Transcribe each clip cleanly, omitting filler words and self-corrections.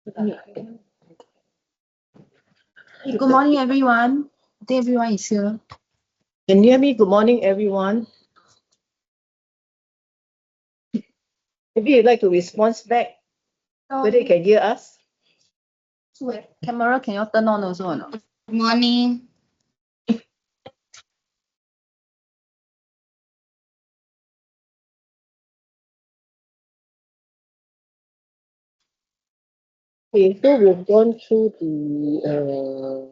Good morning, everyone. I think everyone is here. Can you hear me? Good morning, everyone. Maybe you'd like to respond back, whether you can hear us. Camera, can you turn on also or not? Good morning. Okay, so we've gone through the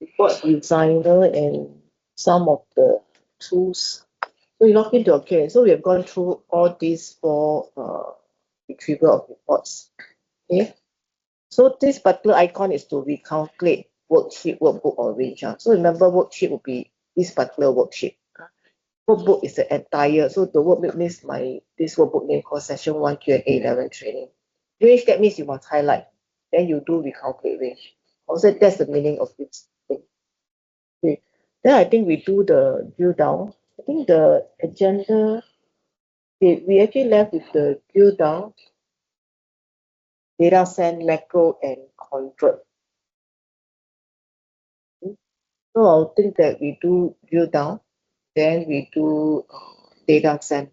report designer and some of the tools. So you log into okay. So we have gone through all these for retrieval of reports. Okay. So this particular icon is to recalculate worksheet, workbook, or range. So remember, worksheet will be this particular worksheet. Workbook is the entire. So the workbook means this workbook name called Session 1 Q&A 11 training. Range, that means you must highlight. Then you do recalculate range. Also, that's the meaning of this thing. Okay. Then I think we do the drill down. I think the agenda, okay, we actually left with the drill down, data send, macro, and convert. So I'll think that we do drill down, then we do data send.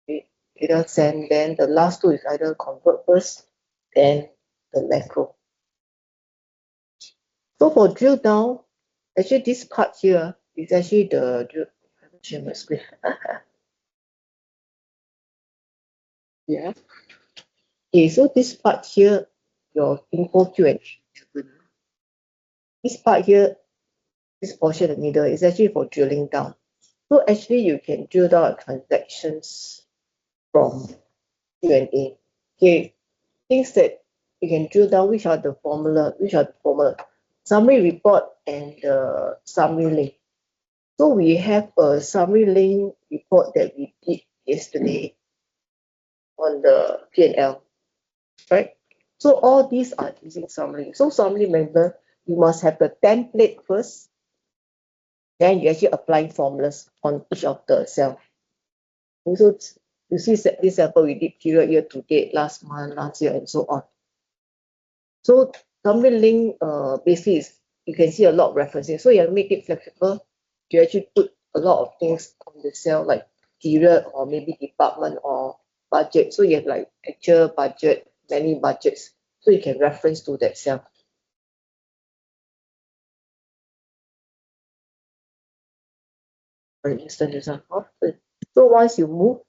Okay. Data send, then the last two is either convert first, then the macro. So for drill down, actually this part here is actually the drill. I haven't shared my screen. Yeah. Okay, so this part here, your info Q&A. This part here, this portion in the middle is actually for drilling down. So actually you can drill down transactions from Q&A. Okay, things that you can drill down, which are the formula, summary report and the summary link. So we have a summary link report that we did yesterday on the P&L, right? So all these are using summary. So summary, remember, you must have the template first, then you actually apply formulas on each of the cell. So you see this example, we did period, year to date, last month, last year, and so on. So summary link basically is, you can see a lot of references. So you have to make it flexible. You actually put a lot of things on the cell, like period or maybe department or budget. So you have like actual budget, many budgets. So you can reference to that cell. For instance, example. So once you move,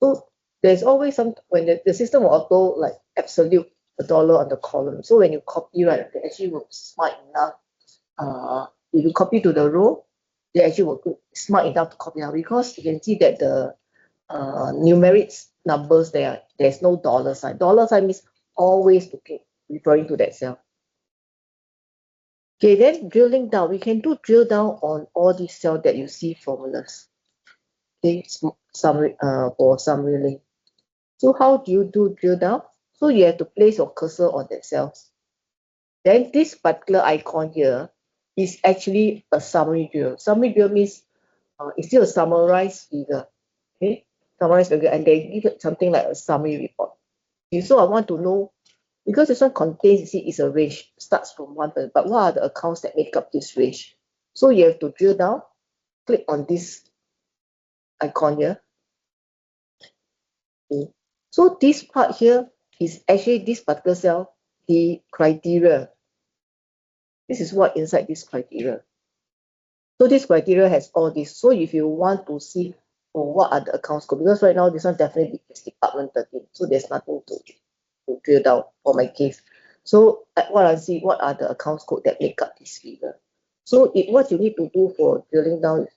so there's always some, when the system will auto like absolute a dollar on the column. So when you copy, right, they actually will smart enough. If you copy to the row, they actually will be smart enough to copy out, because you can see that the numerics numbers there's no dollar sign. Dollar sign means always looking, referring to that cell. Okay, then drilling down, we can do drill down on all these cells that you see formulas. Okay, summary for summary link. So how do you do drill down? So you have to place your cursor on that cells. Then this particular icon here is actually a summary drill. Summary drill means it's still a summarized figure. Okay, summarized figure, and they give it something like a summary report. Okay, so I want to know, because this one contains, you see, it's a range, starts from 1, but what are the accounts that make up this range? So you have to drill down, click on this icon here. Okay. So this part here is actually this particular cell, the criteria. This is what inside this criteria. So this criteria has all this. So if you want to see what are the accounts code, because right now this one definitely is department 13, so there's nothing to drill down for my case. So what I see, what are the accounts code that make up this figure? So what you need to do for drilling down is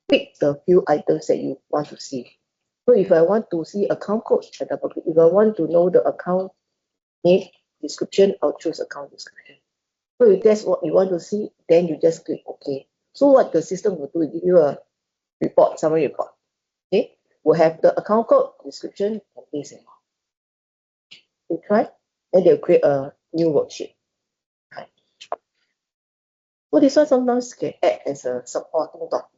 pick the few items that you want to see. So if I want to see account code, I double click. If I want to know the account name description, I'll choose account description. So if that's what you want to see, then you just click OK. So what the system will do is give you a report, summary report. Okay, we'll have the account code, description, and this and all. You try, and they'll create a new worksheet. Right. So this one sometimes can act as a supporting document.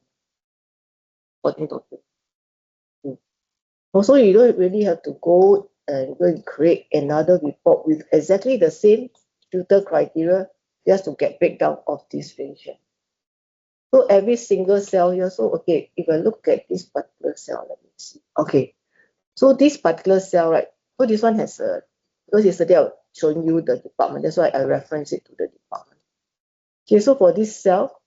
Also, you don't really have to go and go and create another report with exactly the same filter criteria just to get breakdown of this ratio. So every single cell here, so okay, if I look at this particular cell, let me see. Okay, so this particular cell, right? So this one has a, because yesterday I was showing you the department, that's why I reference it to the department. Okay, so for this cell,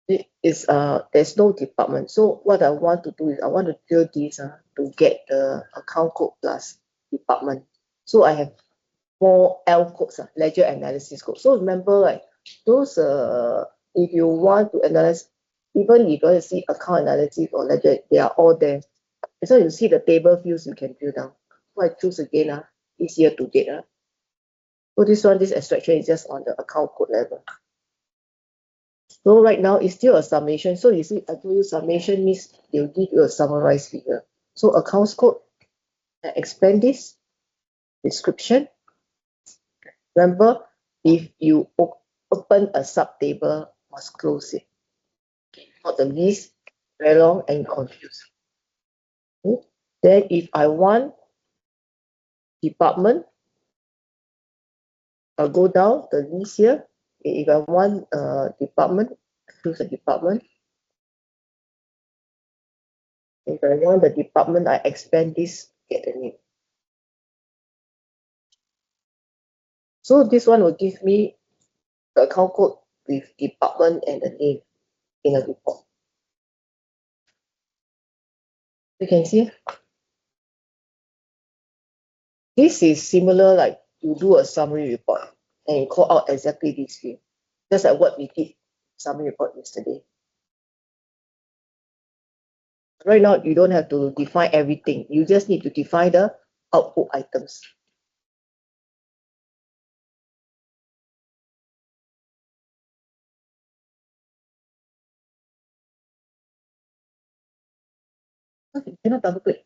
it is there's no department. So what I want to do is I want to drill this to get the account code plus department. So I have 4 L codes, ledger analysis code. So remember, like those if you want to analyze, even if you want to see account analysis or ledger, they are all there. So you see the table views, you can drill down. So I choose again, easier to get. So this one, this extraction is just on the account code level. So right now it's still a summation. So you see, I told you summation means they'll give you a summarized figure. So accounts code, I expand this description. Remember, if you open a sub table, must close it. Not the list very long and confused. Okay. Then if I want department, I'll go down the list here. If I want department, choose a department. If I want the department, I expand this, get the name. So this one will give me the account code with department and the name in a report. You can see this is similar, like you do a summary report and you call out exactly this field. Just like what we did summary report yesterday. Right now, you don't have to define everything. You just need to define the output items. Okay, cannot double click.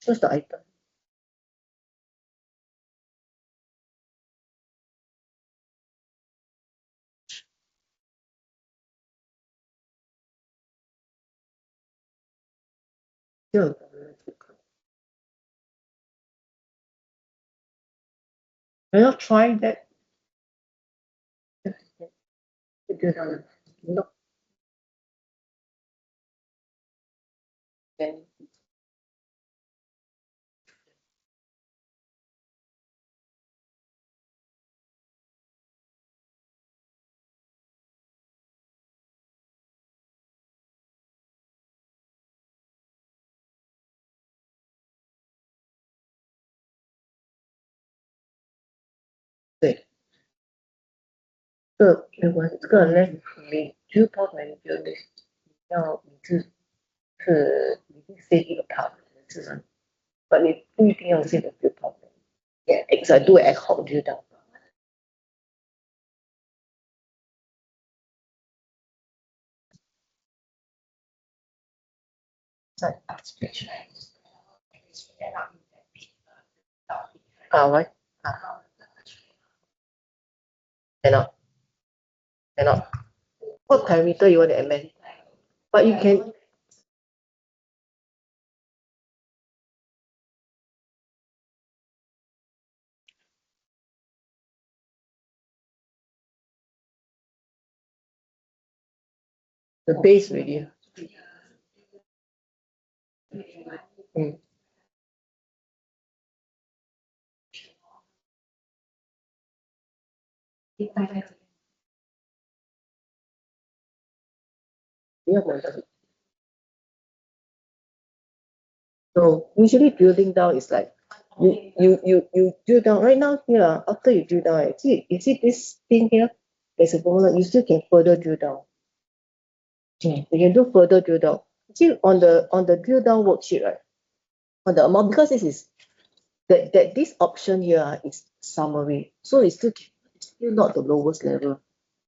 Choose the item. Here. Can you try that? No. Then对，这没关系，这个呢，你就 pause manager 你是 save 一个 part 是吗？但你不一定要 save 一个 part。Yeah, it's I do ad hoc drill down. Right. Right. Cannot. What parameter you want to amend? But you can. The base already. Mm. Yeah, so usually drilling down is like you drill down right now here. After you drill down, you see this thing here. There's a formula. You still can further drill down. You can do further drill down. See on the drill down worksheet, right? On the amount, because this is that this option here is summary, so it's still not the lowest level.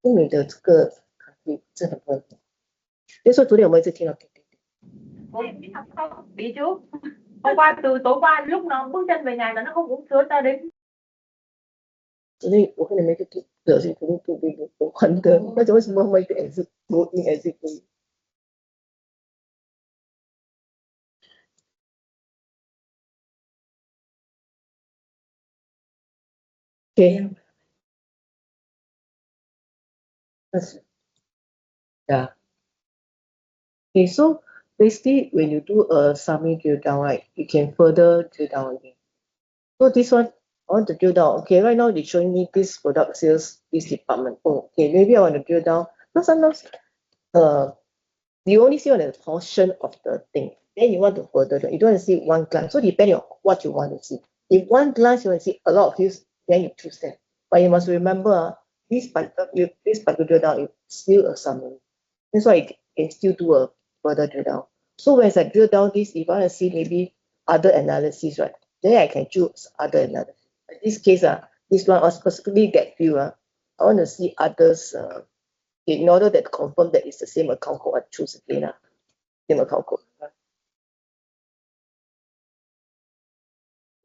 因为你的这个真的不会。所以说昨天我们一直听到。Bị chú hôm qua từ tối qua lúc nó bước chân về nhà là nó không uống sữa cho đến 所以我跟你们就表示肯定不 wonder 那种为什么会 exit go in exit go in。Okay. Yeah. Okay, so basically when you do a summary drill down, right, you can further drill down again. So this one, I want to drill down. Okay, right now they're showing me this product sales, this department. Oh, okay, maybe I want to drill down. But sometimes you only see on a portion of the thing. Then you want to further, you don't want to see one glance. So depending on what you want to see. If one glance you want to see a lot of views, then you choose that. But you must remember, this particular drill down is still a summary. That's why you can still do a further drill down. So when I drill down this, if I want to see maybe other analysis, right, then I can choose other analysis. In this case, this one, specifically that view, I want to see others, in order that confirm that it's the same account code, I choose again, same account code.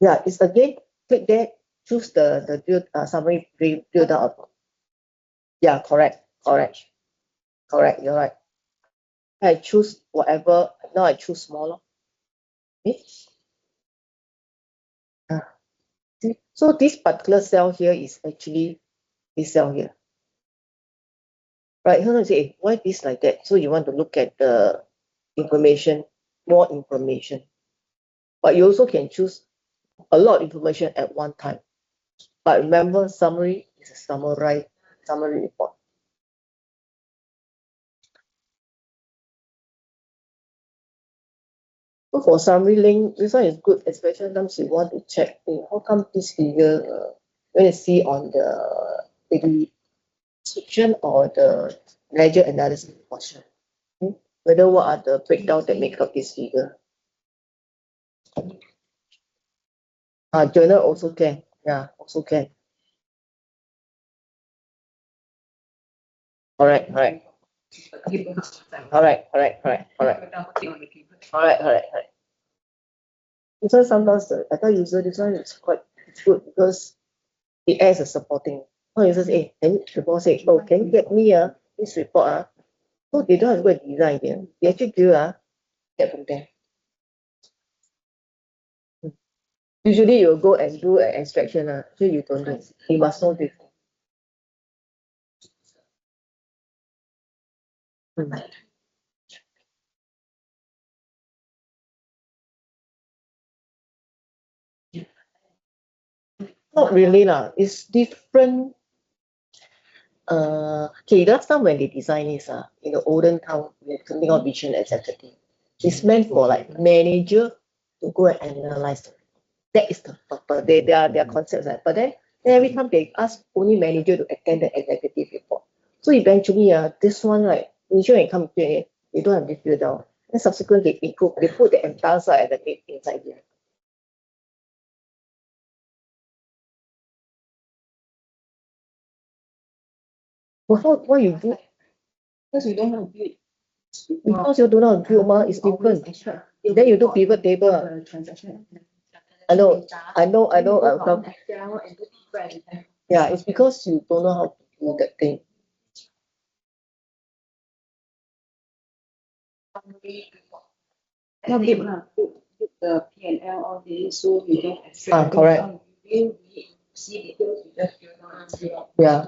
Yeah, it's again, click there, choose the drill, summary drill down. Yeah, correct, you're right. I choose whatever, now I choose smaller. Okay. So this particular cell here is actually this cell here. Right, you say, why this like that? So you want to look at the information, more information. But you also can choose a lot of information at one time. But remember, summary is a summary report. So for summary link, this one is good, especially sometimes you want to check, how come this figure, when you see on the maybe description or the ledger analysis portion, whether what are the breakdown that make up this figure. Journal also can, yeah, also can. Correct. This one sometimes the data user, this one is quite good because it acts as supporting. Some users say, can you report say, oh, can you get me this report? So they don't have to go and design there. They actually do get from there. Usually you'll go and do an extraction, so you don't do. You must know this. Not really lah. It's different. Okay, last time when they design this, in the olden town, we have something called vision executive. It's meant for like manager to go and analyze. That is the purpose. Their concepts. But then every time they ask only manager to attend the executive report. So eventually, this one, right, initially when it comes to it, they don't have this drill down. Then subsequently they put the entire side at the date inside here. Well, why you do? Because we don't know build. Because you don't know how to build, it's different. Then you do pivot table. Transaction. I know. Yeah, it's because you don't know how to do that thing. Not build lah. Build the P&L all this, so you don't extract. Correct. You see details, you just build on. Yeah.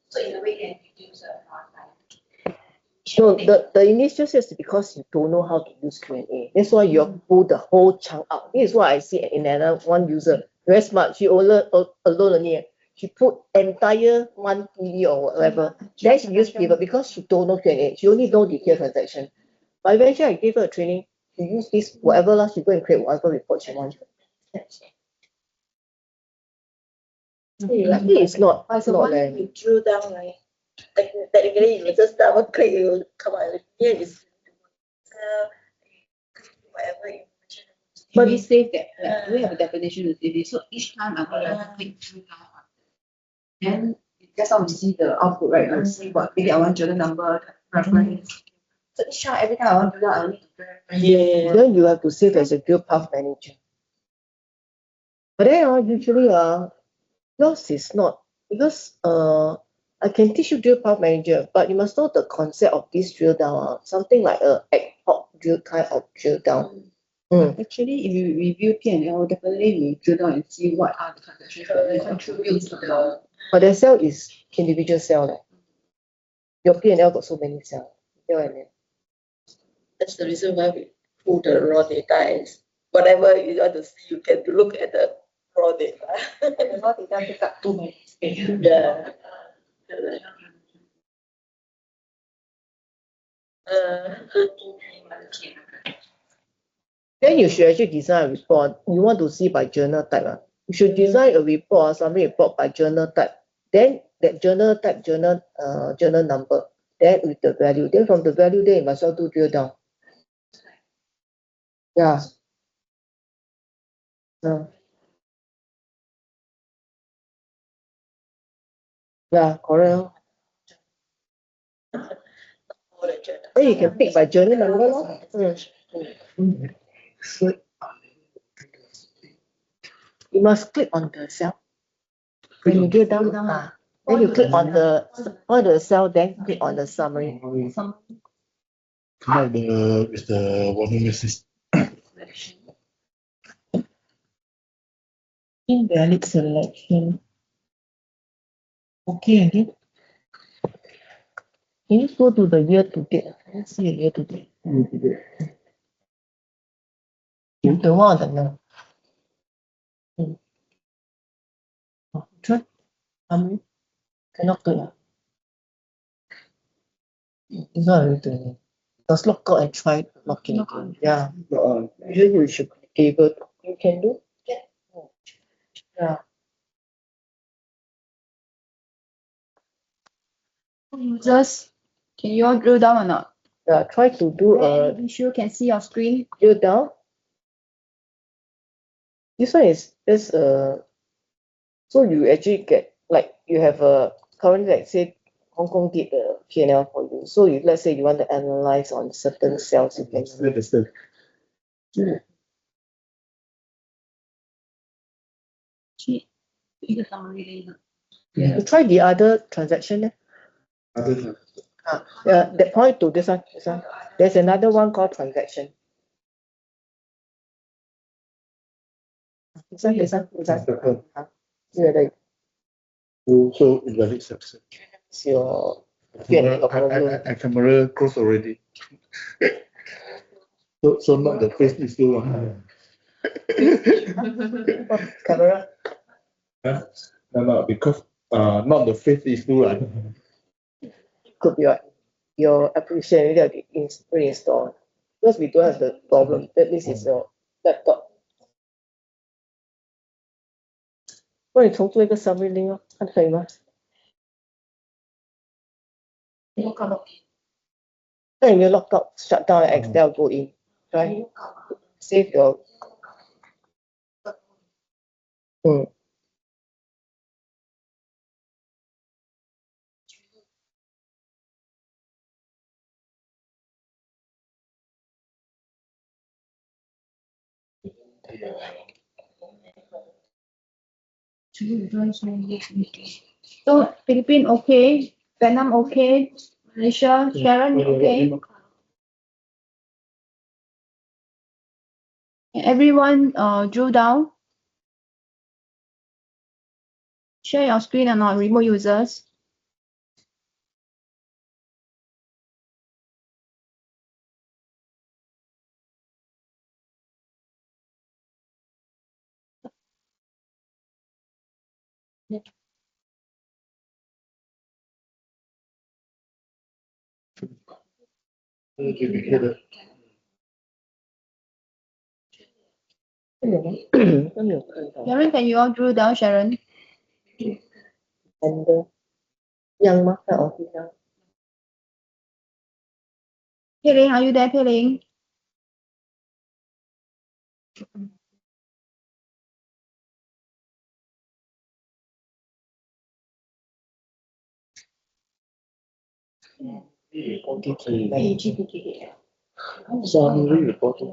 So in a way, can reduce the time. So the initial is because you don't know how to use Q&A. That's why you pull the whole chunk out. This is what I see in another one user. Very smart. She alone only. She put entire one PV or whatever. Then she use pivot because she don't know Q&A. She only know detailed transaction. But eventually I gave her a training. She use this whatever lah. She go and create whatever report she wants. Luckily it's not. So once you drill down, right? Technically, you just double click, you will come out. Here is whatever information. But we save that. Like, we have a definition to save it. So each time I'm gonna click through down on it. Then that's how we see the output, right? We'll see what maybe I want journal number, reference. So each time, every time I want to do that, I need to verify. Yeah. Then you have to save as a drill path manager. But then usually yours is not because I can teach you drill path manager, but you must know the concept of this drill down. Something like a ad hoc drill kind of drill down. Actually, if you review P&L, definitely you drill down and see what are the transactions that contribute to the. But the cell is individual cell. Like. Your P&L got so many cells. You know what I mean? That's the reason why we pull the raw data is whatever you want to see, you can look at the raw data. The raw data take up too many space. Yeah. Then you should actually design a report. You want to see by journal type. You should design a report, summary report by journal type. Then that journal type, journal number, then with the value. Then from the value, then you must well do drill down. Yeah. Yeah, correct. Then you can pick by journal number. You must click on the cell. When you drill down, then you click on all the cell, then click on the summary. Come out with the volume assist. Invalid selection. Okay, again. Can you go to the year to date? Let's see the year to date. The one that now. Try. Cannot do it. It's not everything. Just lock out and try locking. Yeah. Usually you should be able to. You can do. Yeah. Users, can you all drill down or not? Yeah. Try to do a Be sure you can see your screen. drill down. This one is just so you actually get like you have a currently like say Hong Kong did the P&L for you. So if let's say you want to analyze on certain cells, you can The summary later. you try the other transaction. That point to this one. There's another one called transaction. This one. Yeah, So invalid subset. it's your Camera close already. So not the face issue. camera. No, because not the face issue. Could be your application maybe have to reinstall. Because we don't have the problem. That means it's your laptop. 帮你重做一个 summary link 哦，看可以吗？那有没有 log out shut down Excel go in right save your So Philippines okay, Vietnam okay, Malaysia, Sharon okay. Everyone drill down. Share your screen or not, remote users. Sharon, can you all drill down, Sharon? and ยังมั้งแต่ office ยัง Pei Ling, are you there, Pei Ling? Summary reporting.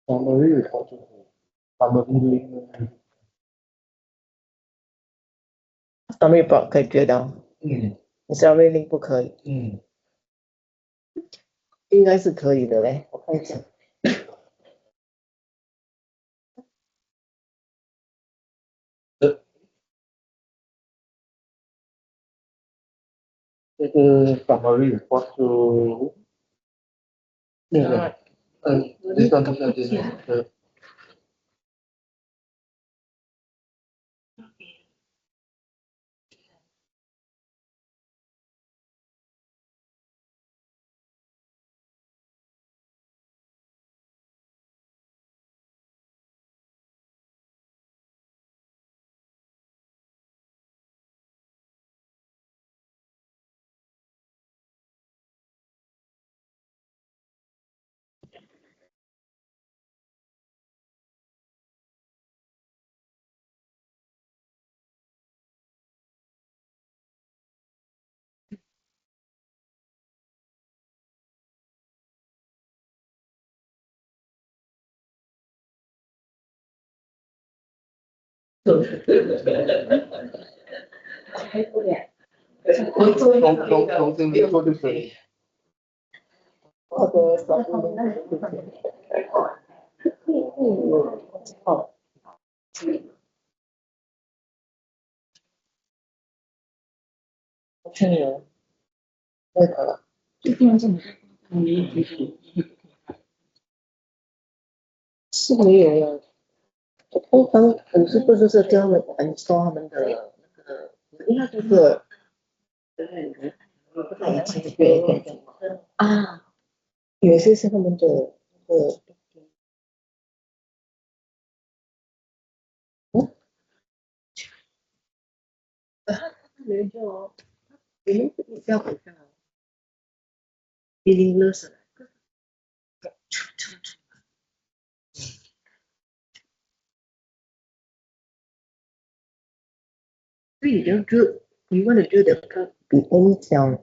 Summary reporting. Summary link. summary plot 可以 drill down，嗯 summary link 不可以，嗯，应该是可以的嘞，我看一下。这个 summary report 就那个这段这个从这边做就可以。或者summary link 不可以。好，确认，那个了。是没有呀。通常很多不就是叫他们install他们的那个，应该就是不太以前的啊，有些是他们的那个，他们叫你们比较好像 meaningless，所以你就 you want to do the be any sound.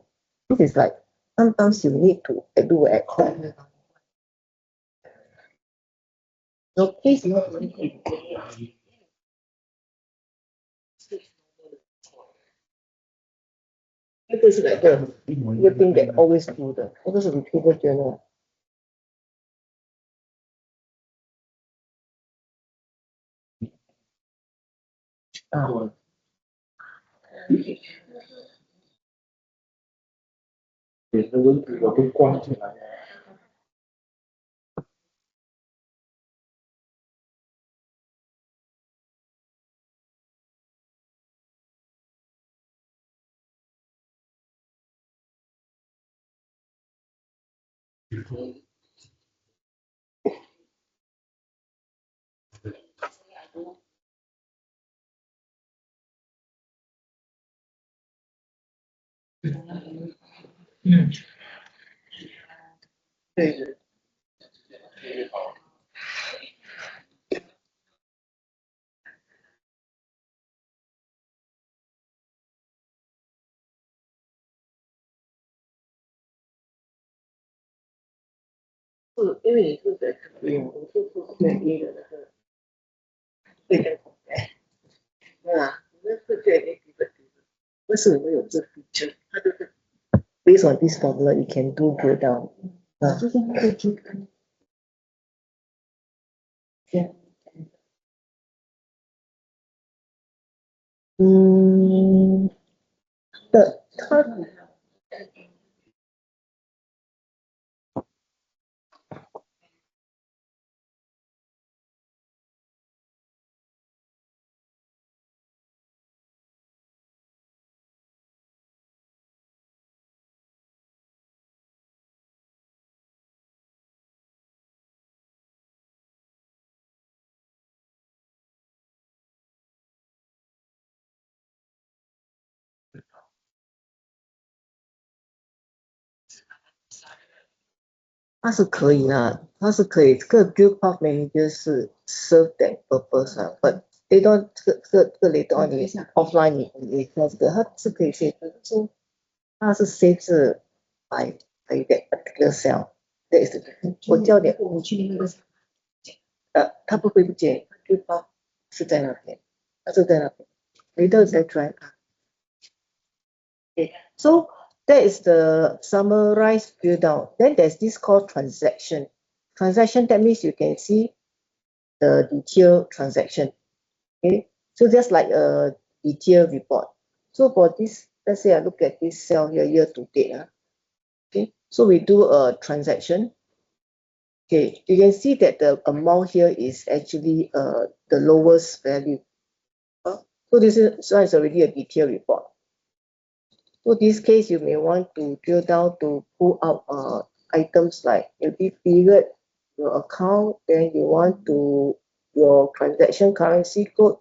This is like sometimes you need to do at home. Your case is not really 那个是哪个？一个 thing that always do 的，那个是 repeated journal。啊，点的问题我都关起来。对。是因为你是在我是选一的那个对的口袋，啊，那是选一个为什么会有这 feature？它就是 based on this formula you can do drill down。啊，就是那个 drill down。嗯，的，它它是可以啦，它是可以。这个 drill path manager 是 serve that purpose 啊，but later on 这个 later on 你 offline 你看这个它是可以 save，但是它是 save 是 by that particular cell。that is the 我教点，我去那个它不会不见，drill path 是在那边，它是在那边，later 再 drive 它。Okay, so that is the summarized drill down. Then there's this called transaction. Transaction, that means you can see the detailed transaction. Okay, so just like a detailed report. So for this, let's say I look at this cell here, year to date. Okay, so we do a transaction. Okay, you can see that the amount here is actually the lowest value. So this one is already a detailed report. So this case, you may want to drill down to pull out items like maybe period, your account, then you want to your transaction currency code,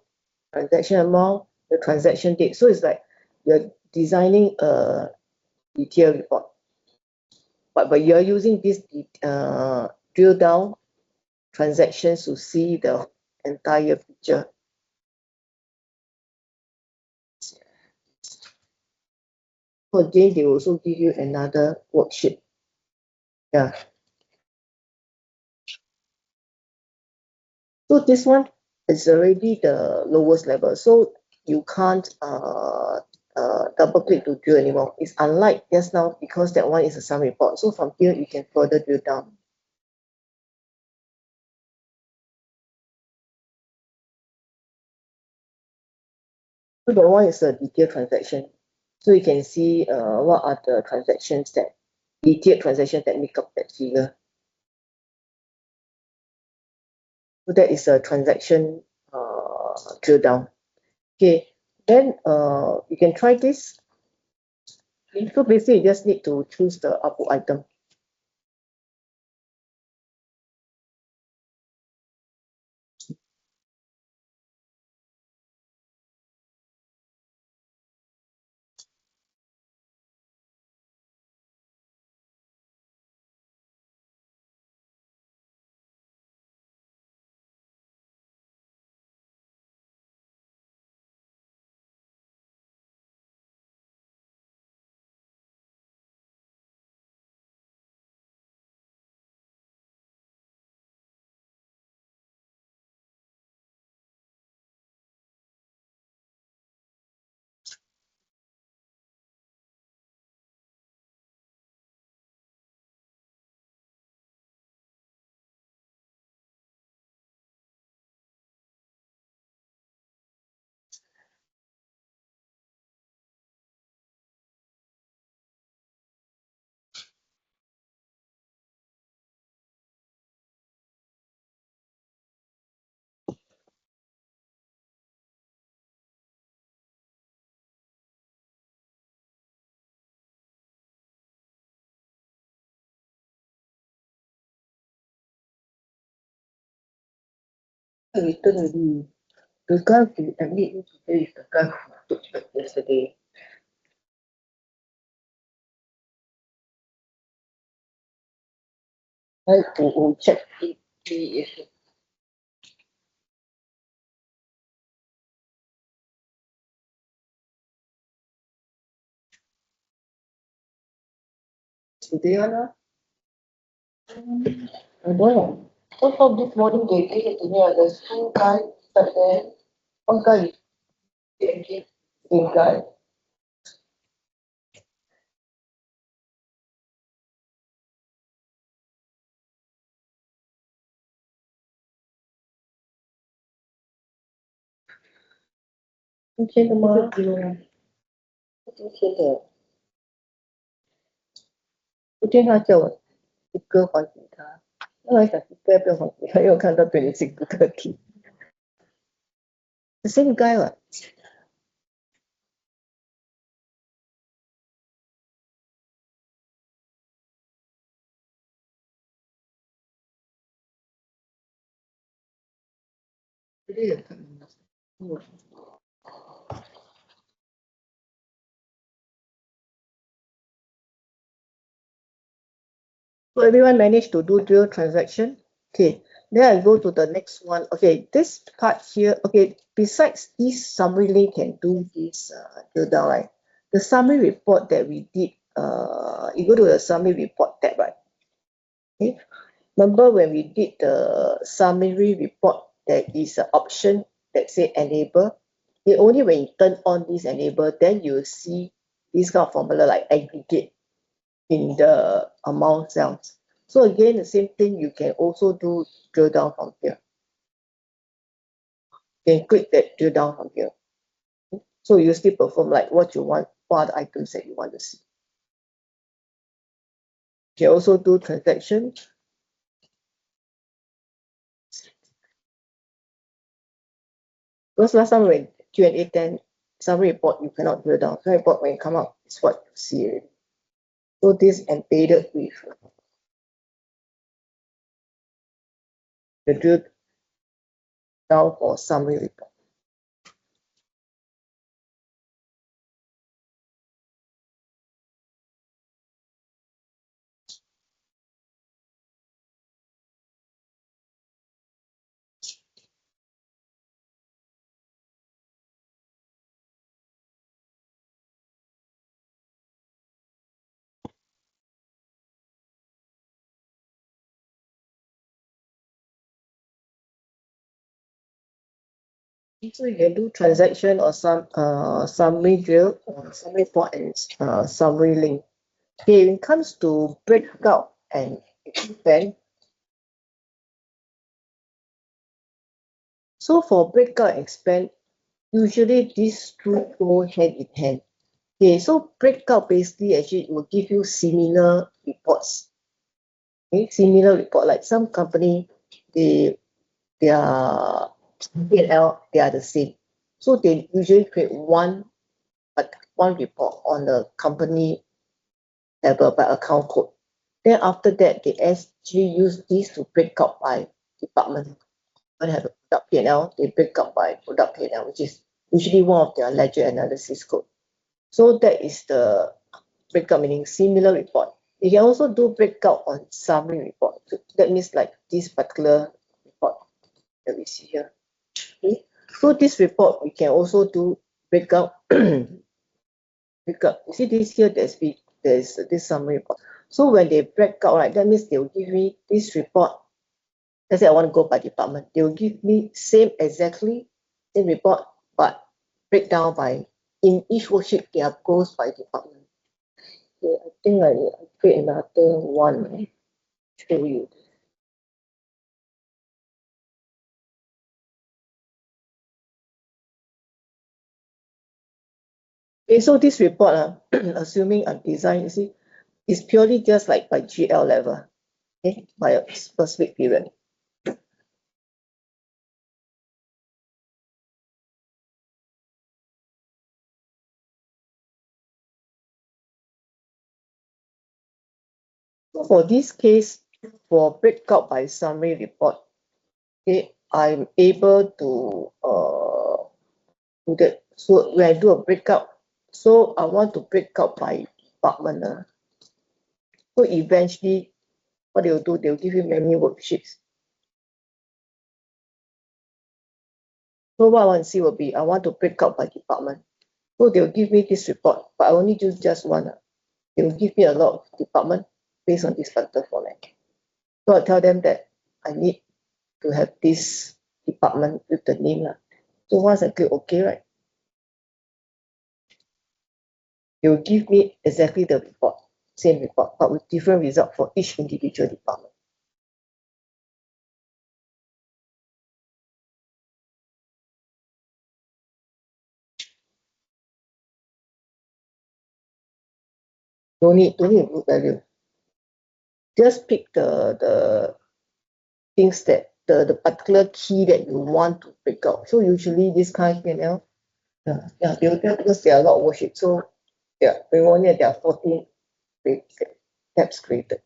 transaction amount, the transaction date. So it's like you're designing a detailed report. But you're using this drill down transactions to see the entire picture. So again, they will also give you another worksheet. Yeah. So this one is already the lowest level. So you can't double click to drill anymore. It's unlike just now because that one is a sum report. So from here, you can further drill down. So that one is a detailed transaction. So you can see what are the transactions that detailed transactions that make up that figure. So that is a transaction drill down. Okay, then you can try this. So basically, you just need to choose the output item. Return already. The guy who admit you today is the guy who took back yesterday. I to check if he is today or not. I don't know. Also this morning they gave it to me. There's two guys but then one guy is the same guy.今天的吗？今天的，昨天他叫我一哥还给他，后来想一哥不要还给他，因为我看到26不特体。The same guy what? Really? Oh. So everyone managed to do drill transaction. Okay, then I go to the next one. Okay, this part here. Okay, besides this summary link can do this drill down, right? The summary report that we did. You go to the summary report tab, right? Okay. Remember when we did the summary report, there is an option that say enable. Only when you turn on this enable, then you see this kind of formula like aggregate in the amount cells. So again, the same thing, you can also do drill down from here. You can click that drill down from here. So you still perform like what you want, what other items that you want to see. You can also do transaction. Because last time when Q&A 10 summary report, you cannot drill down. Summary report, when it come out, is what you see already. So this embedded with the drill down for summary report. So you can do transaction or some summary drill or summary report and summary link. Okay, when it comes to breakout and expand. So for breakout and expand, usually these two go hand in hand. Okay, so breakout basically actually will give you similar reports. Okay, similar report like some company, their P&L, they are the same. So they usually create one report on the company level by account code. Then after that, they actually use this to break out by department. When they have a product P&L, they break out by product P&L, which is usually one of their ledger analysis code. So that is the breakout, meaning similar report. You can also do breakout on summary report. So that means like this particular report that we see here. Okay. So this report, we can also do breakout. You see this here, there's this summary report. So when they break out, right, that means they will give me this report. Let's say I want to go by department. They will give me same report, but break down by in each worksheet there goes by department. Okay, I think I create another one show you. Okay, so this report, assuming I'm design, you see, is purely just like by GL level, okay, by a specific period. So for this case, for breakout by summary report, okay, I'm able to do that. So when I do a breakout, so I want to break out by department. So eventually, what they'll do, they'll give you many worksheets. So what I want to see will be, I want to break out by department. So they'll give me this report, but I only use just one. They will give me a lot of department based on this factor format. So I tell them that I need to have this department with the name. So once I click OK, right, they will give me exactly the report, same report, but with different result for each individual department. Don't need group value. Just pick the things that the particular key that you want to break out. So usually this kind of P&L, they'll tell because there are a lot of worksheets. So there are 14 tabs created.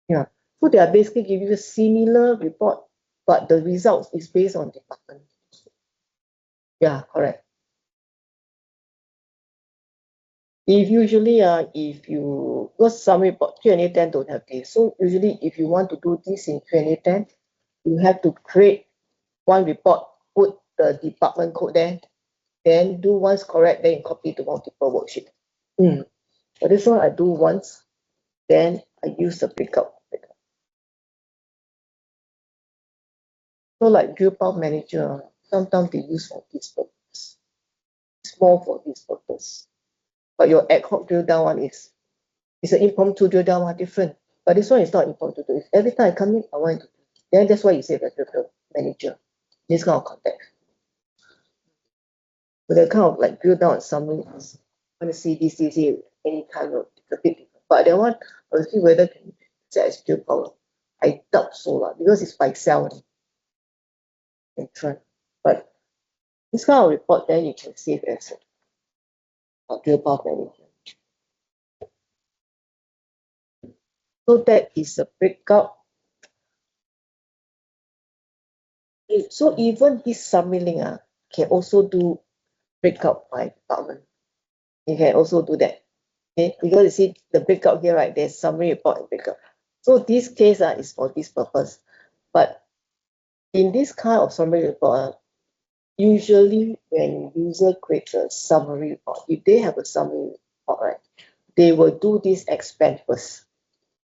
Yeah. So they are basically giving you a similar report, but the results is based on department. Yeah, correct. If usually because some report Q&A 10 don't have this. So usually if you want to do this in Q&A 10, you have to create one report, put the department code there, then do once correct, then you copy to multiple worksheet. But this one I do once, then I use the breakout. So like drill path manager, sometimes they use for this purpose. It's more for this purpose. But your ad hoc drill down one is an impromptu drill down one different. But this one is not impromptu. It's every time I come in, I want to. Then that's why you say that the manager, this kind of context. But the kind of like drill down summary is want to see this, any kind of it's a bit different. But that one, I will see whether can set as drill power. I doubt so lah, because it's by cell. But this kind of report, then you can save as a drill power manager. So that is a breakout. So even this summary link can also do breakout by department. You can also do that. Okay, because you see the breakout here, right? There's summary report and breakout. So this case is for this purpose. But in this kind of summary report, usually when user creates a summary report, if they have a summary report, right, they will do this expand first,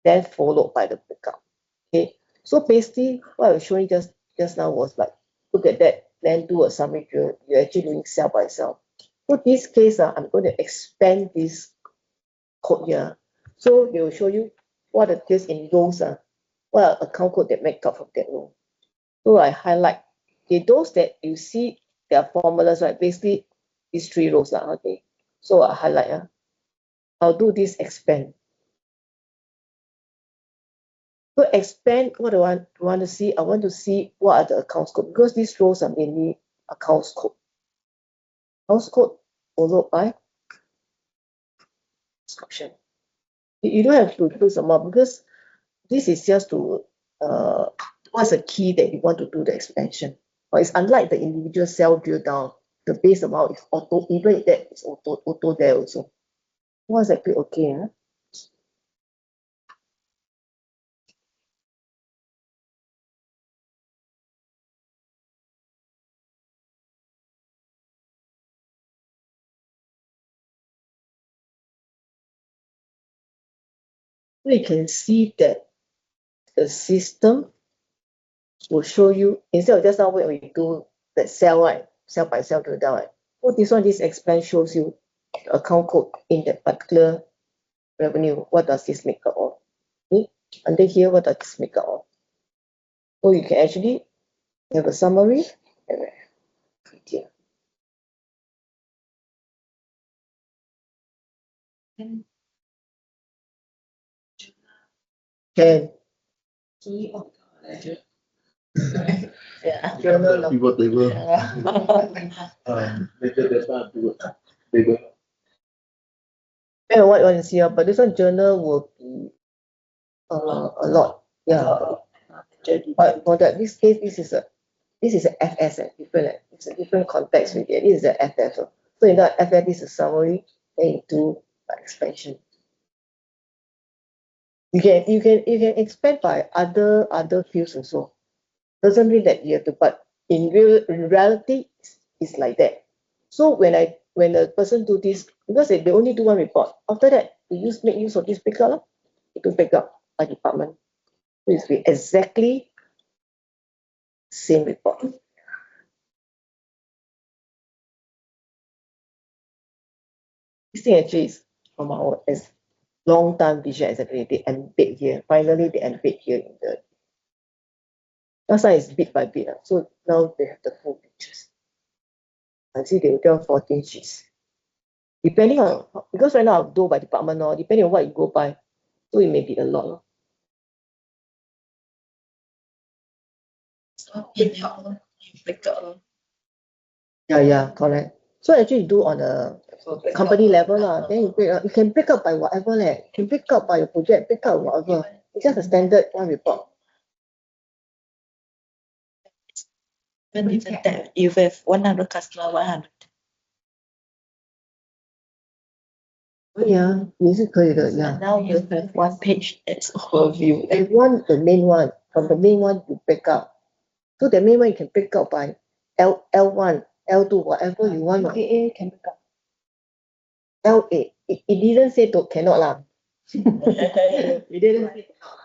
then followed by the breakout. Okay, so basically what I was showing just now was like, look at that, then do a summary drill. You're actually doing cell by cell. So this case, I'm going to expand this code here. So they will show you what it is in rows, what are account code that make up from that row. So I highlight, okay, those that you see their formulas, right? Basically these 3 rows, okay. So I highlight, I'll do this expand. So expand, what do I want to see? I want to see what are the accounts code, because these rows are mainly accounts code. Accounts code followed by description. You don't have to do some more, because this is just to what's the key that you want to do the expansion. But it's unlike the individual cell drill down, the base amount is auto, even if that is auto there also. What's that? Okay, huh? You can see that the system will show you, instead of just now when we do the cell, right, cell by cell drill down, right. So this expand shows you the account code in that particular revenue. What does this make up of? Okay? Under here, what does this make up of? So you can actually have a summary and here. Can. Yeah. The pivot table. Major data table. And what you want to see, but this one journal will be a lot. Yeah. But for that, this case, this is a FS, different. It's a different context with it. This is a FF. So in that FF, this is a summary, then you do expansion. You can expand by other fields also. Doesn't mean that you have to, but in reality, it's like that. So when the person do this, because they only do one report, after that you make use of this breakout, you do breakout by department. So it's exactly same report. This thing actually is from our long time vision exactly. They embed here. Finally, they embed here in the last time is bit by bit. So now they have the full pictures. I see they will tell 14 sheets. Depending on, because right now I do by department, depending on what you go by, so it may be a lot. Yeah, correct. So actually you do on a company level then you break up. You can break up by whatever You can break up by your project, break up whatever. It's just a standard one report. When it's that you have 100 customer, 100. Yeah, 也是可以的, yeah. And now you have 1 page as overview. And one, the main one, from the main one you break up. So the main one you can break up by L1, L2, whatever you want. AA can pick up. L8. It didn't say to cannot lah. It didn't say cannot.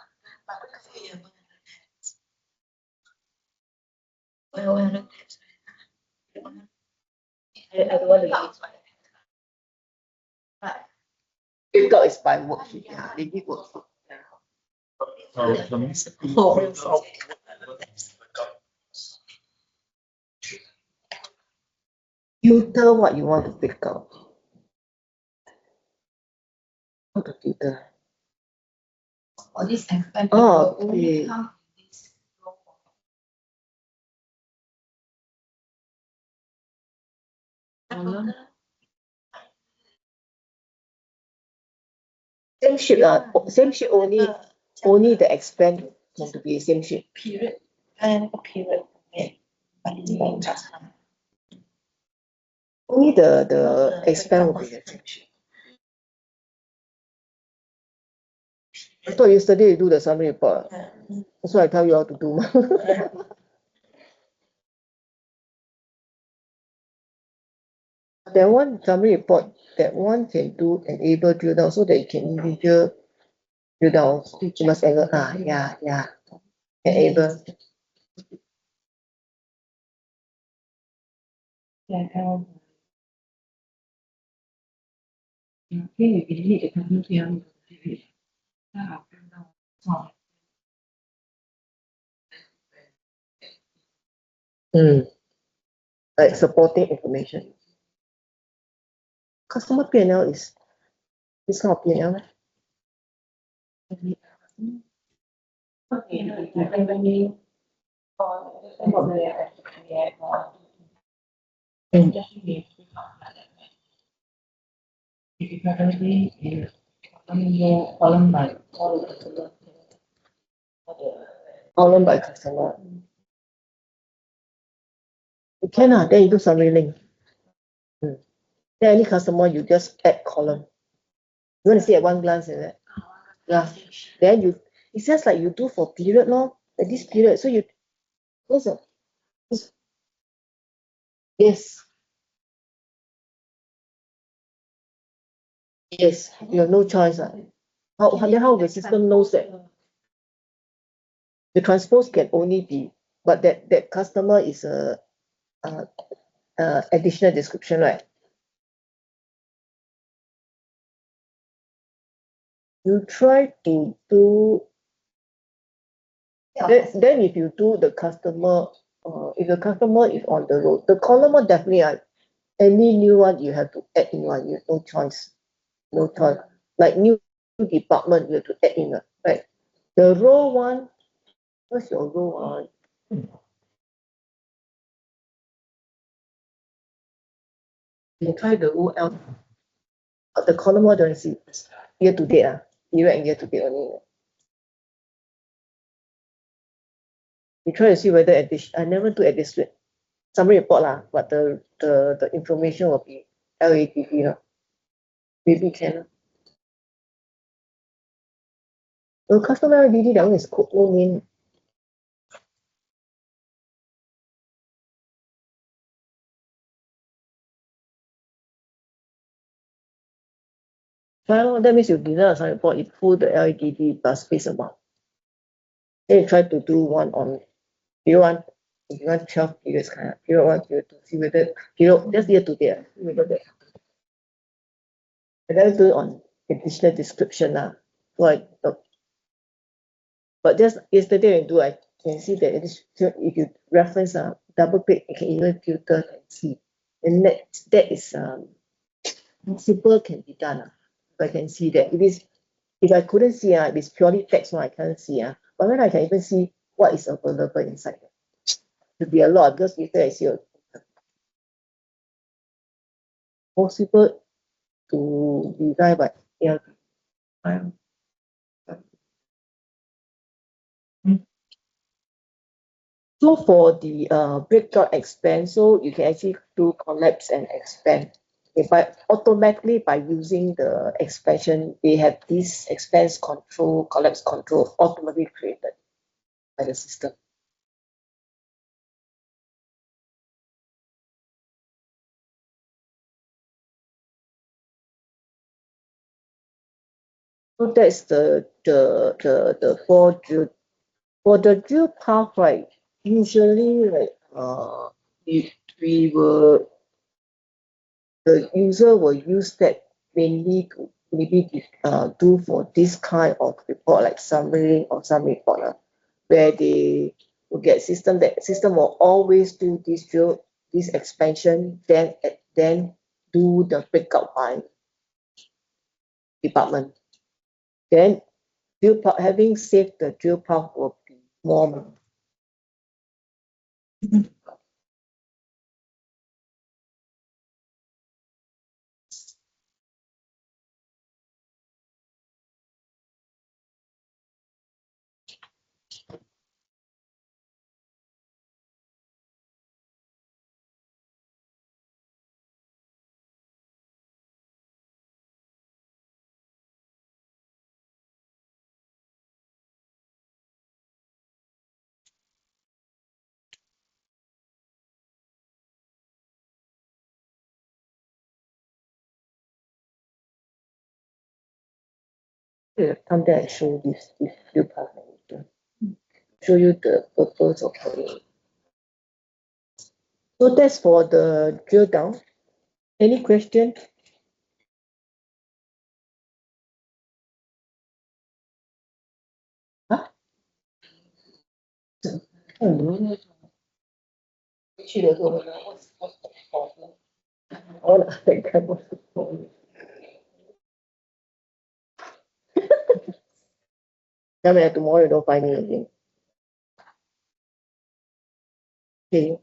Well, 100 tabs. I don't want to use breakout is by worksheet. Yeah, they give worksheet. Filter what you want to pick out. How to filter? All this expense Oh, will only okay. come in this row. Column. Same sheet, same sheet only the expense going to be same sheet. period 那个 period 里面把查查 Only the expense will be the same sheet. I thought yesterday you do the summary report. That's why I tell you how to do. That one summary report, that one can do enable drill down so that you can individual drill down. You must yeah. Enable. Okay, you need to come here. Like supporting information. Customer P&L is this kind of P&L. Column by Column by customer. You can, then you do summary link. Then any customer, you just add column. You want to see at one glance, is it? Yeah. Then it's just like you do for period, no? Like this period. So yes. Yes, you have no choice. How the system knows that the transpose can only be, but that customer is a additional description, right? You try to do then if you do the customer, if the customer is on the road, the column definitely any new one you have to add in one. You have no choice. No choice. Like new department, you have to add in, right? The row one, what's your row one? You try the OL. The column one don't see year to date, period and year to date only. You try to see whether addition. I never do addition summary report but the information will be LADB Maybe can. The customer LADB that one is code no name. Well, that means you design a summary report, you pull the LADB plus space amount. Then you try to do one on period one. If you want 12 periods, period one, period two, see whether period just year to date. And then do it on additional description. But just yesterday when I can see that if you reference double click, you can even filter and see. And that is simple can be done. If I can see that. If I couldn't see if it's purely text one, I can't see. But then I can even see what is available inside. It would be a lot because later I see possible to design by So for the breakout expense, so you can actually do collapse and expand. Automatically by using the expansion, they have this expense control, collapse control automatically created by the system. So that's the for the drill path, right? Usually, we will the user will use that mainly to maybe do for this kind of report, like summary or some report, where they will get system will always do this expansion, then do the breakout by department. Then having saved the drill path will be more. Someday I show this drill path later. Show you the purpose of it. So that's for the drill down. Any question? Huh? Actually, I don't know what's the problem. I want to ask that what's the problem. Tell me tomorrow you don't find me again. Okay.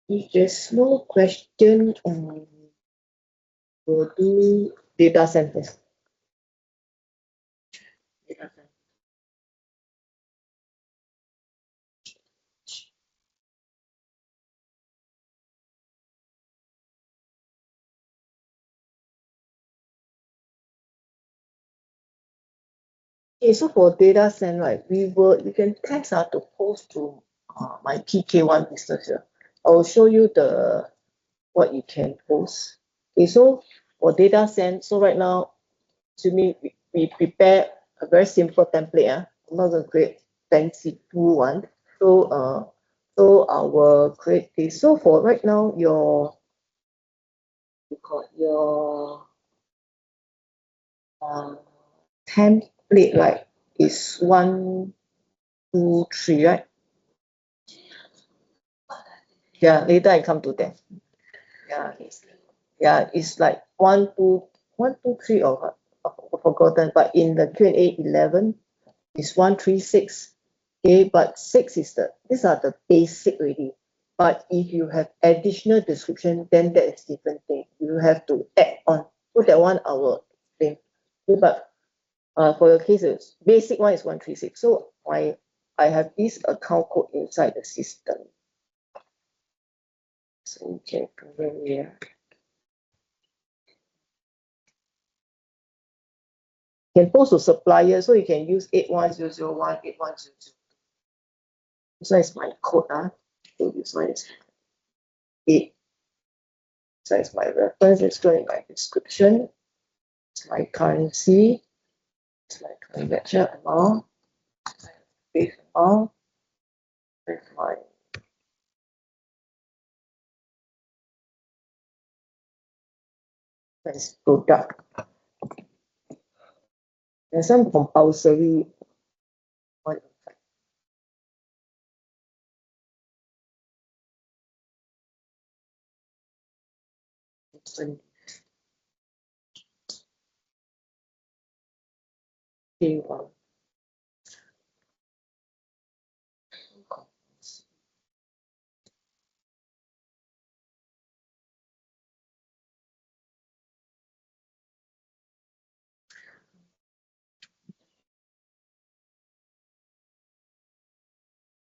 If there's no question, we'll do data centers. Data center. Okay, so for data center, right, we can text to post to my PK1 business here. I will show you what you can post. Okay, so for data center, so right now, to me, we prepare a very simple template. I'm not going to create fancy tool one. So I will create this. So for right now, your template, right, is 1, 2, 3, right? Yeah, later I come to that. Yeah, it's like 1, 2, 1, 2, 3 or I've forgotten, but in the Q&A 11 is 1, 3, 6. Okay, but 6 these are the basic already. But if you have additional description, then that is different thing. You have to add on. So that one I will explain. Okay, but for your cases, basic one is 136. So I have this account code inside the system. So you can come here. You can post to supplier, so you can use 81001, 8100. This one is my code. So this one is 8. So it's my reference, it's going my description, it's my currency, it's my transaction amount, base amount, it's my price product. There's some compulsory one. K1.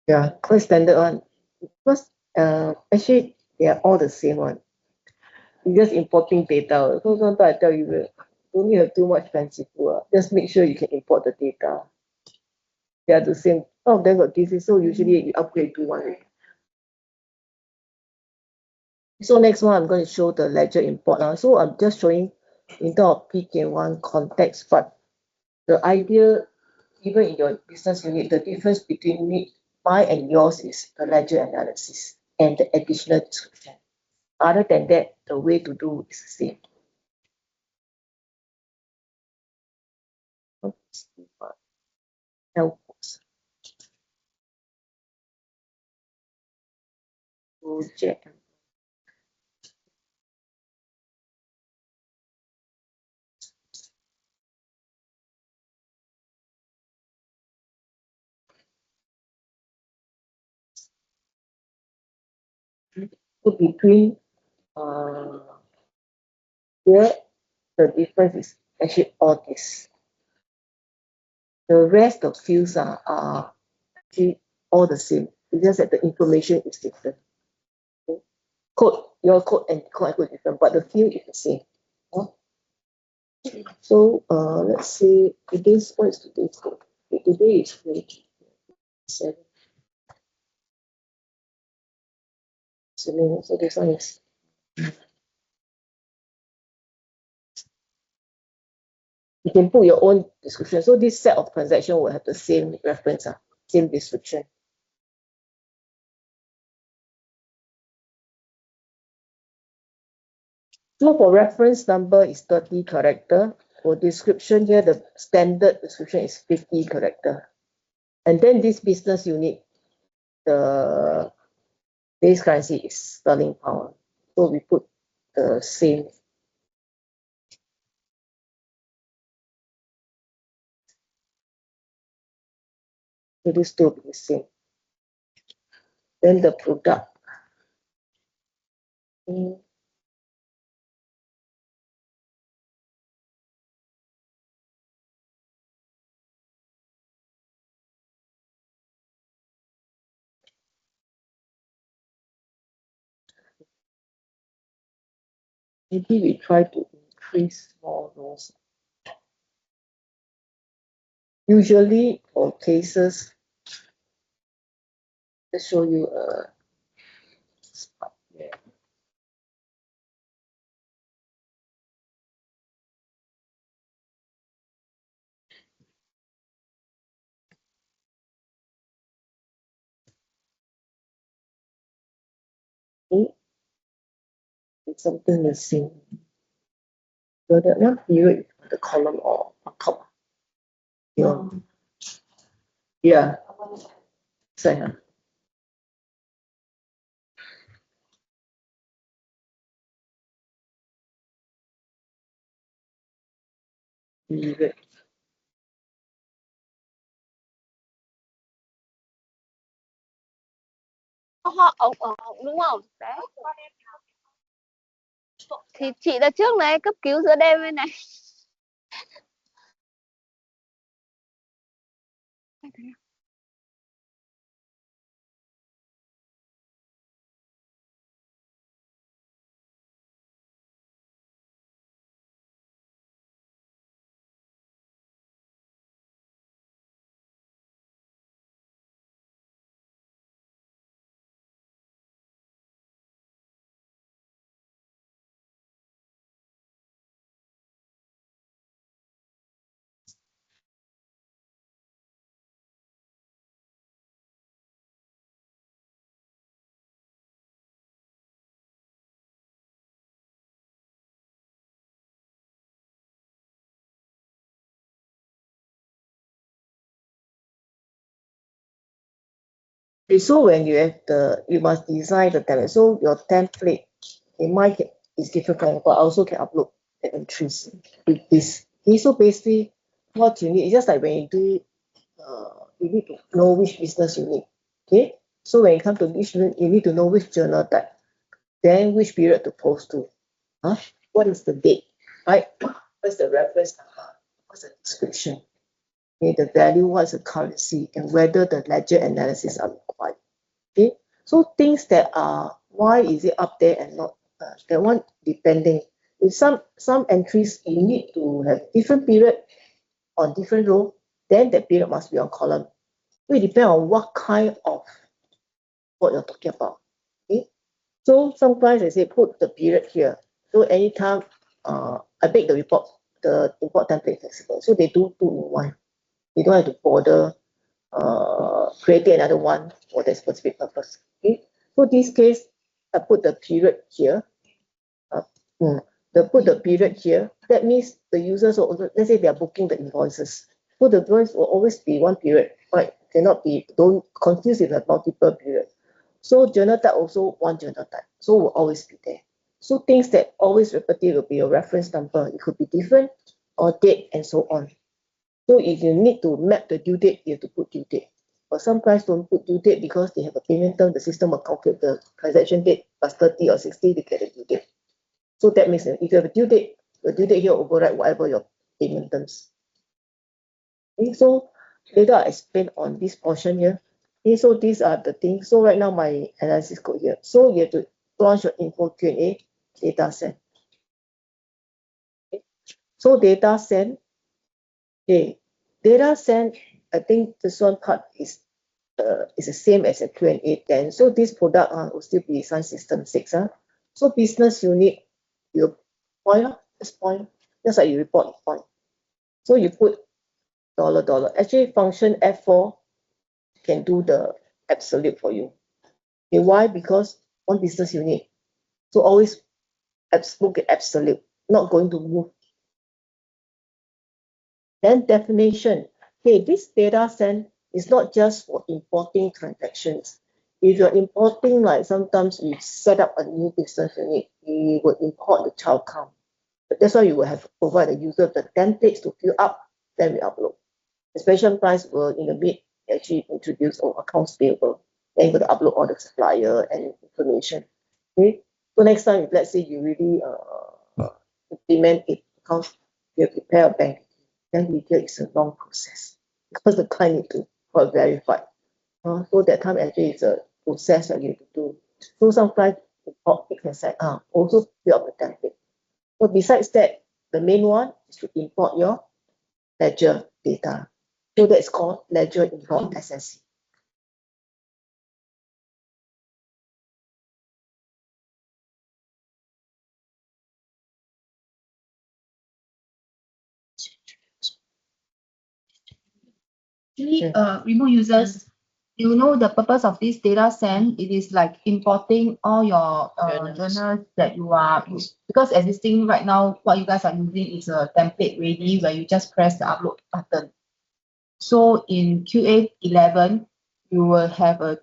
Yeah, quite standard one. Because actually they are all the same one. You're just importing data. So sometimes I tell you, don't need to have too much fanciful. Just make sure you can import the data. They are the same. All of them got this, so usually you upgrade to one. So next one, I'm going to show the ledger import. So I'm just showing in terms of PK1 context, but the idea, even in your business unit, the difference between mine and yours is the ledger analysis and the additional description. Other than that, the way to do is the same. Project. So between here, the difference is actually all this. The rest of fields are actually all the same. It's just that the information is different. Okay? Code, your code and code are different, but the field is the same. So let's say today's, what is today's code? Okay, today is 27. So this one is you can put your own description. So this set of transaction will have the same reference, same description. So for reference number is 30 character. For description here, the standard description is 50 character. And then this business unit, the base currency is sterling pound. So we put the same. So these two will be the same. Then the product. Maybe we try to increase more rows. Usually for cases, let's show you a spot here. Okay. It's something missing. So that one period, the column or on top. Yeah. Yeah. So, period. Họ ổng đúng không? Đấy. Thì chị là trước này cấp cứu giữa đêm bên này. Okay, so when you have you must design the template. So your template, in my case, is different from, but I also can upload the entries with this. Okay, so basically, what you need is just like when you do, you need to know which business you need. Okay, so when it comes to which you need to know which journal type, then which period to post to. What is the date, right? What's the reference number? What's the description? Okay, the value, what's the currency, and whether the ledger analysis are required. Okay, so things that are, why is it up there and not that one depending. If some entries you need to have different period on different row, then that period must be on column. So it depends on what kind of what you're talking about. Okay, so sometimes I say put the period here. So anytime I make the report, the import template flexible. So they do 2 in 1. You don't have to bother creating another one for that specific purpose. Okay, so this case I put the period here. They put the period here. That means the users will also, let's say they are booking the invoices. So the invoice will always be one period, right? Cannot be, don't confuse it with multiple period. So journal type also one journal type. So will always be there. So things that always repetitive will be your reference number. It could be different or date and so on. So if you need to map the due date, you have to put due date. But some clients don't put due date because they have a payment term. The system will calculate the transaction date plus 30 or 60 to get the due date. So that means if you have a due date, the due date here override whatever your payment terms. Okay, so later I explain on this portion here. Okay, so these are the things. So right now my analysis code here. So you have to launch your info Q&A data set. Okay. So data set. Okay, data set. I think this one part is the same as a Q&A 10. So this product will still be Sun System 6. So business unit, you point, this point, just like you report point. So you put $. Actually, function F4 can do the absolute for you. Okay, why? Because one business unit. So always look at absolute, not going to move. Then definition. Okay, this data set is not just for importing transactions. If you're importing, like sometimes you set up a new business unit, you will import the child count. But that's why you will have to provide the user the templates to fill up, then we upload. Especially price will in the mid actually introduce accounts payable. Then you got to upload all the supplier and information. Okay. So next time, if let's say you really implement it, accounts, you have to prepare a bank. Then we hear it's a long process because the client need to verify. So that time actually it's a process that you have to do. So some client report, it can say, also fill up the template. So besides that, the main one is to import your ledger data. So that's called ledger import SSC. Actually, remote users, you know the purpose of this data set, it is like importing all your journals that you are, because existing right now, what you guys are using is a template ready where you just press the upload button. So in QA 11, you will have a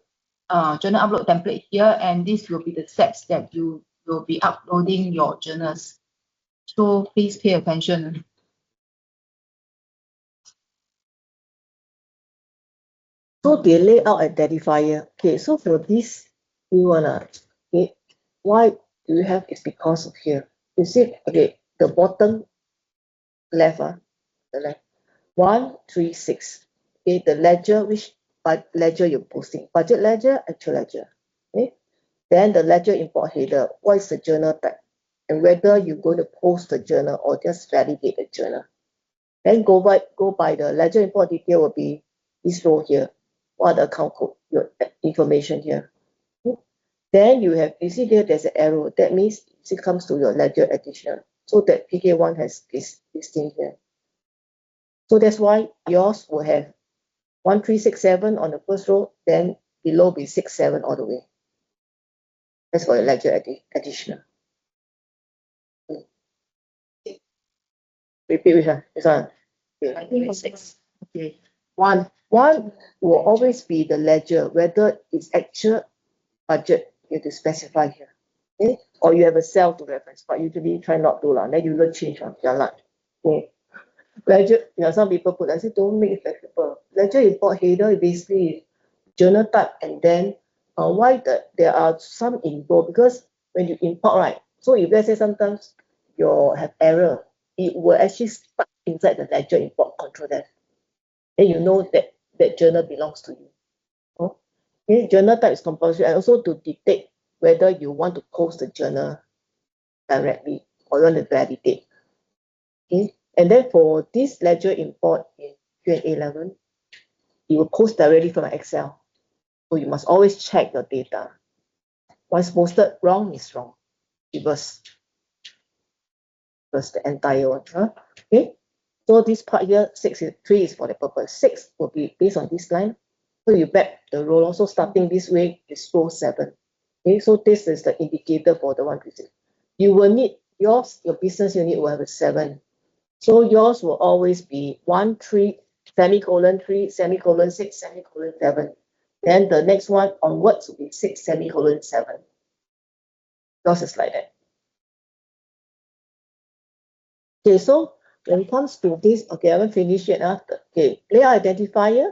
journal upload template here, and this will be the steps that you will be uploading your journals. So please pay attention. So the layout identifier. Okay, so for this, we wanna, okay, why do you have is because of here. You see, okay, the bottom left, the left, 136. Okay, the ledger, which ledger you're posting, budget ledger, actual ledger. Okay, then the ledger import header, what is the journal type, and whether you're going to post the journal or just validate the journal. Then go by the ledger import detail will be this row here. What are the account code, your information here. Then you see there's an arrow. That means it comes to your ledger additional. So that PK1 has this thing here. So that's why yours will have 1367 on the first row, then below be 67 all the way. That's for your ledger additional. Repeat which one? This one. Okay. I think it's 6. Okay. One will always be the ledger, whether it's actual budget, you have to specify here. Okay? Or you have a cell to reference, but usually try not to then you will change on your line. Okay. Ledger, some people put, I say don't make it flexible. Ledger import header basically journal type, and then why there are some involved, because when you import, right? So if let's say sometimes you have error, it will actually stuck inside the ledger import control there. Then you know that that journal belongs to you. Okay, journal type is compulsory, and also to detect whether you want to post the journal directly or you want to validate. Okay, and then for this ledger import in Q&A 11, you will post directly from Excel. So you must always check your data. Once posted wrong is wrong. Reverse the entire one. Okay. So this part here, 3 is for the purpose. 6 will be based on this line. So you back the row. Also starting this way is row 7. Okay, so this is the indicator for the 136. You will need your business unit will have a 7. So yours will always be 1, 3, semicolon 3, semicolon 6, semicolon 7. Then the next one onwards will be 6, semicolon 7. Yours is like that. Okay, so when it comes to this, okay, I haven't finished yet. Okay, layer identifier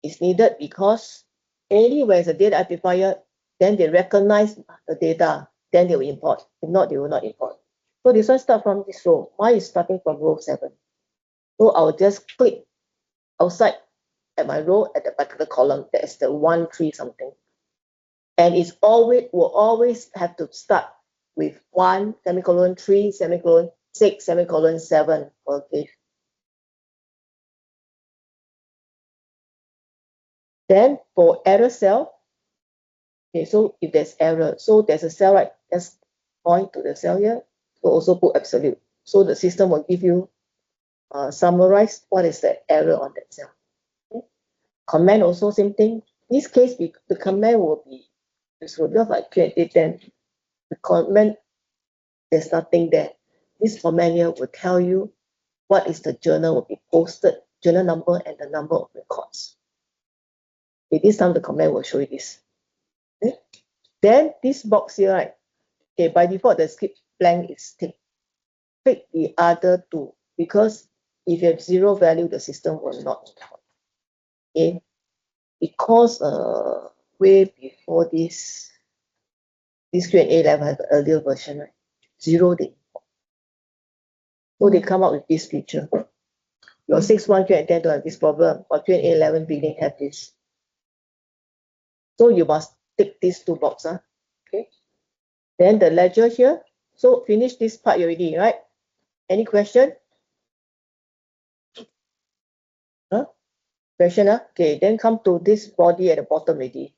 is needed because only when it's a data identifier, then they recognize the data, then they will import. If not, they will not import. So this one start from this row. Mine is starting from row 7. So I'll just click outside at my row at the particular column. That is the 1, 3 something. And it's will always have to start with 1, semicolon 3, semicolon 6, semicolon 7. Okay. Then for error cell, okay, so if there's error, so there's a cell, right? Let's point to the cell here. So also put absolute. So the system will give you summarize what is the error on that cell. Okay. Command also same thing. In this case, the command will be useful. Just like Q&A, then the command, there's nothing there. This command here will tell you what is the journal will be posted, journal number and the number of records. Okay, this time the command will show you this. Okay. Then this box here, right? Okay, by default the skip blank is tick. Pick the other two because if you have 0 value, the system will not import. Okay, because way before this Q&A level have an earlier version, right? 0 they import. So they come up with this feature. Your 6.1 Q&A don't have this problem, but Q&A 11 beginning have this. So you must tick these 2 boxes. Okay. Then the ledger here. So finish this part already, right? Any question? Question? Okay, then come to this body at the bottom already.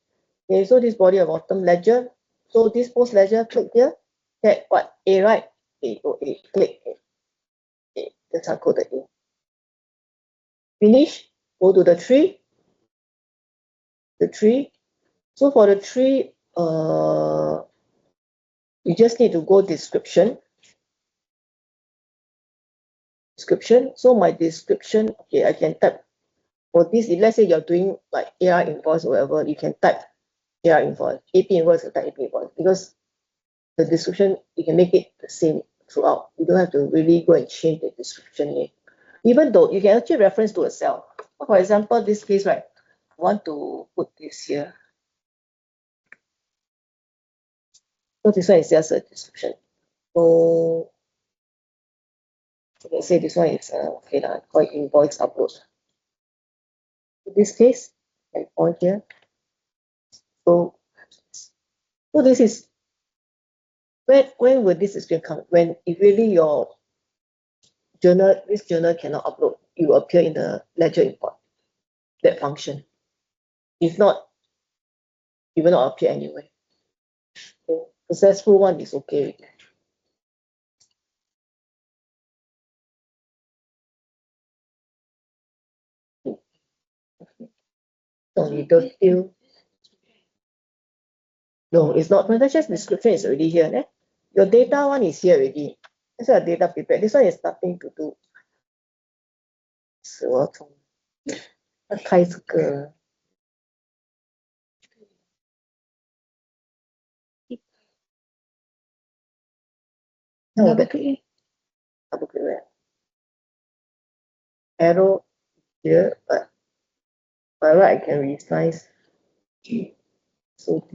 Okay, so this body at the bottom, ledger. So this post ledger, click here. Okay, what? A, right? A, go A, click A. Okay, that's how I code the A. Finish, go to the tree. The tree. So for the tree, you just need to go description. So my description, okay, I can type for this. If let's say you're doing like AR invoice or whatever, you can type AR invoice, AP invoice, or type AP invoice because the description you can make it the same throughout. You don't have to really go and change the description name. Even though you can actually reference to a cell. For example, this case, right? I want to put this here. So this one is just a description. So let's say this one is okay, I call it invoice upload. In this case, I point here. So this is when will this description come? When if really your journal, this journal cannot upload, it will appear in the ledger import, that function. If not, it will not appear anyway. So successful one is okay. So you don't feel. No, it's not. Just description is already here. Eh? Your data one is here already. That's why data prepared. This one is nothing to do. 是我从开这个。那我的double click arrow here, but by right I can resize. So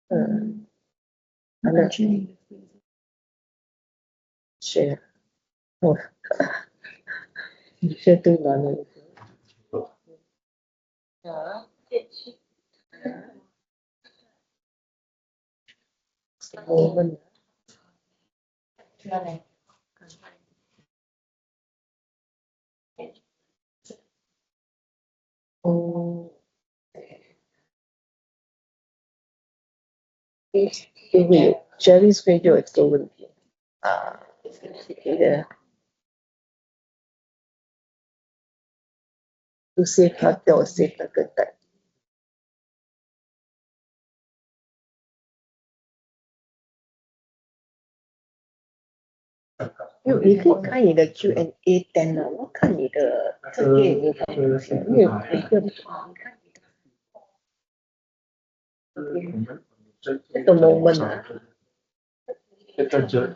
I'm not share. Oh, share too long. Moment. Oh. Jerry screen 就有这个问题啊，这个就 save 它叫我 save 那个带。你可以看你的 Q&A 单啊，我看你的这页有没有放东西，因为每个不同，你看你的这个 moment 啊，这个节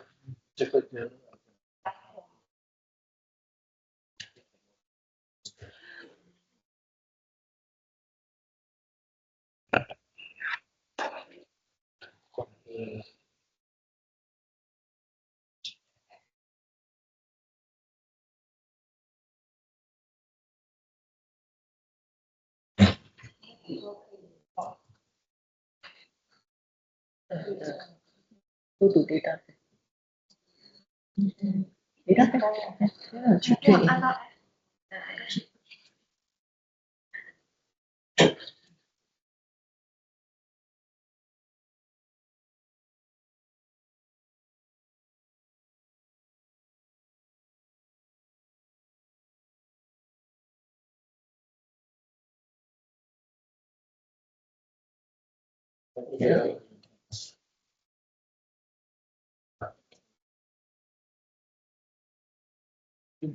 都读 data， data 去对。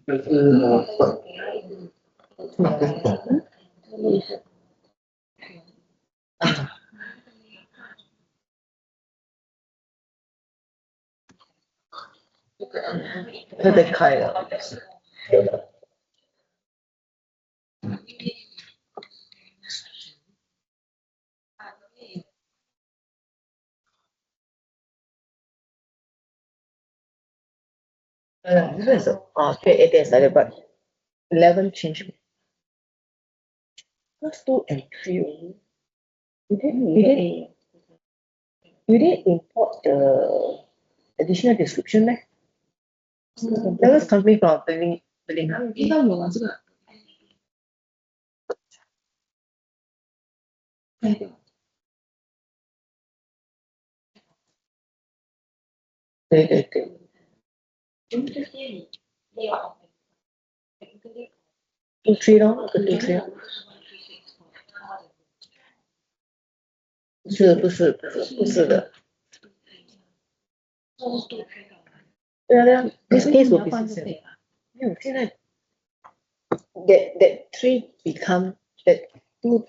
这是那得开了。This is okay, it is but 11 change. Plus 2 and 3 only. You didn't import the additional description 呢 That was coming from billing. 应该有啊，这个。对对对。2 3咯，2 3。不是的。对啊 ，this case will be 没有，现在 that 3 become that 2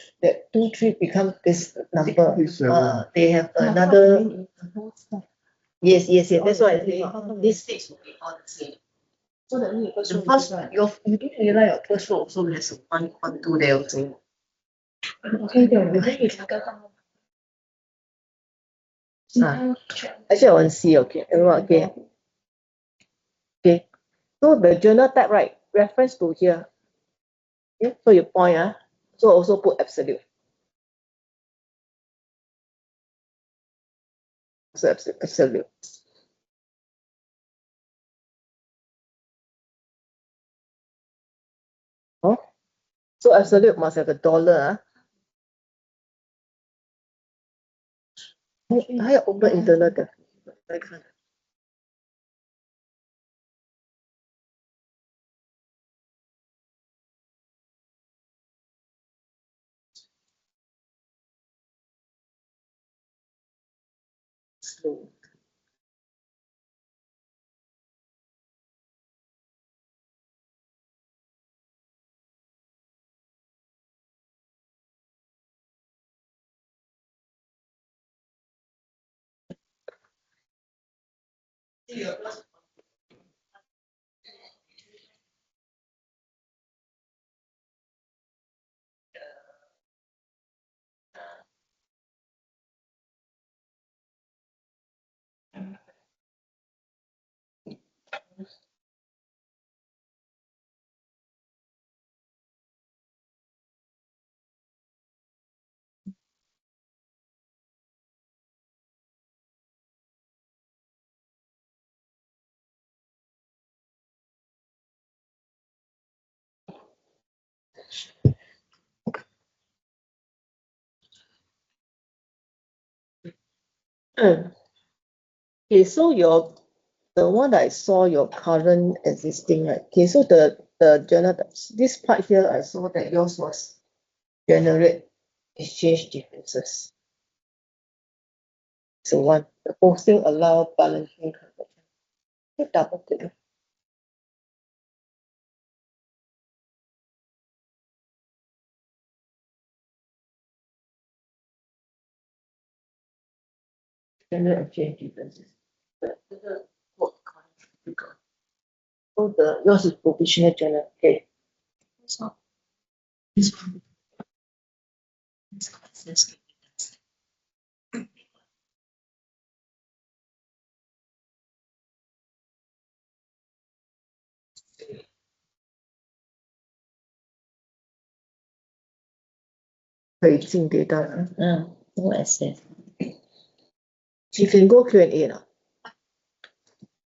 3 become this number. They have another. Yes. That's why I say this 6 will be all the same. So that means The first, you didn't realize your first row also has 1, 1, 2 there also. Actually, I want to see. Okay. So the journal type, right? Reference to here. Yeah, so you point, so also put absolute. So absolute. Oh, so absolute must have a dollar. I open internet. Slow. Okay, so the one that I saw your current existing, right? Okay, so the journal, this part here, I saw that yours was generate exchange differences. So one, the posting allow balancing transaction. You double click. General exchange differences. So yours is provisional journal. Okay. So this one. This access. Tracing data. No access. You can go Q&A now.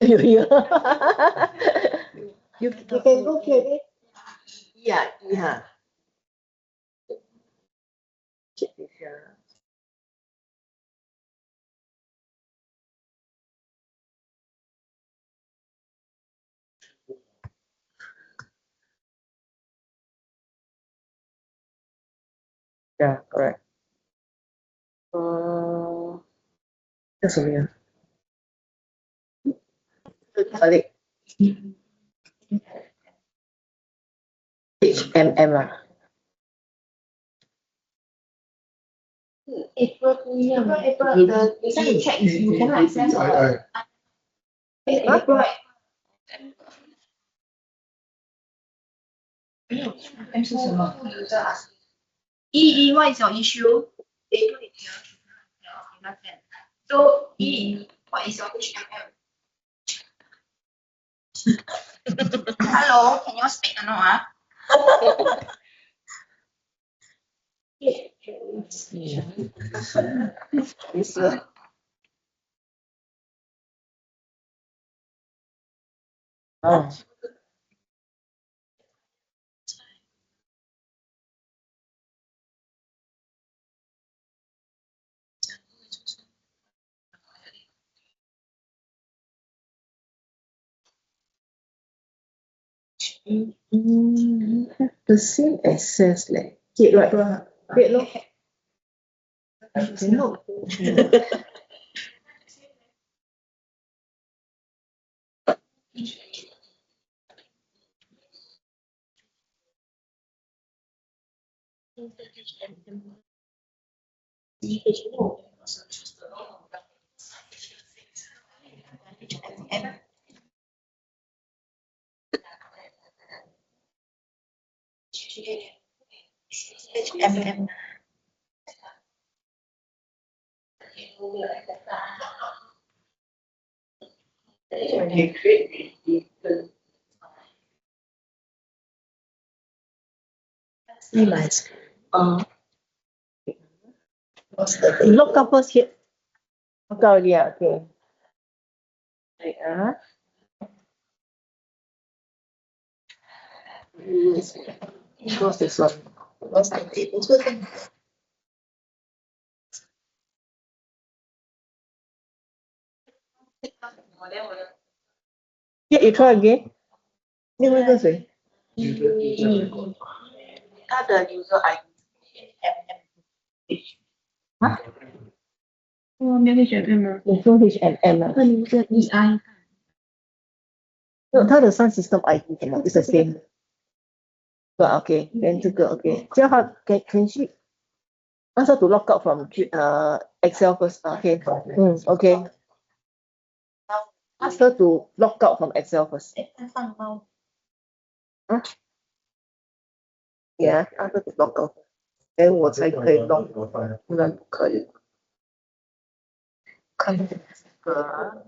you can go Q&A. Yeah. Check this here. Yeah, correct. That's what we are. Balik. HMM lah. April, the reason you check is you cannot access April. M 是什么 ？E what is your issue? April is here. So E what is your HMM? Hello, can you speak or not? Oh. The same access like right? Wait, look. No. HMM. See my screen. What's the thing? Look up first here. Look out, yeah, okay. Wait, What's this one? What's the table? Yeah, you try again. 另外一个谁？它的 user ID HMM。没有 HMM 吗？你说 HMM 啊？那你是 EI 没有，它的 Sun System ID 什么 ？It's the same。对吧 ？OK， then 这个 OK， 叫他 can she ask her to log out from Excel first。OK， OK。Ask her to log out from Excel first。它放猫。Yeah，ask her to log out， then 我才可以 log， 不然不可以。看这个。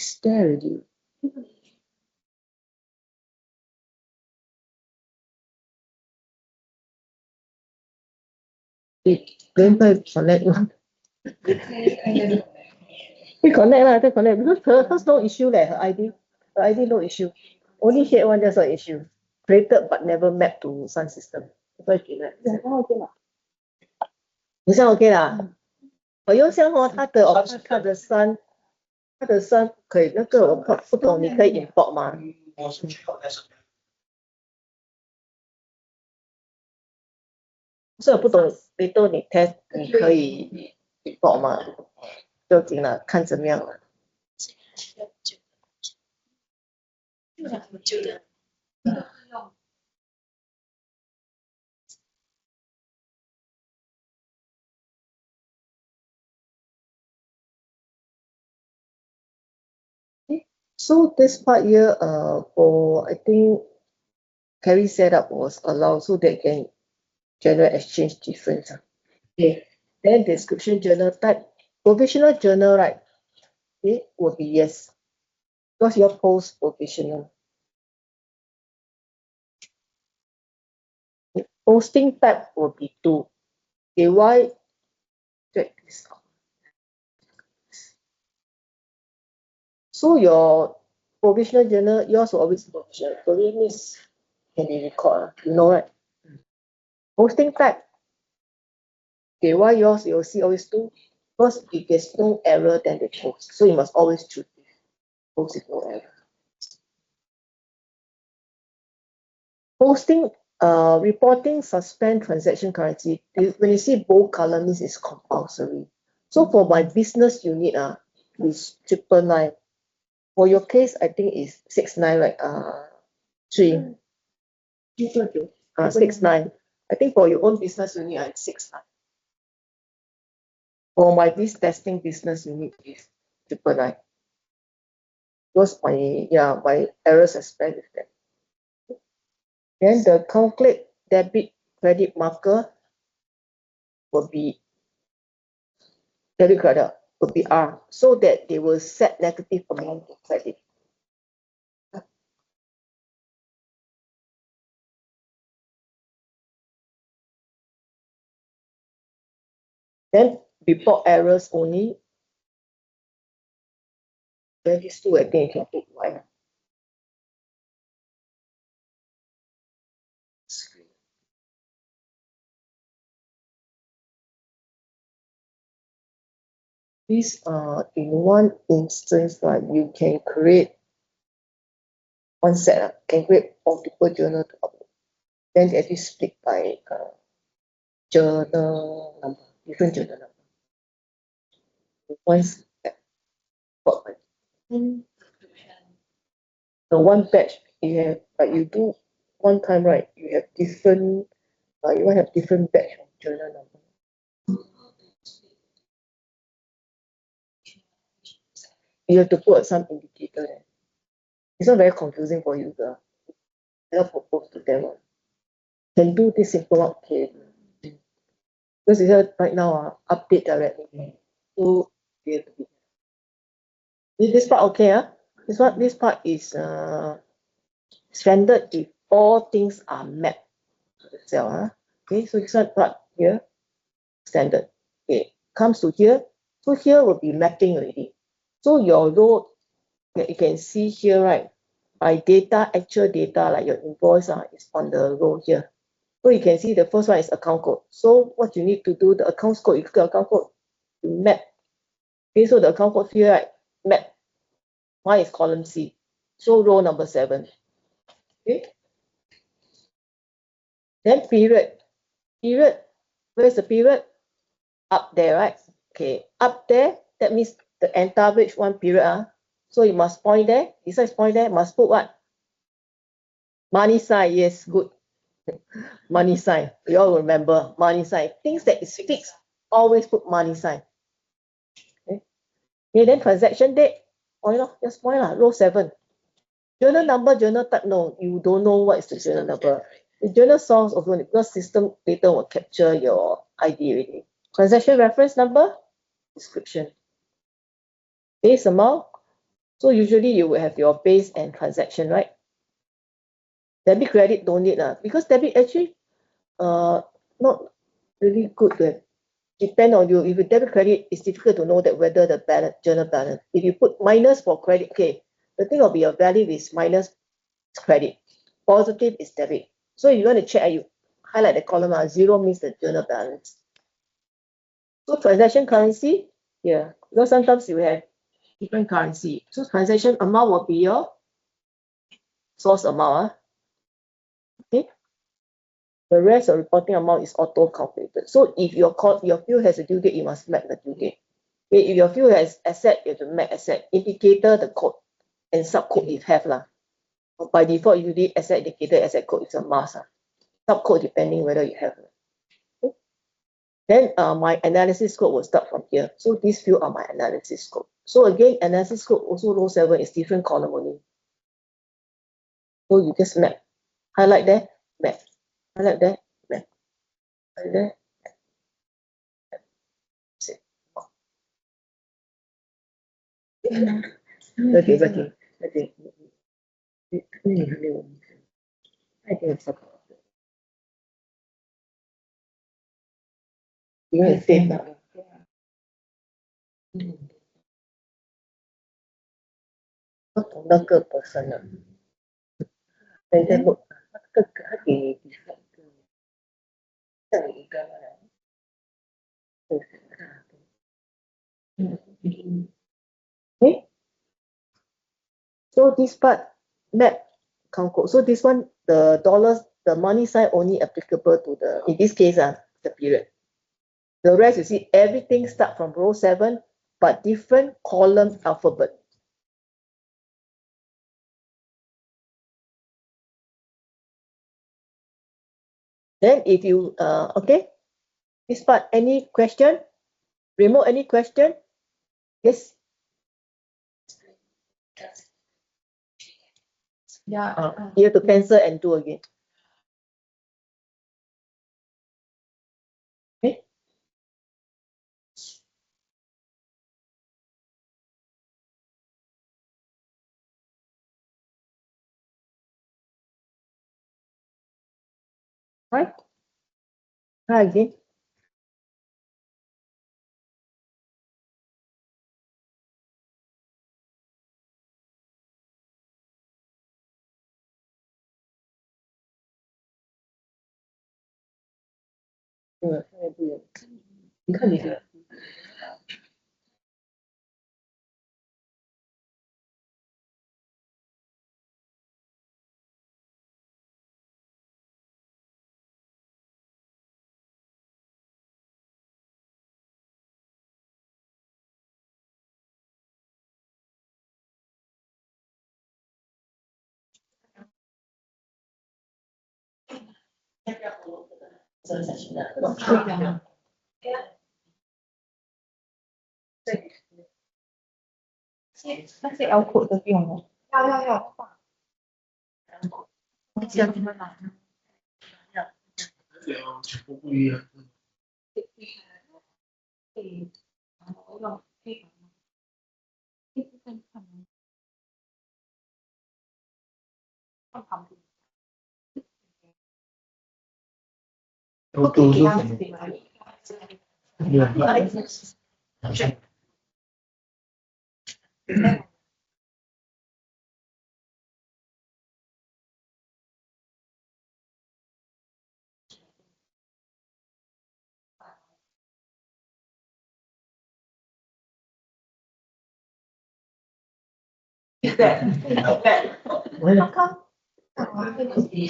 Stare already. Then connect lah. We connect lah, they connect because hers no issue leh, her ID no issue. Only shared one just an issue. Created but never mapped to Sun system. That's why she left. 好像 OK 啦。我用像它的SUN，可以，那个我不懂，你可以 import 吗？是我不懂，你test 你可以 import 吗？就紧了，看怎么样了。So this part here, for I think carry setup was allowed so they can generate exchange difference. Okay. Then description journal type, provisional journal, right? Okay, will be yes. Because your post provisional. Posting type will be 2. Okay, why? Check this out. So your provisional journal, yours will always provisional. Provisional means can be recorded, you know, right? Posting type. Okay, why yours you'll see always 2? Because if there's no error, then they post. So you must always choose post with no error. Posting, reporting suspend transaction currency. When you see bold color means it's compulsory. So for my business unit, is 999. For your case, I think is 69, right? 3. 69. I think for your own business unit, it's 69. For my this testing business unit is 999. Because my error suspend is that. Then the calculate debit credit marker will be debit credit will be R, so that they will set negative amount to credit. Then report errors only. Then these two, I think you can put one. This in one instance, right, you can create one set, can create multiple journal to upload. Then it is split by journal number, different journal number. One set. The one batch you have, but you do one time, right? You have different. You want to have different batch of journal number. You have to put some indicator there. It's not very confusing for you, girl. I'll propose to them. Can do this simple okay. Because it's right now, update directly. So this part okay, this part is standard if all things are mapped to the cell. Okay, so this one part here, standard. Okay, comes to here. So here will be mapping already. So your row, you can see here, right? My data, actual data, like your invoice is on the row here. So you can see the first one is account code. So what you need to do, the account code, you click account code, you map. Okay, so the account code here, right? Map. Mine is column C. So row number 7. Okay. Then period. Period. Where's the period? Up there, right? Okay. Up there, that means the entire page one period. So you must point there. Besides point there, must put what? Money sign. Yes, good. Money sign. You all remember money sign. Things that is fixed, always put money sign. Okay. Okay, then transaction date. Just point row 7. Journal number, journal type, no, you don't know what is the journal number. The journal source of because system later will capture your ID already. Transaction reference number, description. Base amount. So usually you will have your base and transaction, right? Debit credit don't need because debit actually not really good to depend on you. If you debit credit, it's difficult to know that whether the balance journal balance. If you put minus for credit, okay, the thing will be your value is minus credit. Positive is debit. So if you want to check, you highlight the column 0 means the journal balance. So transaction currency, yeah, because sometimes you have different currency. So transaction amount will be your source amount. Okay. The rest of reporting amount is auto calculated. So if your fuel has a due date, you must map the due date. Okay, if your fuel has asset, you have to map asset. Indicator, the code, and subcode if have lah. By default, usually asset indicator, asset code is a must. Subcode depending whether you have. Okay. Then my analysis scope will start from here. So these few are my analysis scope. So again, analysis scope also row 7 is different column only. So you just map. Highlight there, map. Highlight there, map. Highlight there, map. That's it. Okay. I think it's okay. You want to save that?不同那个 person 啊，等一下我那个他给你比赛一个，这样一个来，okay. So this part map count code. So this one, the dollars, the money sign only applicable to the, in this case, the period. The rest you see everything start from row 7, but different column alphabet. Then if you okay, this part, any question? Remote, any question? Yes. Yeah. You have to cancel and do again. Okay. Right. Try again.你看你的。那些 L code 都不用了。要。这样子会吗？全部不一样。都是什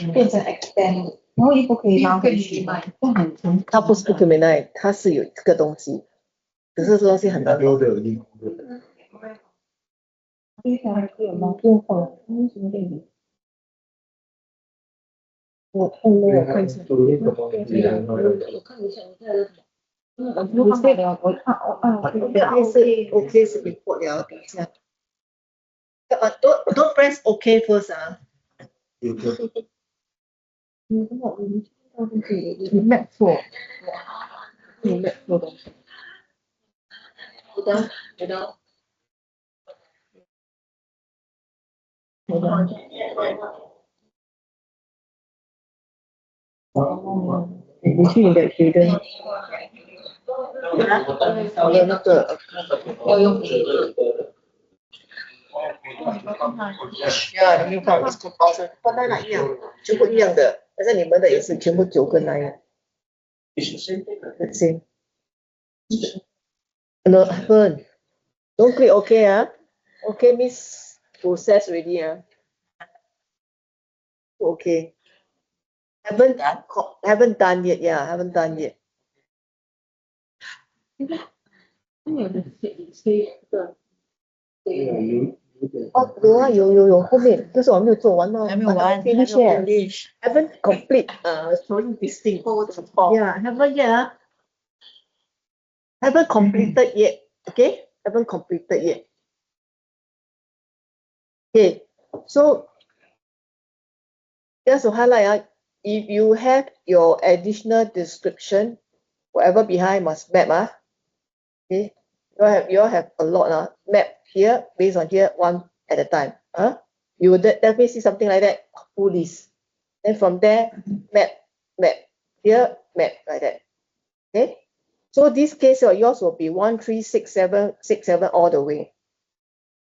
么？变成 extend，然后又不可以拉回去，它不是不可以来，它是有这个东西，可是这东西很难懂。我看了，我看一下。我看一下，我看了，我看是 OK 是 report 了，等一下。don't press OK first 啊。有个。你 map 错，你 map 错东西。你去你的我的那个，我用你的。呀，你没有看我是包成跟那一样，全部一样的，但是你们的也是全部9个9。是。No, haven't. Don't click OK, OK means process already, Okay. Haven't done yet, haven't done yet.有，后面就是我没有做完咯。还没有完 finish yet. Haven't complete showing this thing. Yeah, haven't yet. Haven't completed yet. Okay, haven't completed yet. Okay, so just to highlight, if you have your additional description, whatever behind must map. Okay, you all have a lot map here based on here one at a time. You will definitely see something like that. Full list. Then from there, map here, map like that. Okay. So this case yours will be 1, 3, 6, 7, 6, 7 all the way.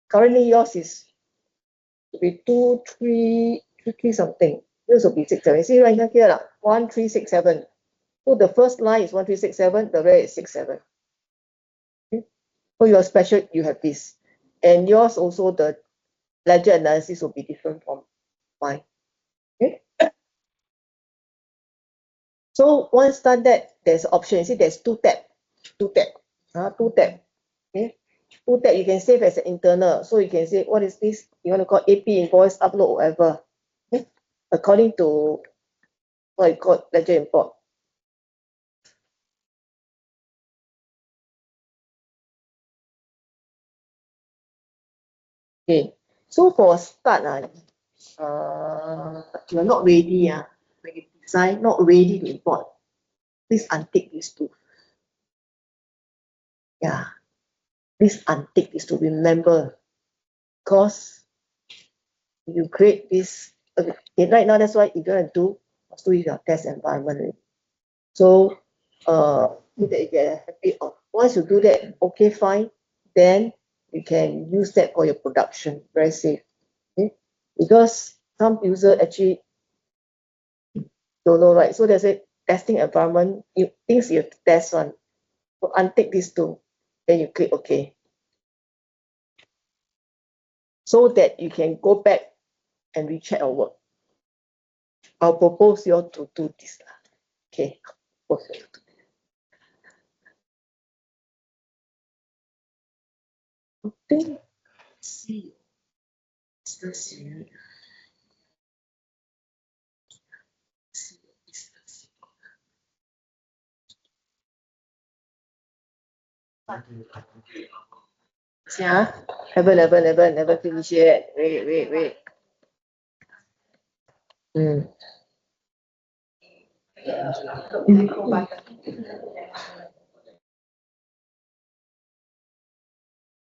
Currently yours is to be 2, 3, 3 something. Yours will be 6, 7. See right here 1, 3, 6, 7. So the first line is 1, 3, 6, 7. The rest is 6, 7. Okay. So your special, you have this, and yours also the ledger analysis will be different from mine. Okay. So once done that, there's option. You see, there's two tab. Okay. 2 tab you can save as an internal. So you can say, what is this? You want to call AP invoice upload, whatever. Okay? According to what you call ledger import. Okay. So for start, you're not ready. When you design, not ready to import, please untick these two. Yeah. Please untick this to remember. Because you create this, right now that's what you're going to do, must do your test environment. So you get a habit of, once you do that, okay, fine, then you can use that for your production, very safe. Okay? Because some user actually don't know, right? So there's a testing environment, things you have to test on. So untick these two, then you click OK. So that you can go back and recheck your work. I'll propose you all to do this. Okay. Okay. See. Yeah, never finish yet. Wait.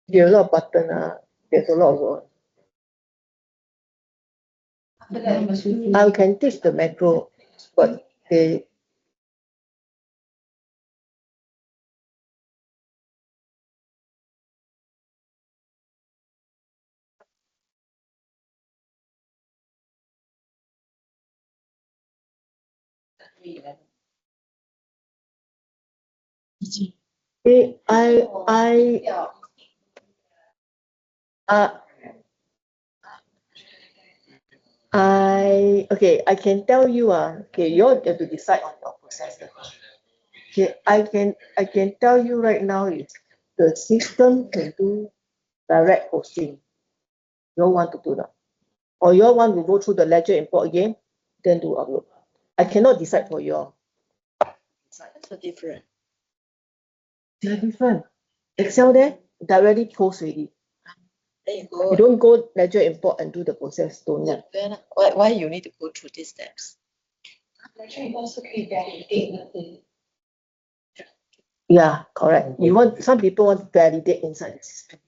There are a lot of button. There's a lot of work. I can teach the macro, but they I can tell you okay, you all have to decide on your process. Okay, I can tell you right now is the system can do direct posting. You all want to do that, or you all want to go through the ledger import again, then do upload. I cannot decide for you all. That's so different. They're different. Excel there directly post already. Then you go. You don't go ledger import and do the process. Don't need. Why you need to go through these steps? Yeah, correct. You want, some people want to validate inside the system.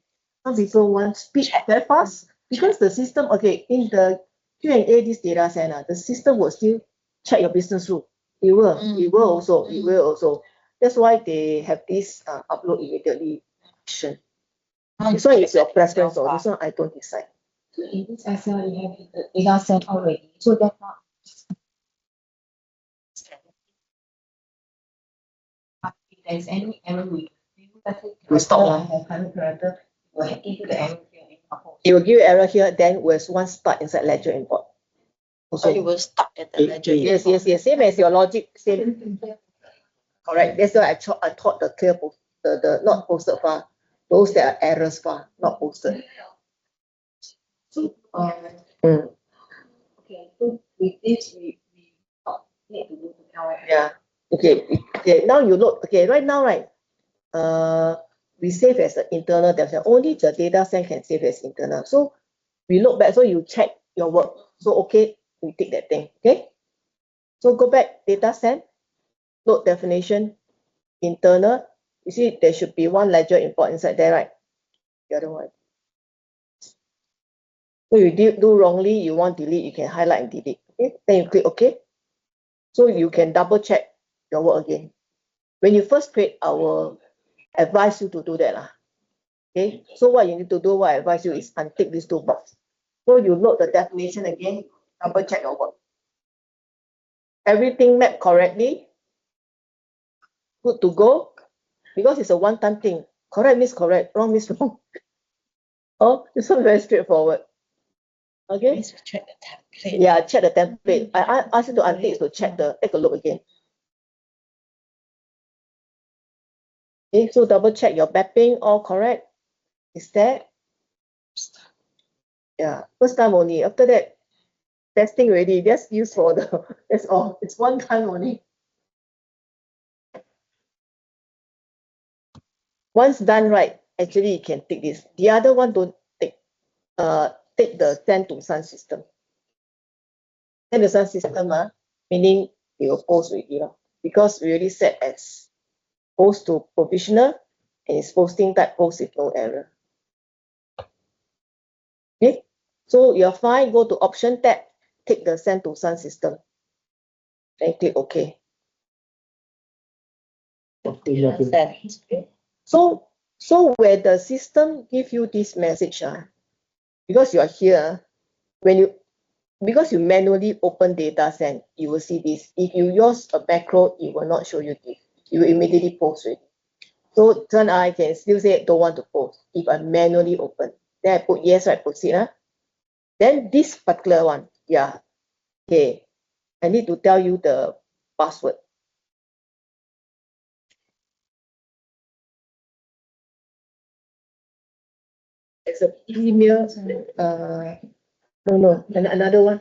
Some people want speed very fast because the system, okay, in the Q&A this data center, the system will still check your business rule. It will also. That's why they have this upload immediately option. This one is your preference, or this one I don't decide. So in this Excel, you have the data set already. So that's not there's any error, we stop lah. have 100 character, we'll give you the error here. It will give you error here, then was one start inside ledger import. So it was stuck at the ledger. Yes. Same as your logic, same. Correct. That's why I taught the clear post, the not posted file, those that are errors file, not posted. So, okay, so with this, we need to go to LF. Yeah. Okay. Now you look. Okay. Right now, right. We save as the internal data. Only the data set can save as internal. So we look back. So you check your work. So okay, we take that thing. Okay. So go back data set. Load definition, internal. You see, there should be one ledger import inside there, right? The other one. So you do wrongly, you want delete, you can highlight and delete. Okay, then you click OK. So you can double check your work again. When you first create, I will advise you to do that. Okay, so what you need to do, what I advise you is untick these two boxes. So you load the definition again, double check your work. Everything mapped correctly. Good to go. Because it's a one-time thing. Correct means correct, wrong means wrong. Oh, this one very straightforward. Okay. Check the template. Yeah, check the template. I ask you to untick to check take a look again. Okay, so double check your mapping, all correct. Is that? Yeah, first time only. After that, testing already. Just use for that's all. It's one time only. Once done right, actually you can take this. The other one don't take. Take the send to SUN system. Send to SUN system, meaning it will post already, because we already set as post to provisional and it's posting type post with no error. Okay, so you're fine. Go to option tab, take the send to SUN system, then click OK. So where the system give you this message, because you are here, because you manually open data set, you will see this. If you use a macro, it will not show you this. You will immediately post it. So then I can still say don't want to post if I manually open. Then I put yes, right, proceed. Then this particular one, yeah, okay, I need to tell you the password. It's a email. No, another one.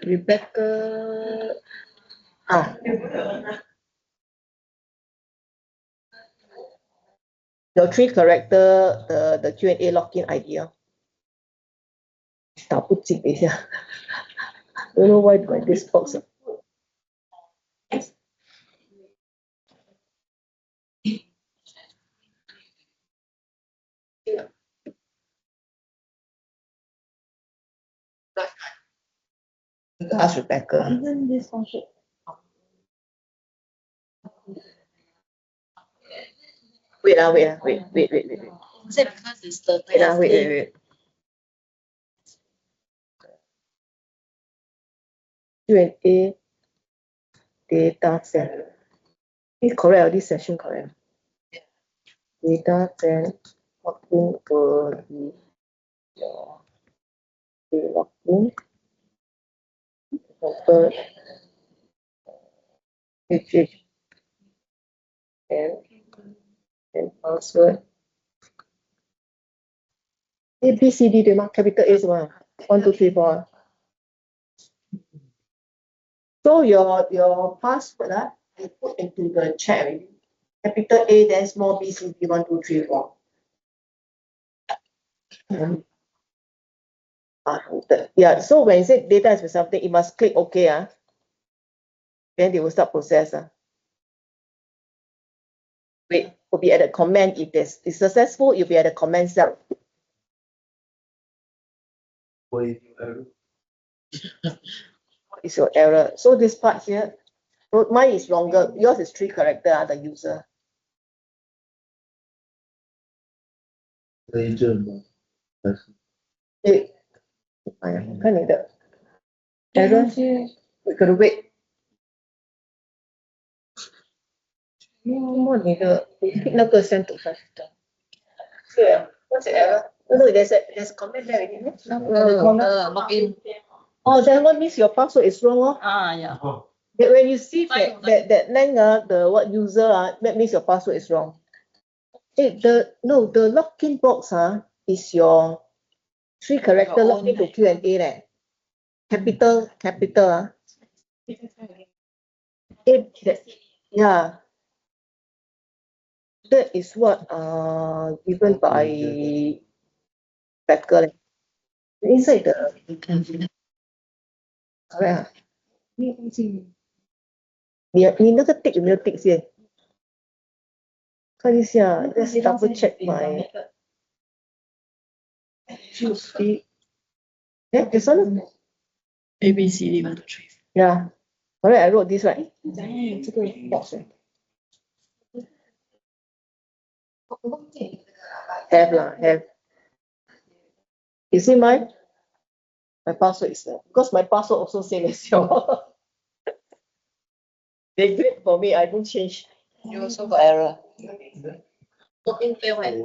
Rebecca. Your 3 character the Q&A login ID. 打不进，等一下。Don't know why my this box. Ask Rebecca. Even this function. Wait. Is it because it's the Wait. Q&A data set. It's correct, this session correct. Data set login to your login. Number and password. A B C D 对吗 ？Capital A 是吗 ？1 2 3 4。So your password you put into the chat. Capital A, then small B C D 1 2 3 4. Yeah. So when you say data is for something, you must click OK. Then they will start process. Wait, will be at the comment. If it's successful, you'll be at the comment cell. Wait, error. What is your error? So this part here, mine is longer. Yours is 3 character, the user. Sesion. I can't need that. Error. We gotta wait. 你 pick 那个 send to five star. Yeah. What's the error? No, there's a comment there already. Login. Oh, then what means your password is wrong? Oh? Yeah. That when you see that length, the what user, that means your password is wrong. The login box is your 3-character Your own. login to Q&A leh. Capital. Yeah. That is what given by Becker leh. Inside the correct 你那个 tick 有没有 tick 先？看一下 let's double check my this one? A B C D 1 2 3. Yeah. Alright, I wrote this right. 这个 box Have. You see mine? My password is there. Because my password also same as yours. They great for me, I don't change. You also got error. Login fail and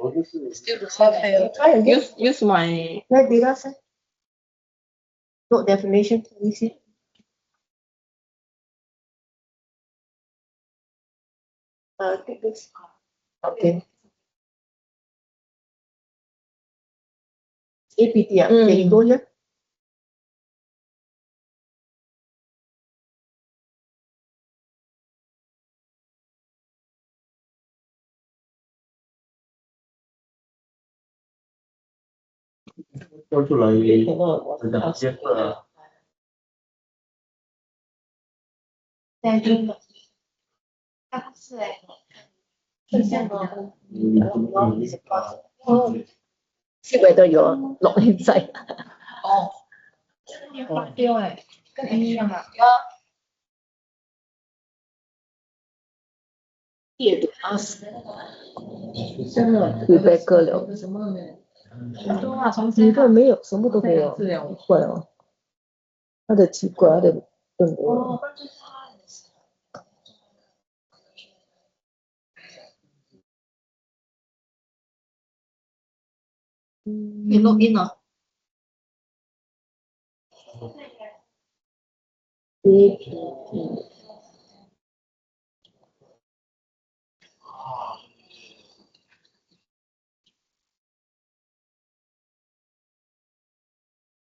still the same fail. Try again. Use my Where data set? Note definition. Let me see. Take this. Okay. APT. Can you go here?跳出来 Cannot. 两阶了。See whether you're not inside.哦，发丢跟 A 一样啊。You have to ask Rebecca 了。多啊，从你的没有，什么都没有，奇怪哦。他的奇怪，他的笨哦。你 login 了。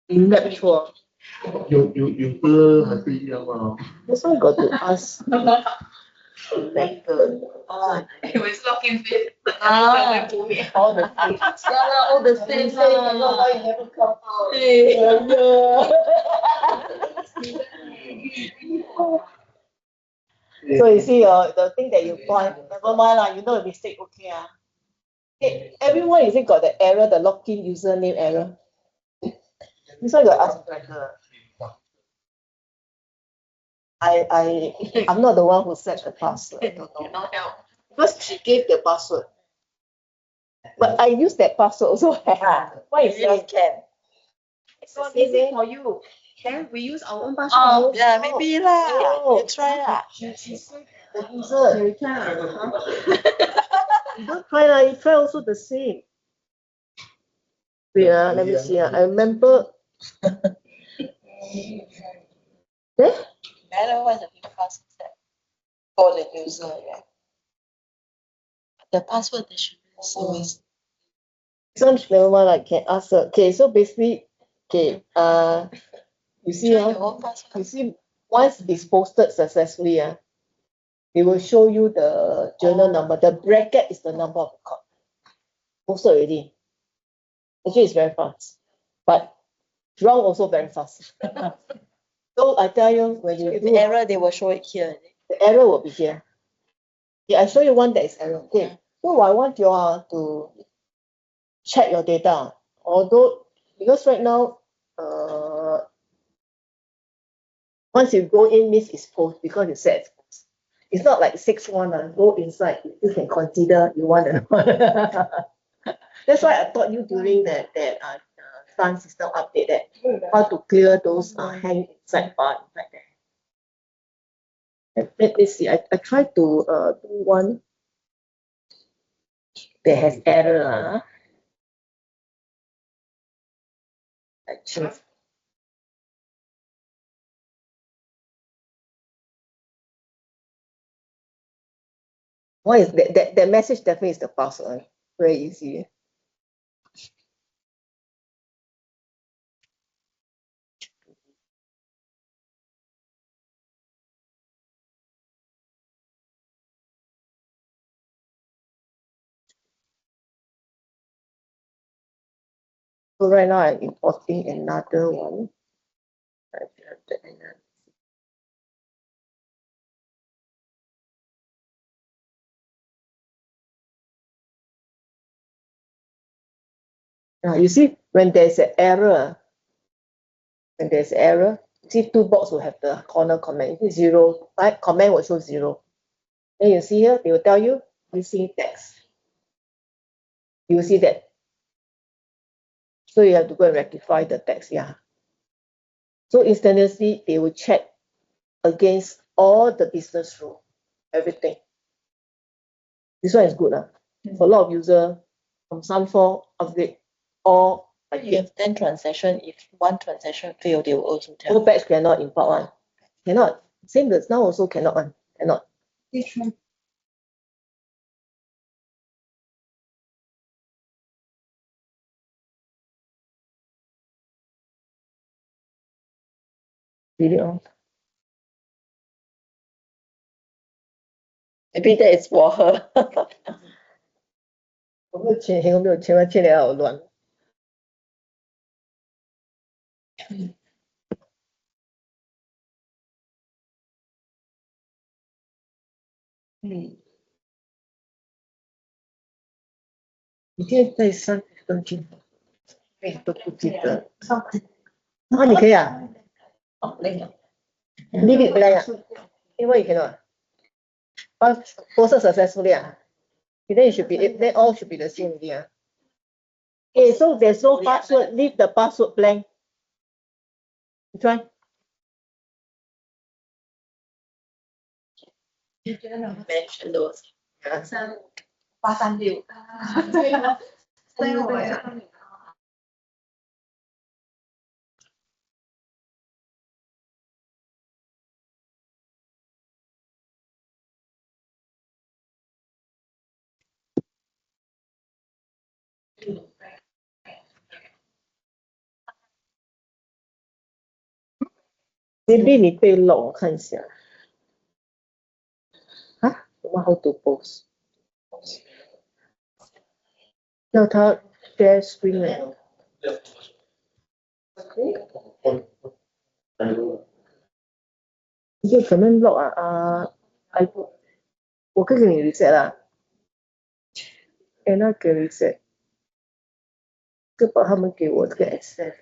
应该不错。有歌还是一样吗？ This one got to ask Rebecca. It was login fit. Ah. All the same. All the same lah. You never come out. So you see, the thing that you find, never mind lah, you know the mistake, okay Okay, everyone is it got the error, the login username error? This one you got ask Rebecca. I'm not the one who set the password. I don't know. No help. Because she gave the password. But I use that password also. Why is that? Can. It's so easy for you. Then we use our own password. Yeah, maybe lah. No. You try lah. She said the user. You try. You don't try lah, you try also the same. Wait, let me see. I remember. Matter what the password set for the user, yeah. The password they should use always. Some never mind, I can ask her. Okay, so basically, you see, Try your own password. you see, once it's posted successfully, it will show you the journal number. The bracket is the number of the card. Posted already. Actually, it's very fast, but wrong also very fast. So I tell you, when you If do error, they will show it here. the error will be here. Yeah, I show you one that is error. Okay, so I want you all to check your data. Although, because right now, once you go in, means it's post because you said it's post. It's not like 6.1, go inside, you can consider you want to. That's why I taught you during that SUN system update that how to clear those hang inside bar inside there. Let me see. I try to do one that has error. Actually. Why is that message definitely is the password? Very easy. So right now I'm importing another one. Now you see when there's an error, see two box will have the corner comment. If it's 0, right? Comment will show 0. Then you see here, they will tell you missing text. You will see that. So you have to go and rectify the text, yeah. So instantaneously, they will check against all the business rule, everything. This one is good. For a lot of users from SUN4 upgrade, or If you have 10 transactions, if one transaction fail, they will also tell. whole batch cannot import one. Cannot. Same as now also cannot one. Cannot. Delete all. Maybe that is for her. 我没有钱，我没有钱，我欠了好乱。你现在在3分钟，哎，都不记得。啊，你可以啊？Leave it blank. Why you cannot? Process successfully. Then it should be. Then all should be the same already. Okay, so there's no password. Leave the password blank. You try. Mention those. 3836。所以我也Maybe 你被漏，我看一下。啊？什么 how to post？要他 share screen 了。你就可能 log 我可以给你 reset 啦。那给 reset。这把他们给我这个 access。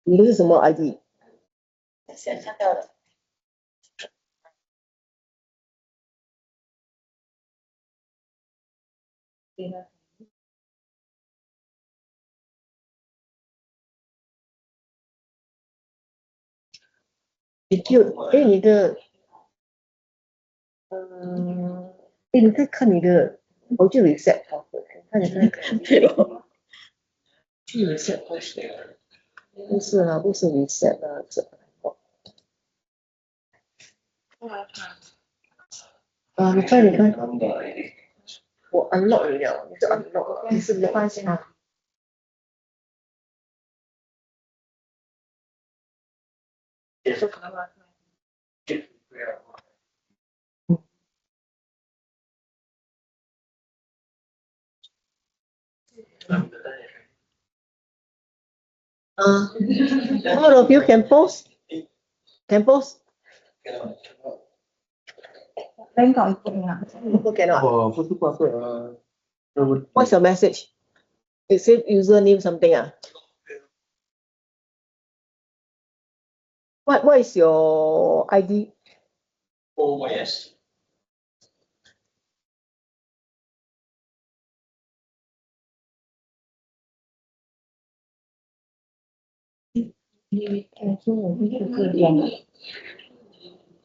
你的是什么 ID？ 现在看到了。你就你的，你再看你的，我就 reset 好了，看你看，对咯。去 reset 不是啊，不是 reset 啊，这你看，我 unlock 了，你是 unlock，你是没关系啊。all of you can post. Can post? 拎到一半啦。不 cannot. 不是挂税What's your message? It says username something What is your ID? OYS.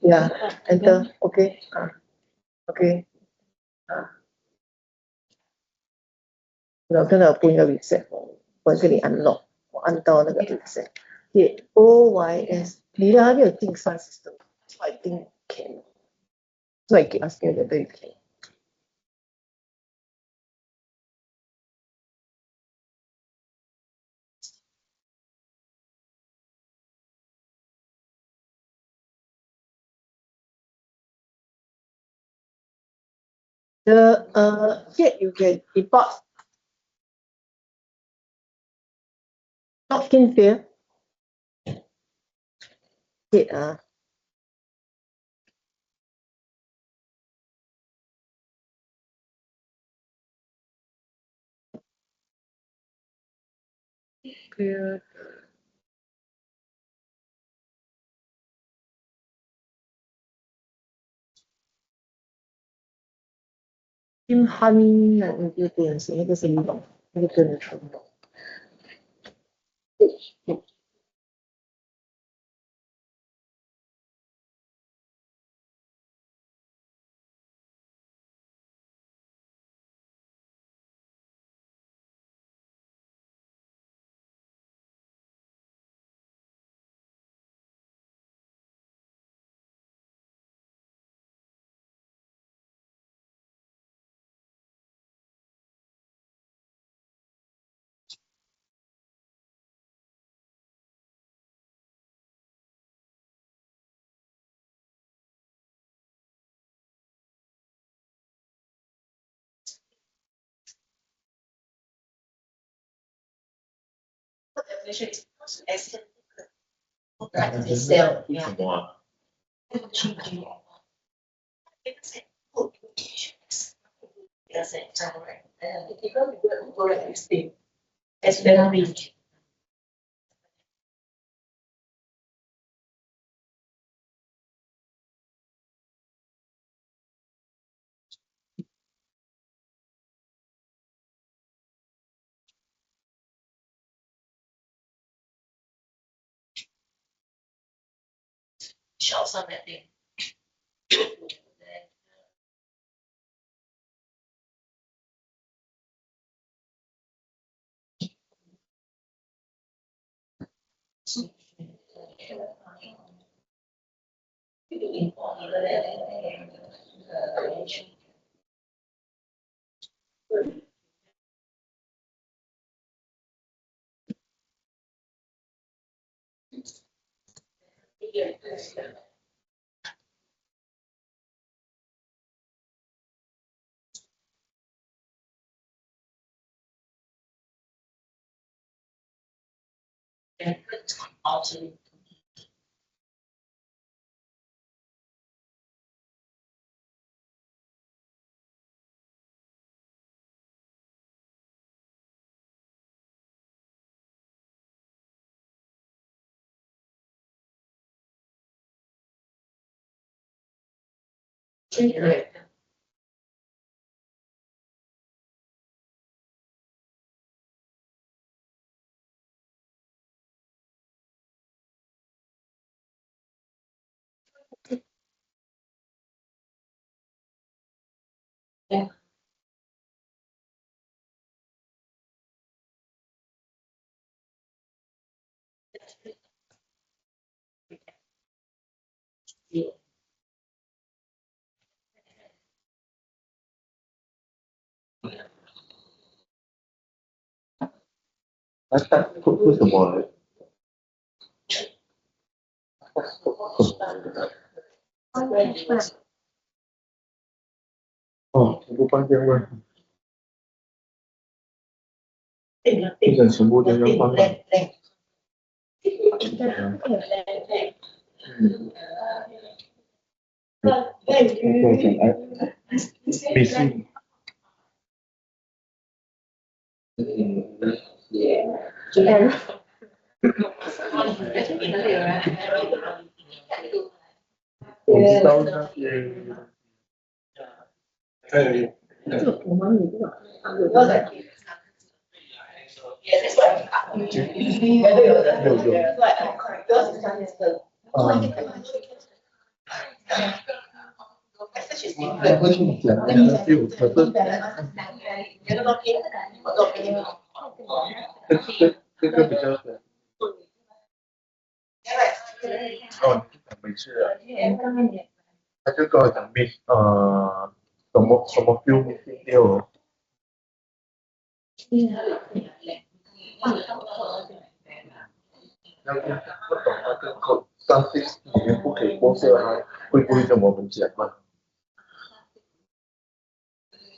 Yeah, enter. Okay. Okay. 然后跟着播一个 reset，我这里 unlock，我按到那个 reset。OYS，你的还没有进 SUN system，so I think can。So I keep asking whether you can. Here you can import login field. Here field. Kim Han 那个电视，那个是你懂，那个真的全懂。definition is because as like they sell, yeah. 什么啊？ As very show some that thing. Also, yeah. Yeah. 那是什么？哦，全部放电位，变成全部电源放了。嗯。我讲哎，必须。我知道那些，还有我们有这种，有。message is 我 different. 会去讲 interview，可是这个比较的，哦，每次啊，他就跟我讲 miss 什么 feel missing 掉，那个不懂那个 code 36里面不可以过色，他会不会跟我们讲嘛？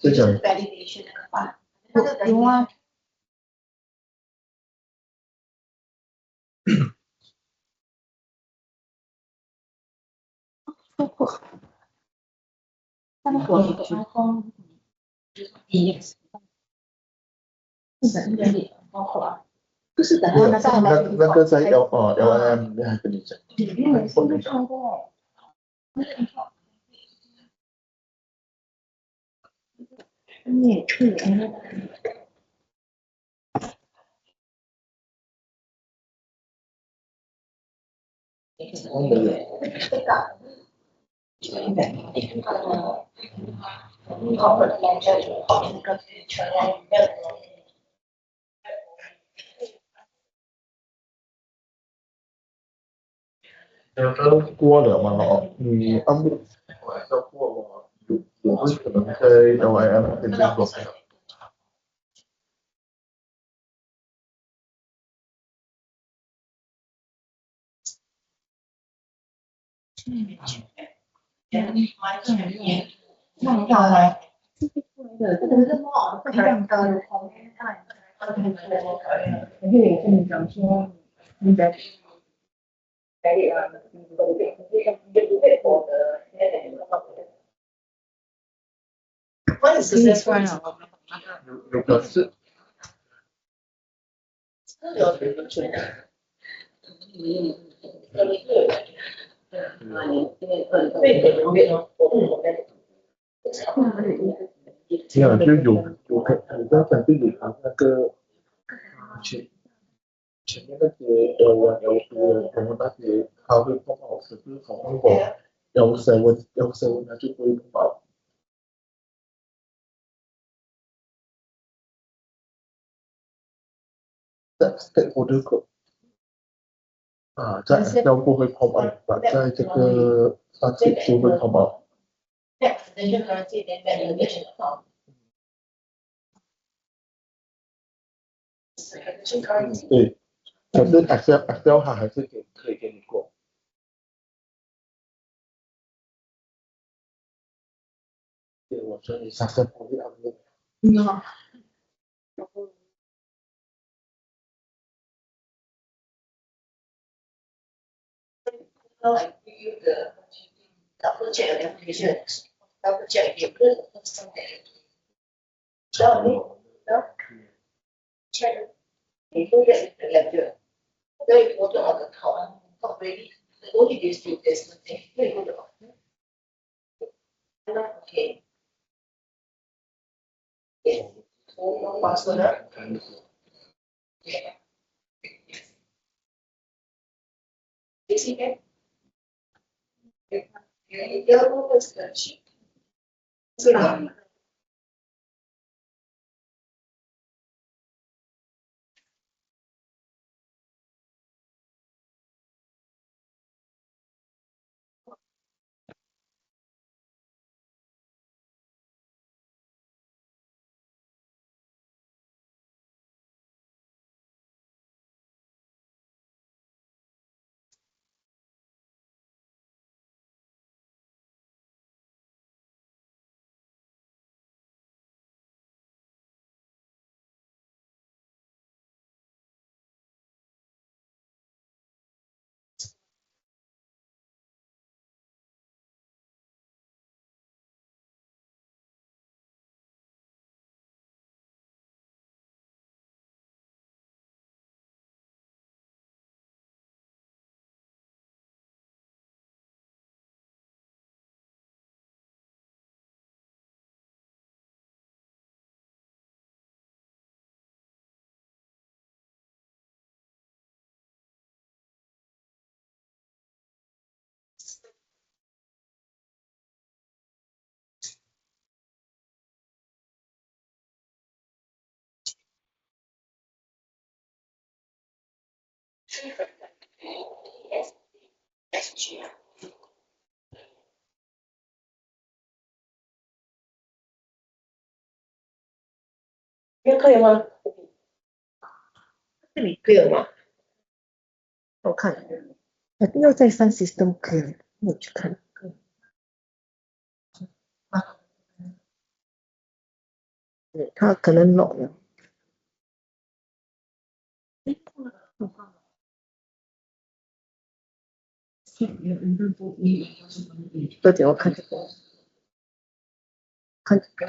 就讲 validation 那个吧，那个有啊。但是我的 iPhone 1是的，包括啊，就是等它那个在 LIM 里面还跟你讲，因为我没看过，你去我没有。那个过了嘛哦，你按不晚上过嘛，有会可能在 LIM 那边做。弄到来，这个是梦，非常高的空间，而且也跟你讲说，你的What is the difference? 有表示，这样就有在讲就有那个前面那些L1、L2的，我们那些他会碰到，可是好像我L7他就不会碰到。在我的个在 Excel 不会 pop up，在这个36就会 pop up。对，可是 Excel 它还是可以给你过。对，我说你下次不会按那个。I give you the double check the application, double check the application. Check. 你都要了解，所以我就好的考完，考回我一点是点事情，对不对？那 OK，我把说的，这些个，要不会是去，是吧？ SG 这可以吗？这里 clear 吗？我看，我定要在Sun System clear，我去看。他可能 lock 了。多点我看这个，看这个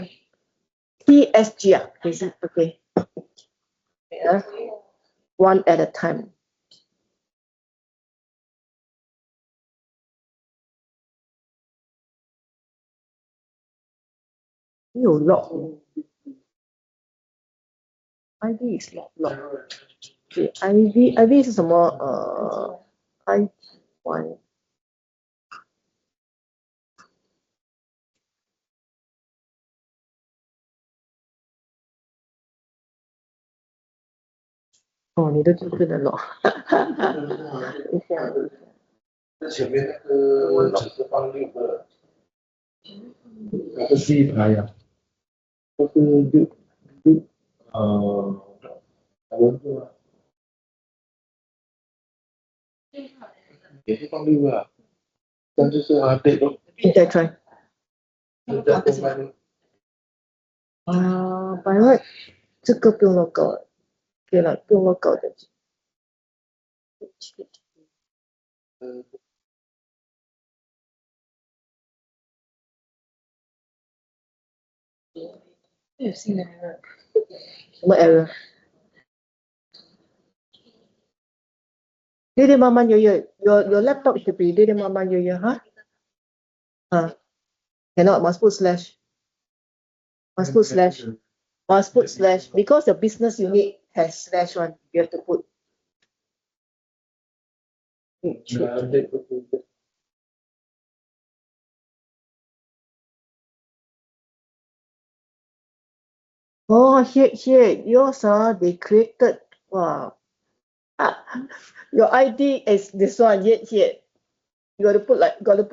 TSG 啊，可以是 OK。One at a time。有 lock。ID is lock。对 ，ID 是什么？I1。哦，你的就不能 lock。等一下。那前面那个只是放6个，那个是一排呀，都是6，5个啊，也是放6个啊，但就是它这个你再 try。现在动漫by right， 这个不用 lock 了，对了，不用 lock 的。有新的 error。什么 error？爹爹慢慢悠悠，your laptop should be 爹爹慢慢悠悠哈。cannot must put slash。must put slash。must put slash because the business unit has slash one. You have to put. 哦 here yours they created wow. Your ID is this one here. You got to put like that.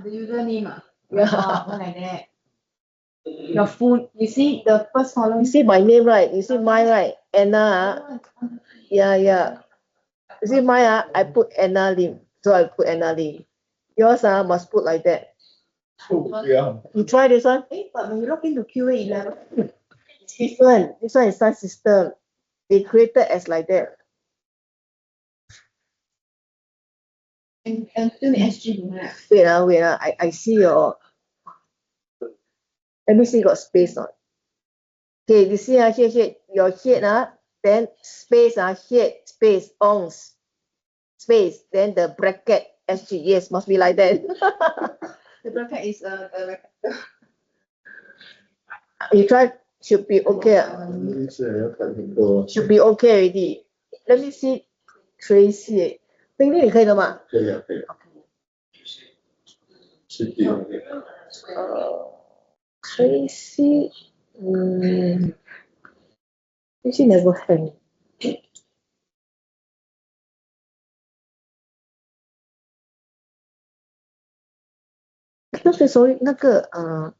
The username. Yeah. Like that. Your full, you see the first column. You see my name right? You see mine right? Anna. Yeah. You see mine I put Anna Lim. So I put Anna Lim. Yours must put like that. Yeah. You try this one? But when you log into QA11, It's different. This one is Sun System. They created as like that. and still need SG. Wait I see your. Let me see got space not. Okay, you see here your head then space head space ons space then the bracket SG. Yes, must be like that. The bracket is You try should be okay. 是要看很多， Should be okay already. Let me see Tracy. 冰冰你可以的吗？可以啊，可以啊，是第二个。Tracy, Tracy never hang. Sorry, 那个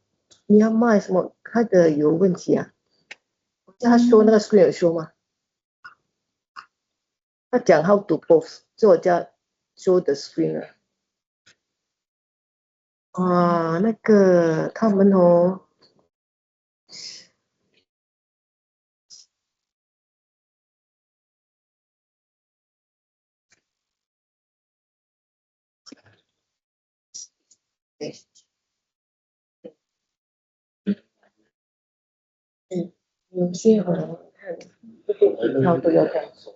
你要卖什么？它的有问题啊？我叫他说那个 screen 有说吗？他讲 how to post， 所以我叫 show the screen 了。那个他们有些看这个一条都要这样做。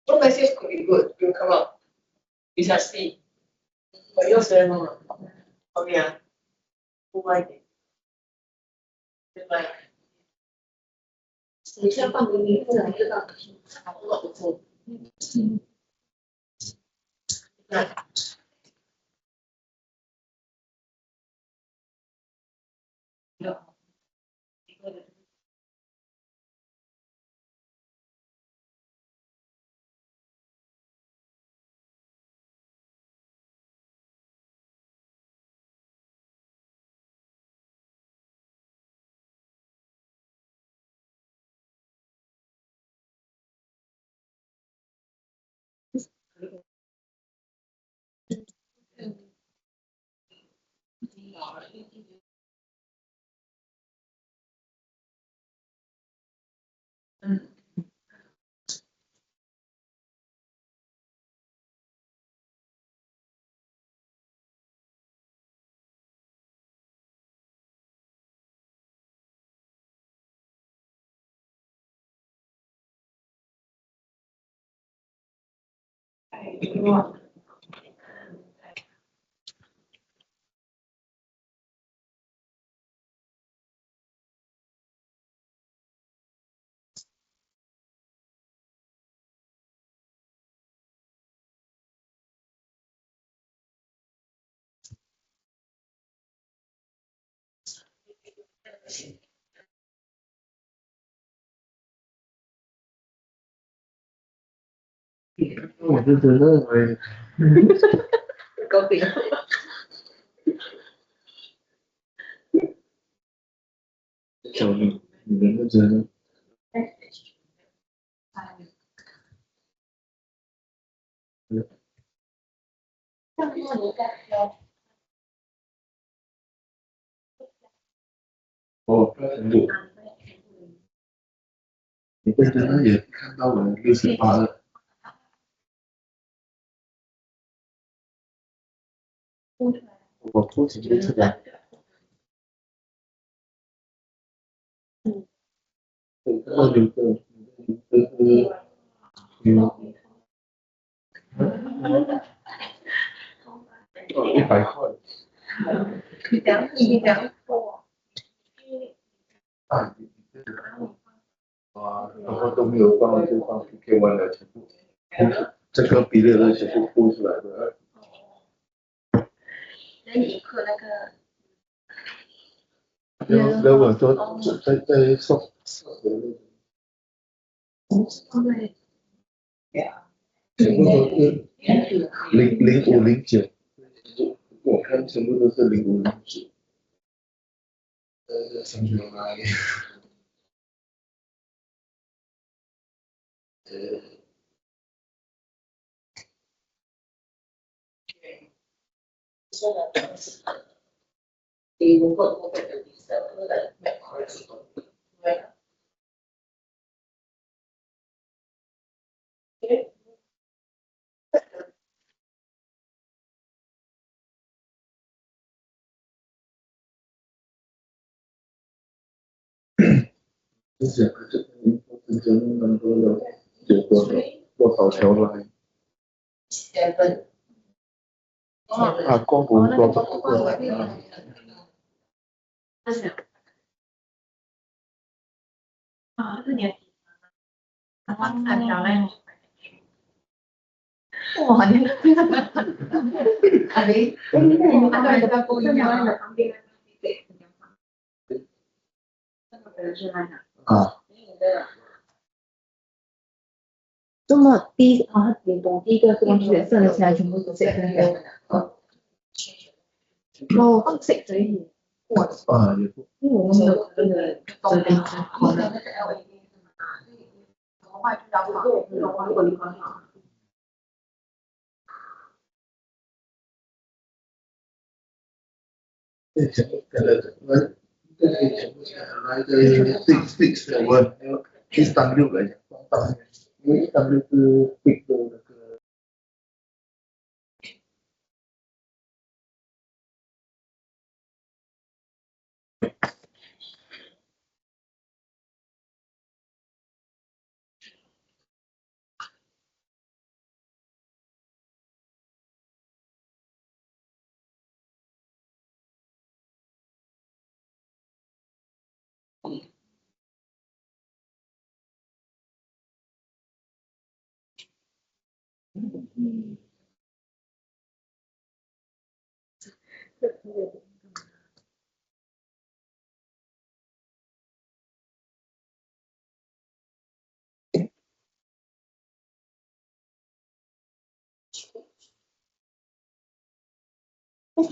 What message could be good? You come up. You shall see. But yours very long. Oh yeah. 户外的，对吧？你像放明明自然就到差不多不错。我就觉得高兴。小你们就觉得哦，你真的也看到了68了，我出几就出来，对，看到刘哥，100块，啊，然后都没有放，就放 PK1的全部，这个比例的全部估出来的。那你课那个。然后我说在送，全部都是0509，我看全部都是0509。上去了哪里？你如果我的比赛，我的没考虑过，对。就是这个真正能够有多少条来？7分。啊，光谷多少？啊，是年底，然后看小嘞。哇，你这个，啊，你那个比较不一样的旁边对，那个可能是那个。啊，这么你懂第一个东西剩的其他全部都是分的。哦，放色而已。啊，也不，因为我们没有真的这边那个是 LED 是吗？国外就要放，如果你很好。这全部给了来，这些全部来个 six 的问，136来讲，因为136是 big 的那个。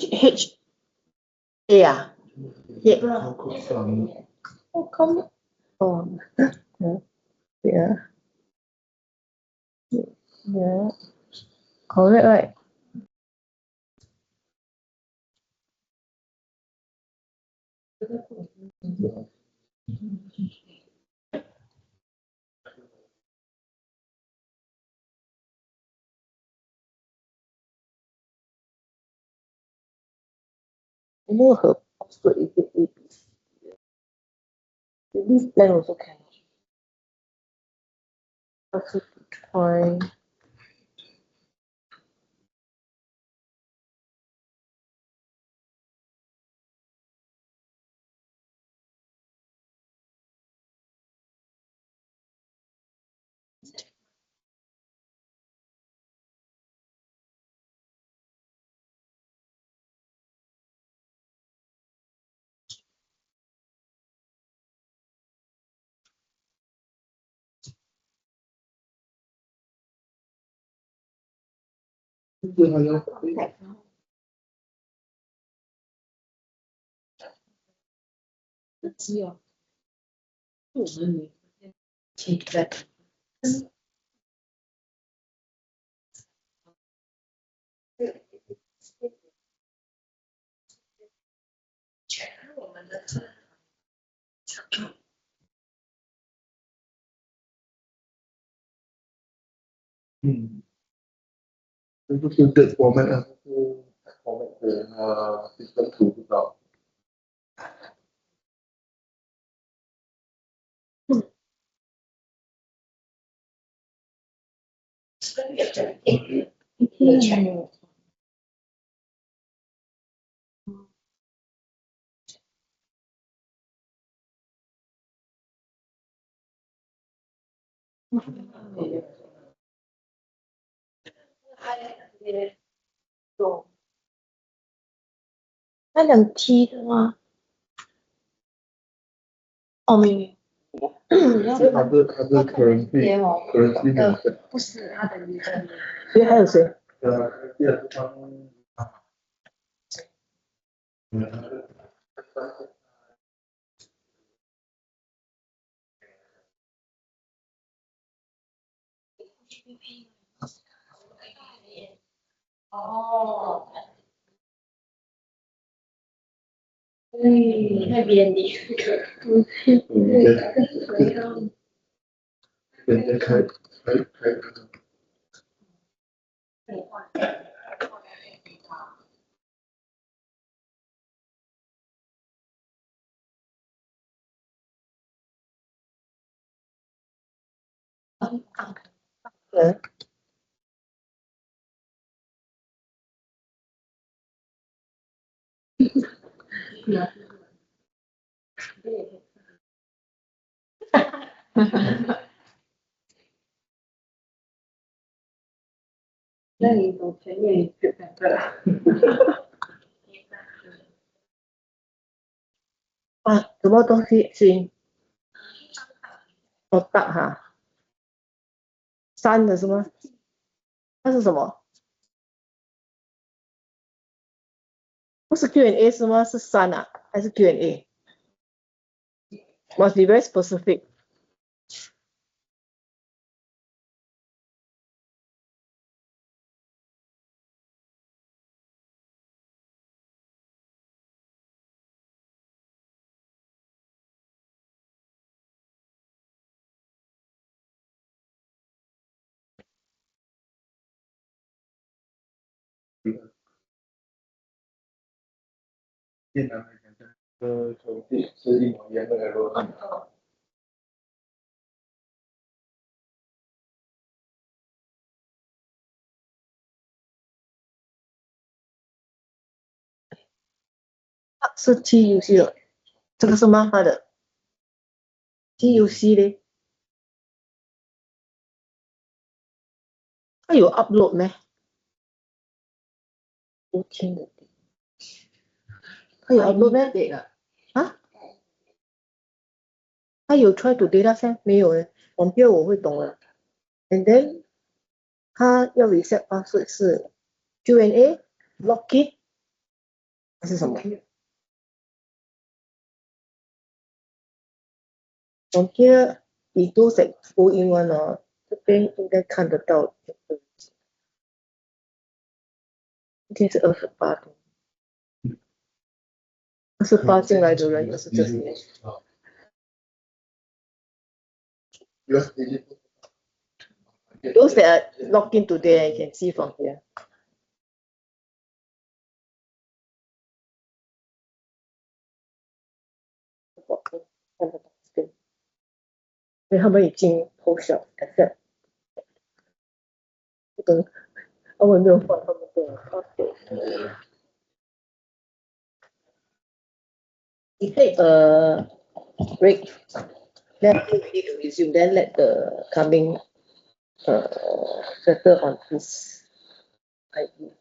H A 啊，A 包括上哦，come oh yeah yeah correct right 我们和 Oxford 一个 ABC this plan also can also to try这个还要只有我们现在我们的这个是这我们是我们的system 图不到。那两 T 的吗？哦，没有。是它的 currency 没有的。不是他的一个所以还有谁？第二个方哦，那边的人家开人那你从前面就两个了。啊，什么东西新？哦，大哈，三的是吗？那是什么？不是 Q&A 是吗？是三啊，还是 Q&A？Must be very specific。电脑来讲，手机是一模一样的 error。是 TUC 了，这个是吗？它的 TUC 嘞？它有 upload 咩？昨天的，它有 upload 咩？对了，啊？它有 try to data send 没有嘞？网标我会懂了。And then 它要 reset password 是 Q&A login 还是什么？网标你都是播英文哦，这边应该看得到。今天是28度，28进来的人就是这些。Those that are logged in today, I can see from here. 看得到这边，因为他们已经 post 了 accept，不懂，他们没有放他们的 password。We take a break, then we need to resume, then let the coming settle on his ID.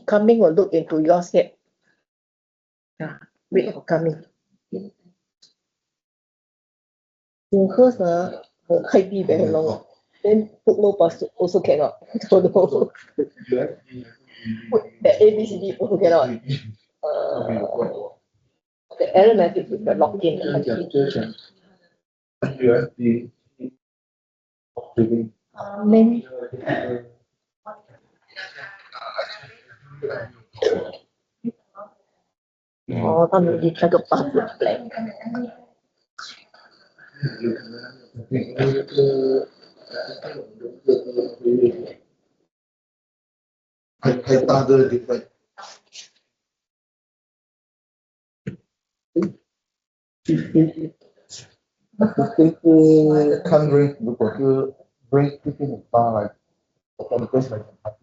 Coming will look into yours yet. Yeah, wait for coming. You first ID very long. Then put no password also cannot. Don't know. Put the ABCD also cannot. The error message is the login. Name. 哦，他们那个 password blank。太大的地方。就是看 range，如果是 range 就是很大来，我感觉很大。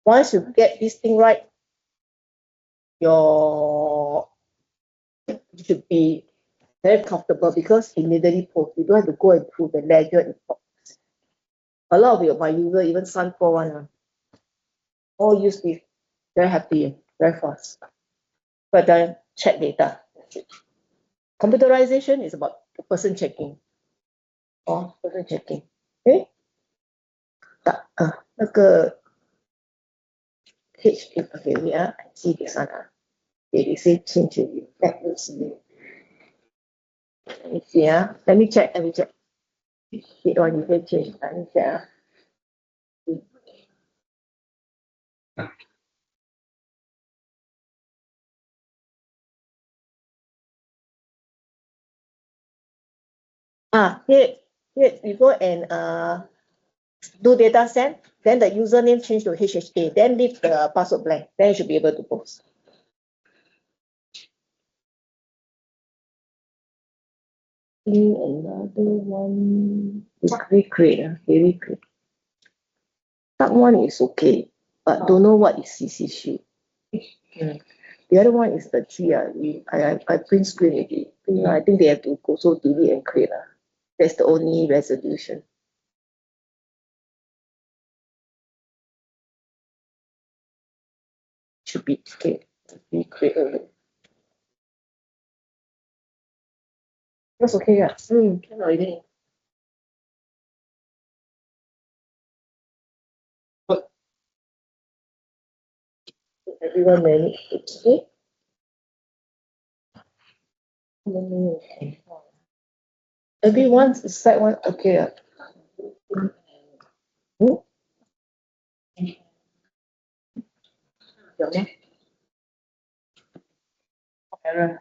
Once you get this thing right, you should be very comfortable because immediately post. You don't have to go and through the ledger import. A lot of my user, even SUN4 one, all use this. Very happy, very fast. But then check data. Computerization is about person checking. Person checking. Okay? 那个 H okay, wait, I see this one. They say change it. Let me see. Let me see. Let me check. Wait, one you can change. Let me check. Here you go and do data send, then the username change to HHA, then leave the password blank, then you should be able to post. Another one, recreate. That one is okay, but don't know what is CC sheet. The other one is the G. I print screen already. I think they have to also delete and create. That's the only resolution. Should be okay. Recreate already. That's okay, yeah. Can already. Everyone manage. Okay. Everyone's side one okay. Error.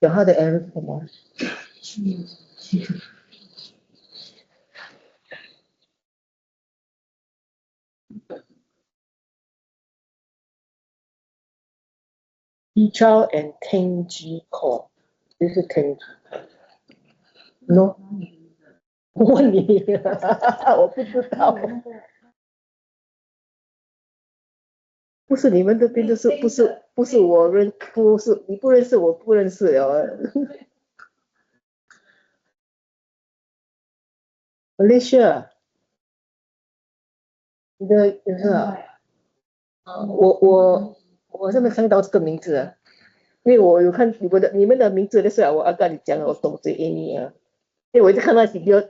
有它的 error 是什么？Child and 10G core， 就是 10G。No， 我问你，我不知道。不是你们这边就是不是我不是你不认识我不认识了。Malaysia， 你的是啊？我是没看到这个名字啊，因为我有看你们的名字的时候，我跟你讲了，我懂是 Amy 啊，因为我一直看到 security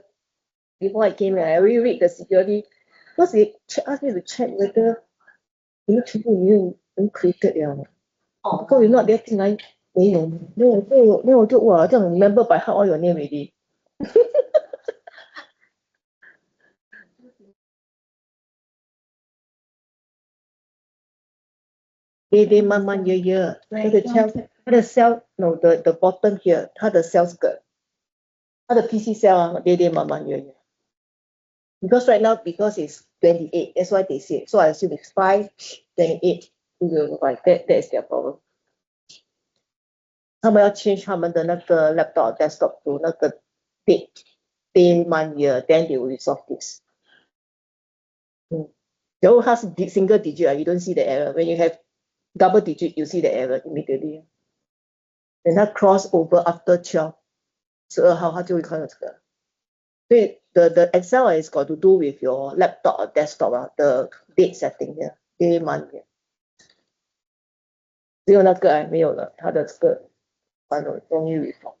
before I came I already read the security because they asked me to check whether 你们全部已经created 了。Because if not, they 进来没有，那我就哇这样 remember by heart all your name already。Day month year， 它的 cell no the bottom here， 它的 cell 这个，它的 PC cell 啊 day month year。Because right now because it's 28, that's why they say. So I assume it's 5, 28, 205. That is their problem. 他们要 change 他们的那个 laptop desktop to 那个 day month year, then they will resolve this. 然后它是 single digit, you don't see the error. When you have double digit, you see the error immediately. Then 它 cross over after 12号，它就会看到这个。所以 the Excel is got to do with your laptop or desktop, the date setting here, day month year. 只有那个没有了，它的这个终于 resolve。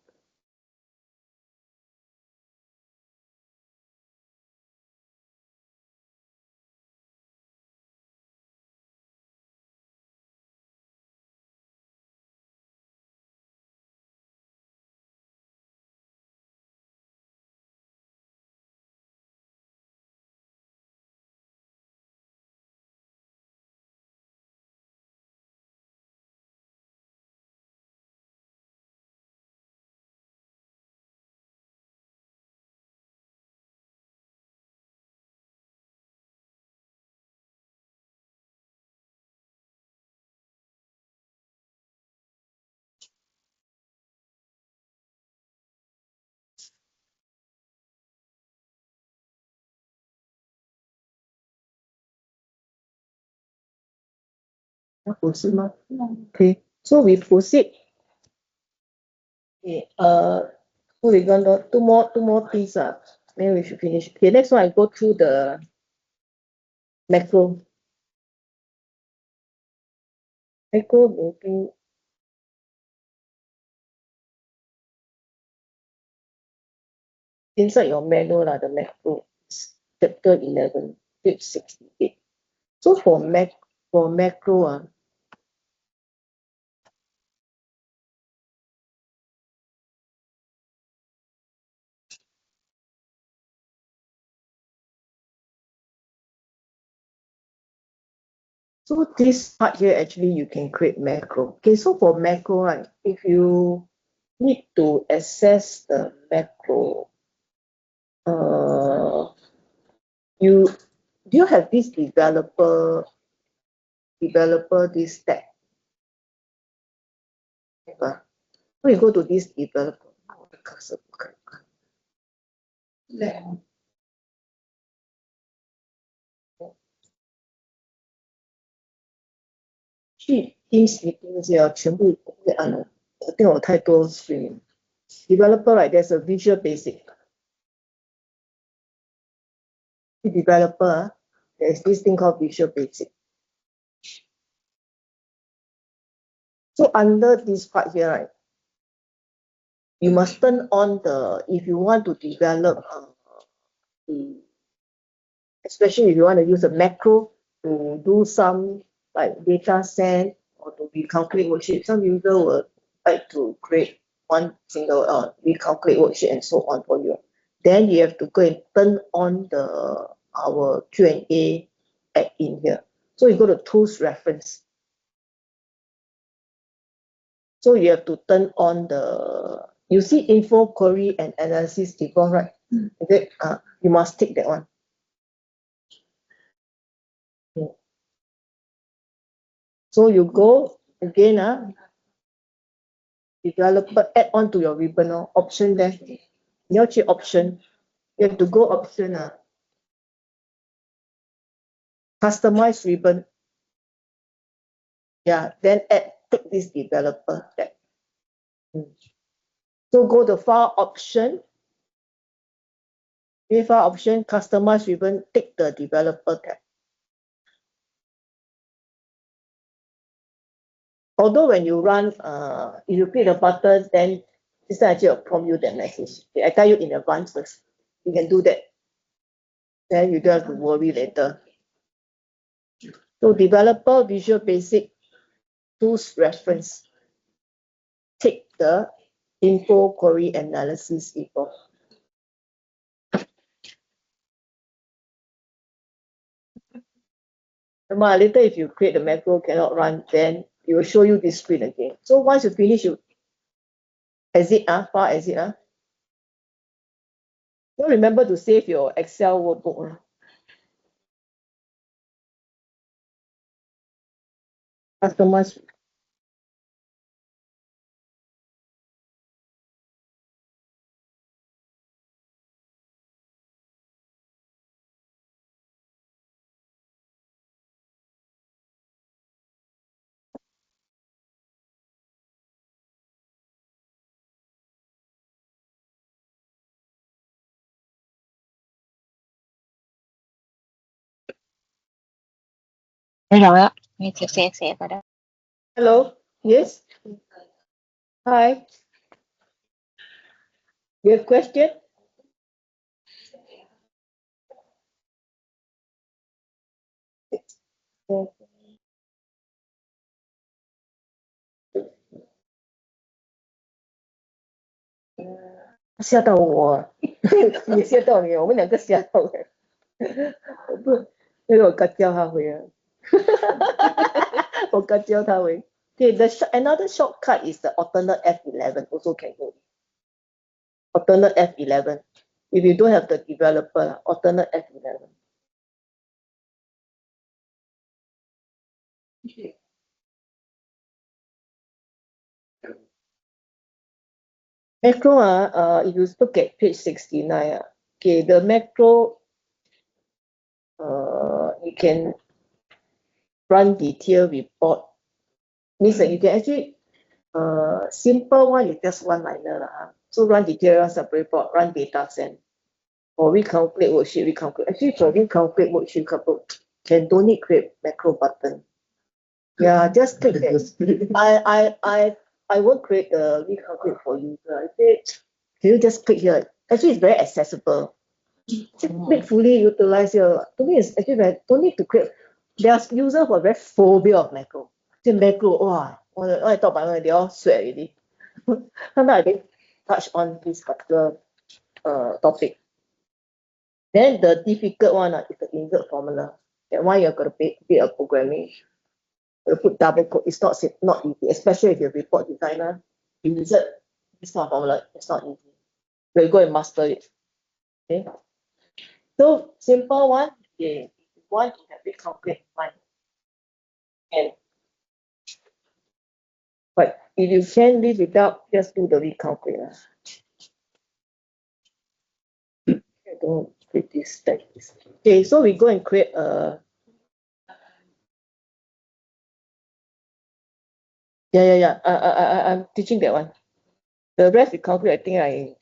proceed吗? Okay, so we proceed. Okay, so we're going to two more things. Then we should finish. Okay, next one I go through the macro. Macro maybe inside your manual the macro is chapter 11, page 68. So for macro, so this part here actually you can create macro. Okay, so for macro, right, if you need to access the macro, do you have this developer this tab? So you go to this developer.去 Teams meeting 全部会按了，电脑太多 screen。Developer, right, there's a Visual Basic. Developer, there's this thing called Visual Basic. So under this part here, right, you must turn on if you want to develop, especially if you want to use a macro to do some like data send or to recalculate worksheet. Some user will like to create one single recalculate worksheet and so on for you. Then you have to go and turn on our Q&A add in here. So you go to tools reference. So you have to turn on you see info query and analysis default, right? Okay, you must take that one. So you go again, developer add on to your ribbon option there. You have to option. You have to go option customize ribbon. Yeah, then take this developer tab. So go to file option. File option, customize ribbon, take the developer tab. Although when you run, if you click the button, then this time actually will prompt you that message. Okay, I tell you in advance first. You can do that. Then you don't have to worry later. So developer Visual Basic tools reference. Take the info query analysis info. Later if you create the macro cannot run, then it will show you this screen again. So once you finish, you exit, file exit. Don't remember to save your Excel workbook. Customize. Hello. Yes. Hi. You have question?吓到我，你吓到你，我们两个吓到了。不，那个我刚叫他回来，我刚叫他回。Okay, another shortcut is the alternate F11 also can go. Alternate F11. If you don't have the developer, alternate F11. Okay. Macro, if you look at page 69, okay, the macro, you can run detailed report means that you can actually, simple one is just one liner lah. So run detail, run sub report, run data set, or recalculate worksheet, recalculate. Actually, for recalculate worksheet, can don't need create macro button. Yeah, just click that. I won't create the recalculate for you. I say, can you just click here? Actually, it's very accessible. Click fully utilize here. To me, it's actually very, don't need to create. There's users who are very phobia of macro. The macro, wow, when I talk about it, they all sweat already. Sometimes I didn't touch on this particular topic. Then the difficult one is the insert formula. That one you're going to be a programming. You put double quote. It's not easy, especially if you're a report designer. You insert this kind of formula. It's not easy. You go and master it. Okay. So simple one. Yeah. If you want to have it calculate, fine. And but if you can live without, just do the recalculate. I don't create this like this. Okay, so we go and create a. Yeah. I'm teaching that one. The rest we calculate. I think I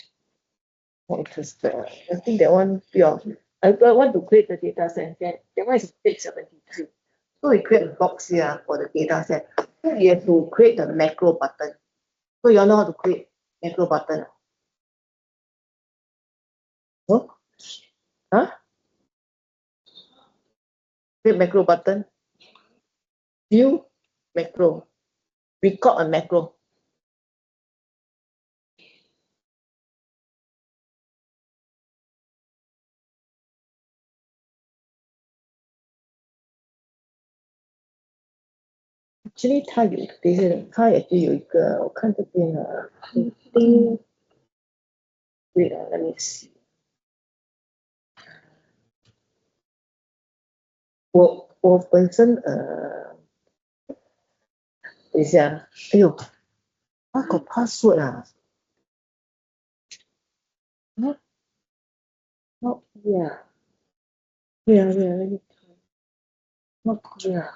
not interested. I think that one. Yeah. I want to create the data set. That one is page 73. So we create a box here for the data set. So you have to create the macro button. So you all know how to create macro button. No? Huh? Create macro button. View macro. Record a macro. Actually 它也有一个，我看这边啊，wait let me see。我本身等一下，哎呦，那个 password 啊，not clear，对啊，not clear，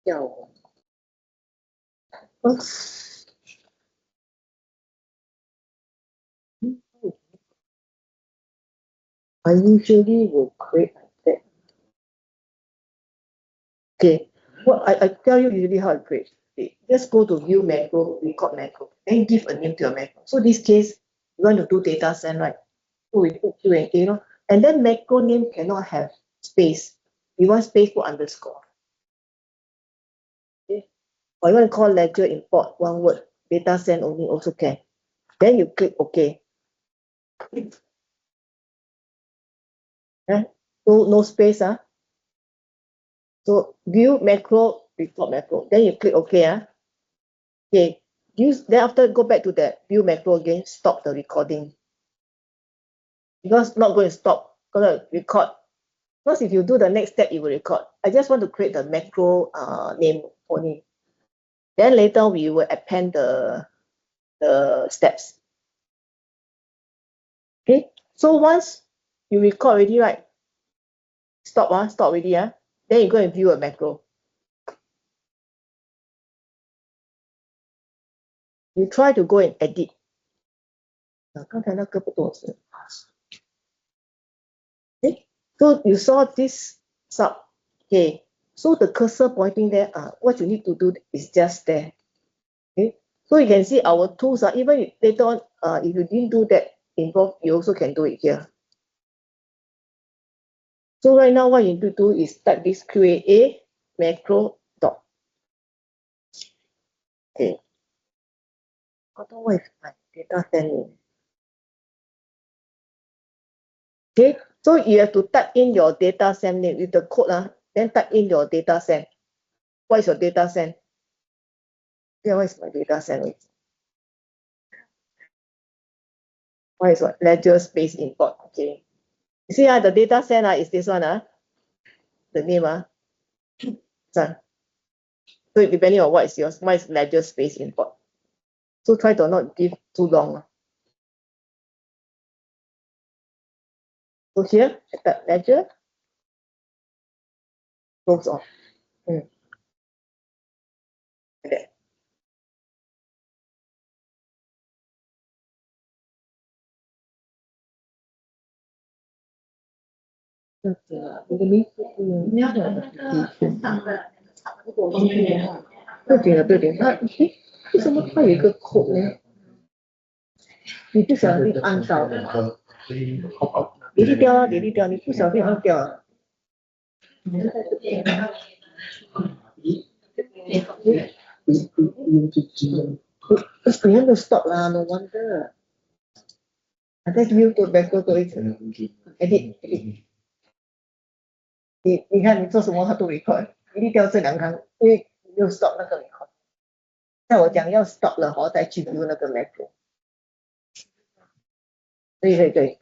要我，I usually will create like that. Okay, what I tell you usually how to create. Okay, just go to view macro, record macro, then give a name to your macro. So this case, you want to do data set, right? So we put Q&A, and then macro name cannot have space. You want space, put underscore. Okay, or you want to call ledger import one word, data set only also can. Then you click OK. No space. So view macro, record macro. Then you click OK. Okay. Then after go back to the view macro again, stop the recording. Because not going to stop, gonna record. Because if you do the next step, it will record. I just want to create the macro name only. Then later we will append the steps. Okay. So once you record already, right? Stop already. Then you go and view a macro. You try to go and edit. 刚才那个不懂是 So you saw this sub. Okay. So the cursor pointing there, what you need to do is just there. Okay. So you can see our tools are even if later on, if you didn't do that involved, you also can do it here. So right now what you need to do is type this QAA macro dot. Okay. Otherwise my data sending. Okay. So you have to type in your data set name with the code, then type in your data set. What is your data set? Yeah, what is my data set? What is what? Ledger space import. Okay. You see, the data set is this one. The name. So depending on what is yours, mine is ledger space import. So try to not give too long. So here, I type ledger. Close on. 这个你的名字你要的那个上的如果忘记的话，不点了不点，它诶，为什么它有一个 code 呢？你不小心按到的，你去掉啊，你去掉，你不小心按掉了。你还没有 stop 啦 ，no wonder。I think you go back go 一次，edit。你看你做什么它都 record，一定掉这两行，因为你没有 stop 那个 record。在我讲要 stop 了，我再去 view 那个 macro。可以理解。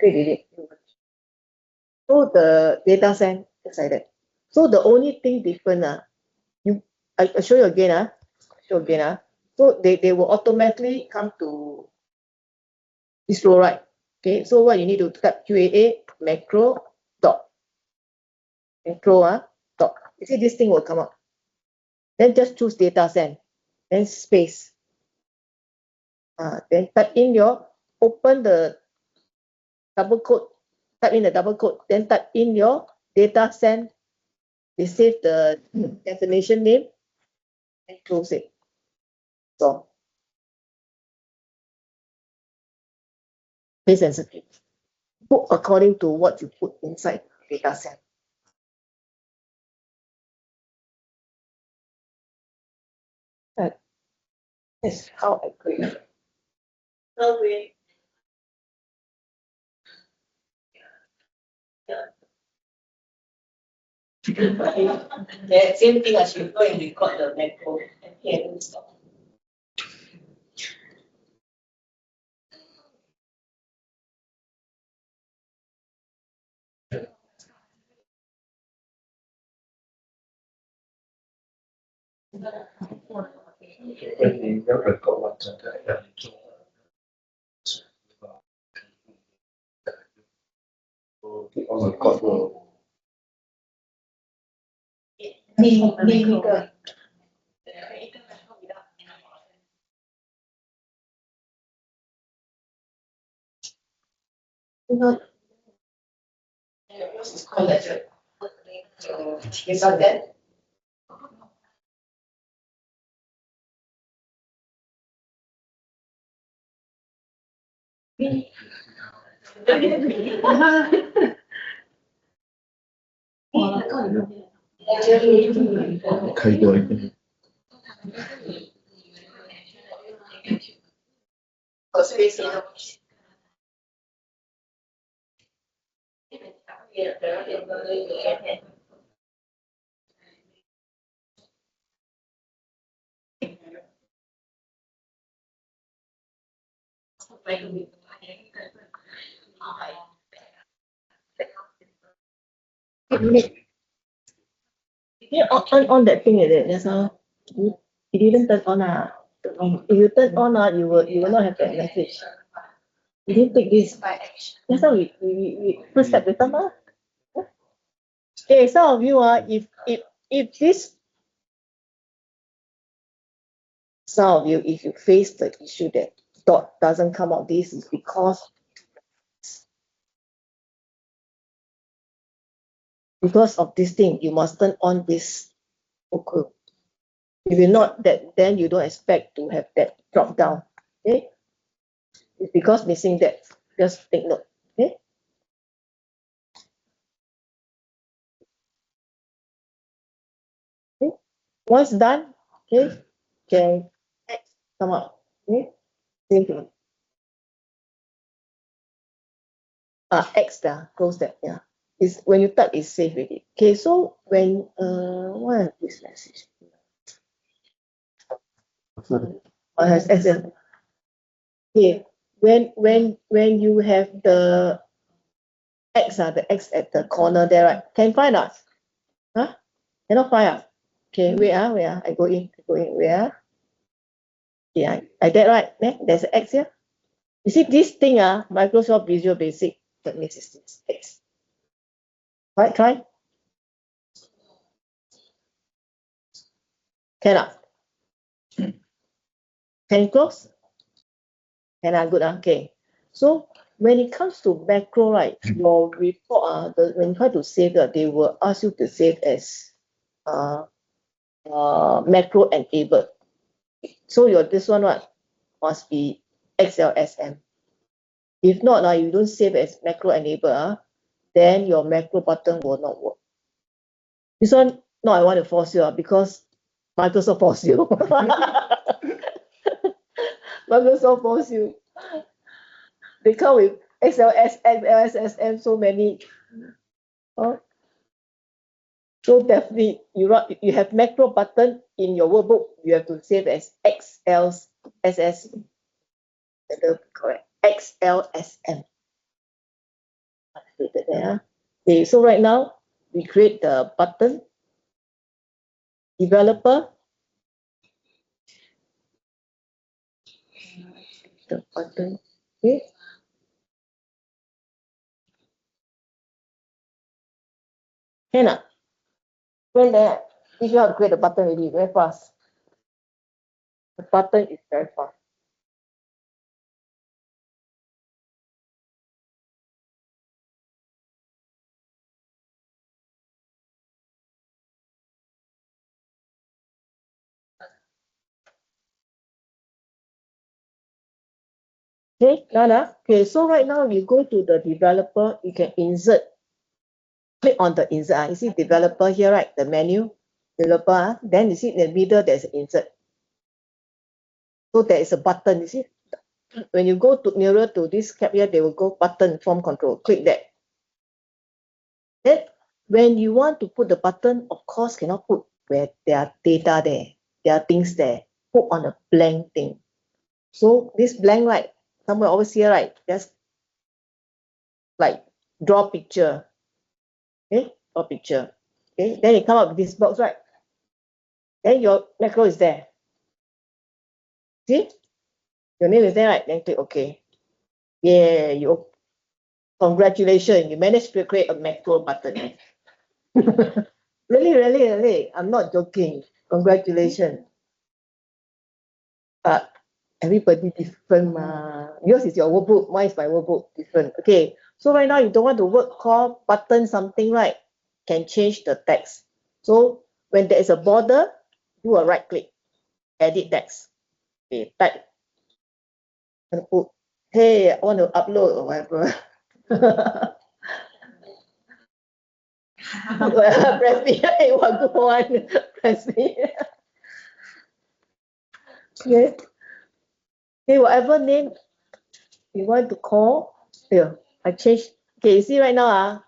So the data set is like that. So the only thing different I show you again So they will automatically come to this row, right? Okay, so what you need to type QAA macro dot dot. You see this thing will come up. Then just choose data set, then space. Then type in open the double quote, type in the double quote, then type in your data set. They save the destination name and close it. So case sensitive. Put according to what you put inside the data set. That's how I create. So we The same thing as you go and record the macro and here and stop. When you record what keep on record. 另一个Yours is called ledger. Is that that? Ledger 开过一遍。和 space You on that thing is it? That's all. You didn't turn on. If you turn on, you will not have that message. You didn't take this. That's how we first step with them. Okay, some of you if this some of you if you face the issue that dot doesn't come out, this is because of this thing, you must turn on this okay. If you're not that, then you don't expect to have that drop down. Okay, it's because missing that. Just take note. Okay. Okay. Once done, okay, can X come out. Okay, same thing. X close that. Yeah. Is when you type is safe already. Okay, so when what is this message? Has SM. Okay, when you have the X at the corner there, right? Can find us? Huh? Cannot find us. Okay, wait, I go in, wait. Yeah, I get right. There's an X here. You see this thing, Microsoft Visual Basic, that means it's this X. Right, try. Cannot. Can you close? Cannot, good. Okay. So when it comes to macro, right, your report, when you try to save, they will ask you to save as macro enabled. So your this one, what, must be XLSM. If not, you don't save as macro enabled, then your macro button will not work. This one, no, I want to force you, because Microsoft force you. Microsoft force you. They come with XLSM, so many. So definitely, you have macro button in your workbook, you have to save as XLSS. Correct. XLSM. Okay, so right now we create the button developer. The button. Okay. Hannah, when there, teach you how to create the button already, very fast. The button is very fast. Okay, Nana. Okay, so right now you go to the developer, you can insert. Click on the insert. You see developer here, right? The menu, developer. Then you see in the middle, there's insert. So there is a button. You see, when you go to nearer to this cap here, they will go button form control. Click that. Then when you want to put the button, of course, cannot put where there are data there. There are things there. Put on a blank thing. So this blank, right? Somewhere over here, right? Just like draw picture. Okay, draw picture. Okay, then you come up with this box, right? Then your macro is there. See? Your name is there, right? Then click OK. Yeah, congratulations, you managed to create a macro button. Really, I'm not joking. Congratulations. But everybody different, yours is your workbook, mine is my workbook, different. Okay, so right now you don't want to call button something, right? Can change the text. So when there is a border, do a right click, edit text. Okay, type. And put, hey, I want to upload or whatever. Press me. Hey, what good one? Press me. Okay. Okay, whatever name you want to call. Here, I change. Okay, you see right now,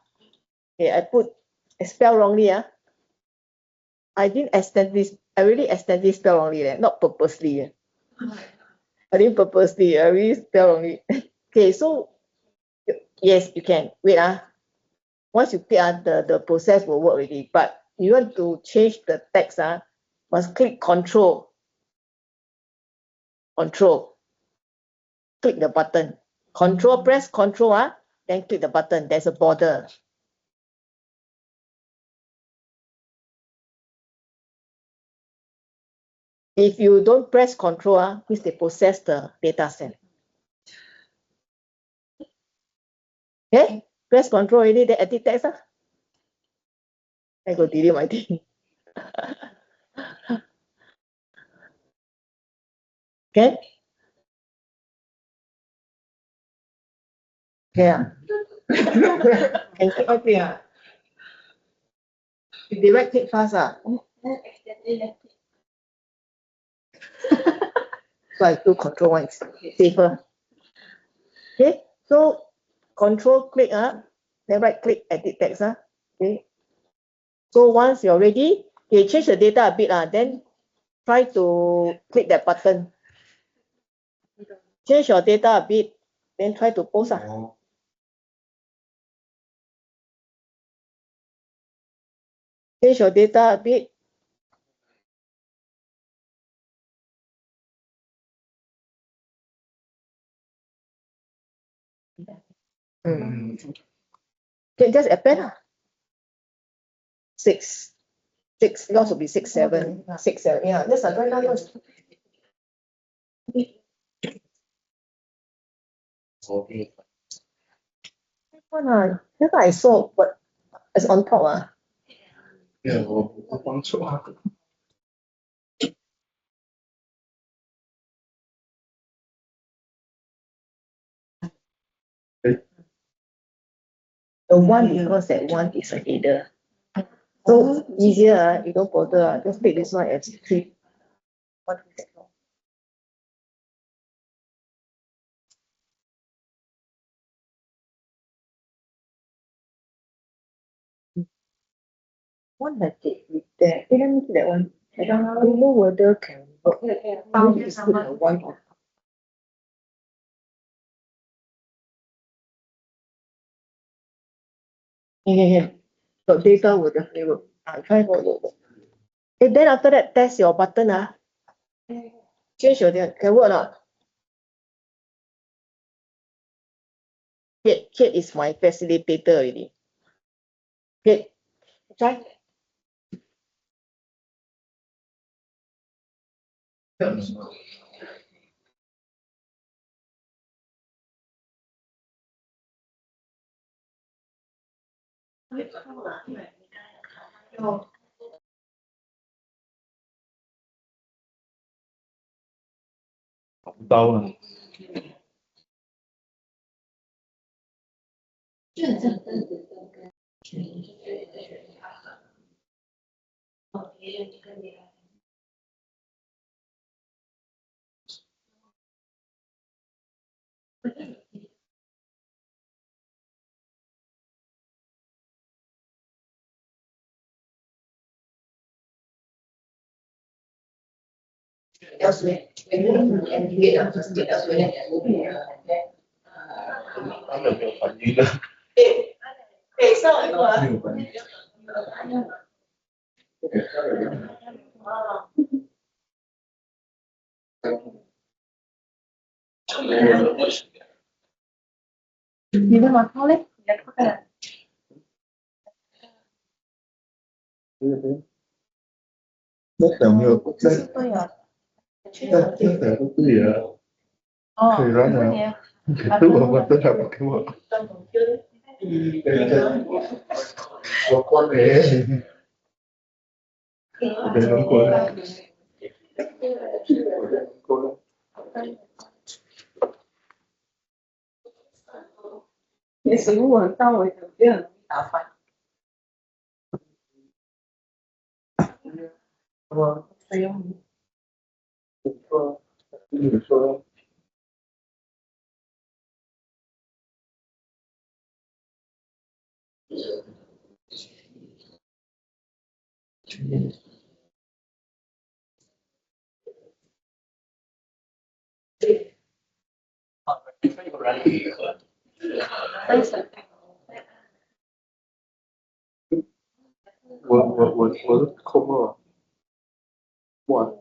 okay, I spell wrongly, I didn't accidentally, I really accidentally spell wrongly, not purposely. I didn't purposely, I really spell wrongly. Okay, so yes, you can. Wait, once you click, the process will work already. But you want to change the text, must click Control. Click the button. Press Control, then click the button. There's a border. If you don't press Control, means they process the data set. Okay, press Control already, then edit text. I go delete my thing. Okay. Yeah. Can click on here. If they right click fast, so I do Control 1, safer. Okay, so Control click, then right click edit text, okay. So once you're ready, you change the data a bit, then try to click that button. Change your data a bit, then try to post. Change your data a bit. Okay, just append. 6. Yours will be 6, 7. 6, 7. Yeah, that's right now. Okay. 那个 I saw but it's on top 啊。没有，我放错。The one because that one is a header. So easier, you don't bother, just take this one as 3. One that it with that. Let me see that one. I don't know whether can work. Maybe it's put the one on. Yeah. Got data will definitely work. I'll try for it. Then after that, test your button. Change your can work or not? Kate is my facilitator already. Kate, try.刀了。就很像灯子灯跟elsewhere. When you get up, just get elsewhere and move it. 他们没有反应的。北上一个啊。没有反应。你的马超嘞？你的靠在哪？那条没有，这是对啊。那条都对啊。哦，可以让啊。可是我真的不给我。我关嘞。我能关。你食物很到位的，就很容易打翻。所以你说。我是空了。哇。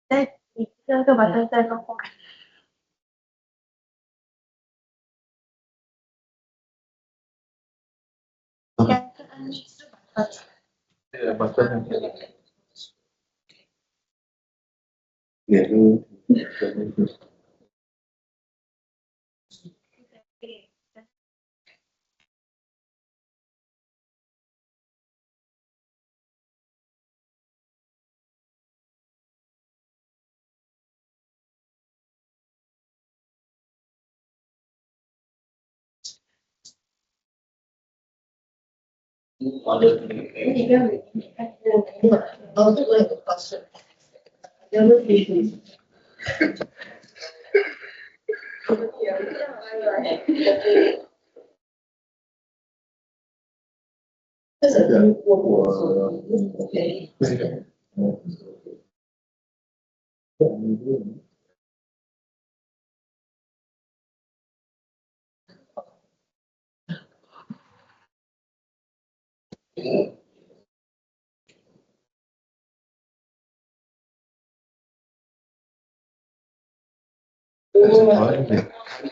在你这个把灯再弄过来。对，把这个也都。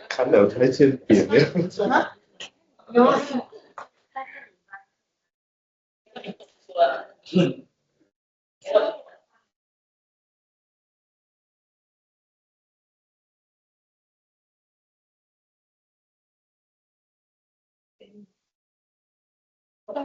看了才见点了。有啊。对。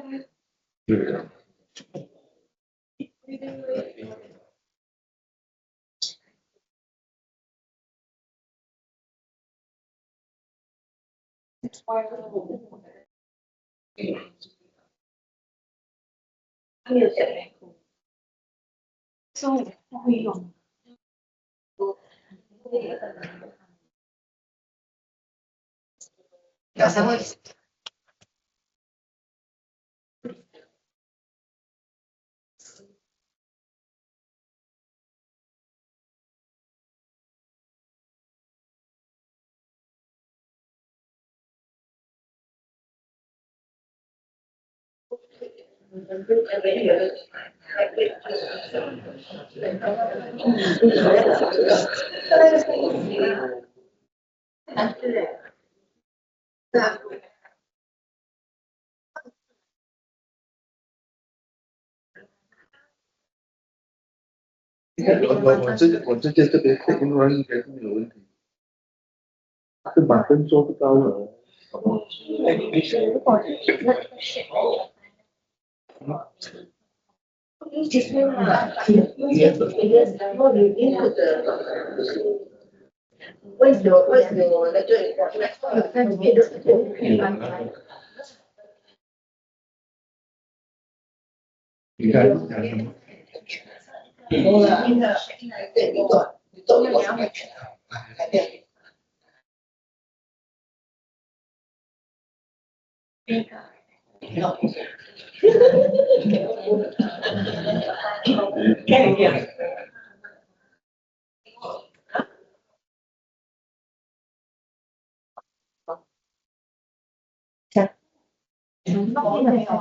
还没有讲嘞。所以不会用。有时会我直接这边 click in run 应该是没有问题，是满分做不到了。Just because what you input where's your lecture 你看讲什么？对，你懂我上面去改变。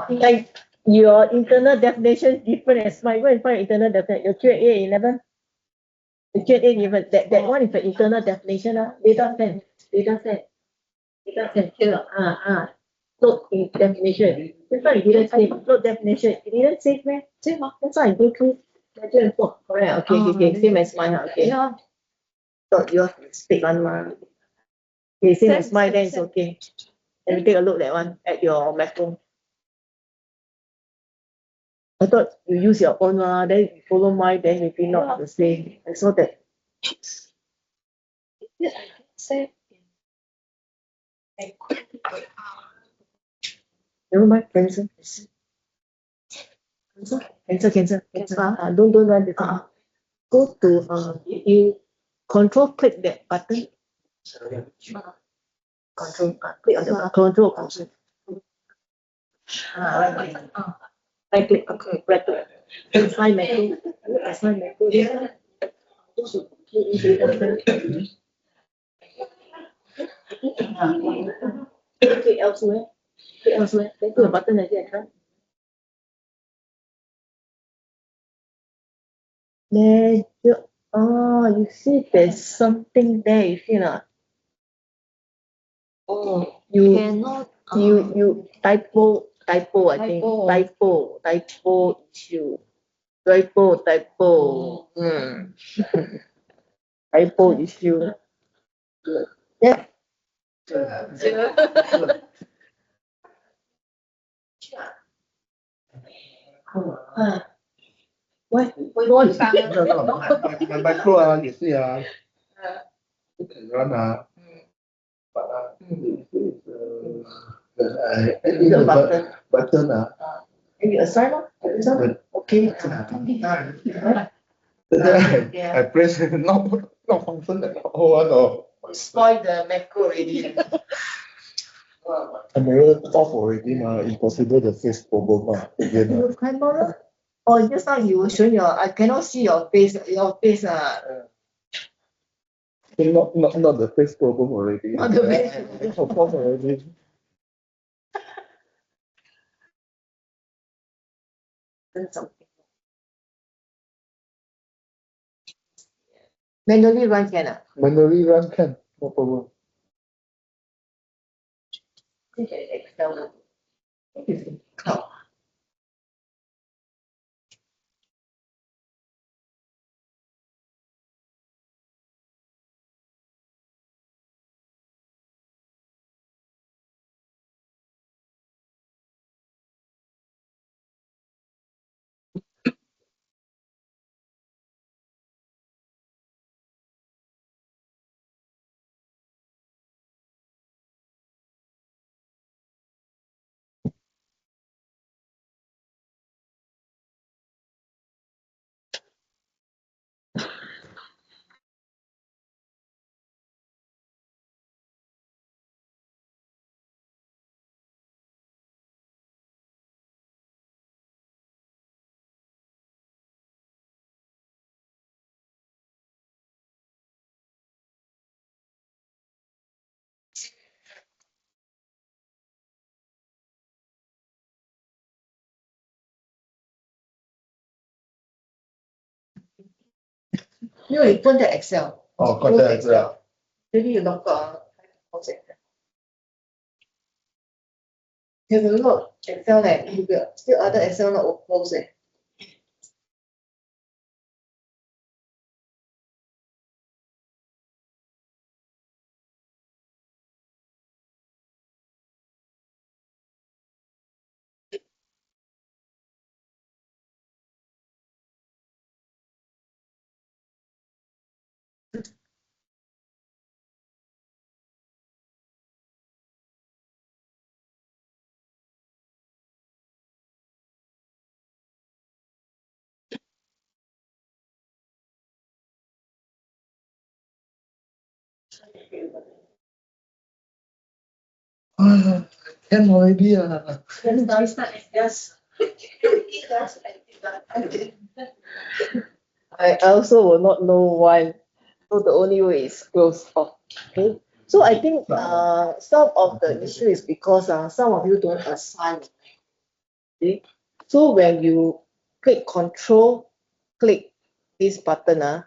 Like your internal definition different as mine. Go and find internal definition. Your Q&A 11. The Q&A 11. That one is the internal definition. Data set. Here. Load definition. This one you didn't save. Load definition. You didn't save, man. Save. That's why I go through. Correct. Okay. Same as mine. Okay. So yours mistake one ma. Okay, same as mine. Then it's okay. Let me take a look at that one at your macro. I thought you use your own then you follow mine, then maybe not the same. I saw that. Never mind, cancel. Cancel. Don't run this one. Go to you control click that button. Control click on the control. Right click. Okay, right click. Assign macro. Assign macro. Click elsewhere. Then click the button again. Then you see there's something there, you see not? Oh, You cannot. you typo I think typo issue. Typo. Typo issue. Yeah. What?买 micro 也是不肯 run but button And you assign okay. I press not function at all Spoil the macro already. camera off already impossible to face problem again You camera? Oh, just now you were showing I cannot see your face. Your face not the face problem already. Not the face. Of course already. Something. Manually run can Manually run can, no problem. Excel. 因为 contact Excel. Oh, contact Excel. Maybe you log out. Have a look. Excel still other Excel not close. Can already. Yes. I also will not know why. So the only way is close off. Okay. So I think some of the issue is because some of you don't assign. Okay. So when you click control, click this button,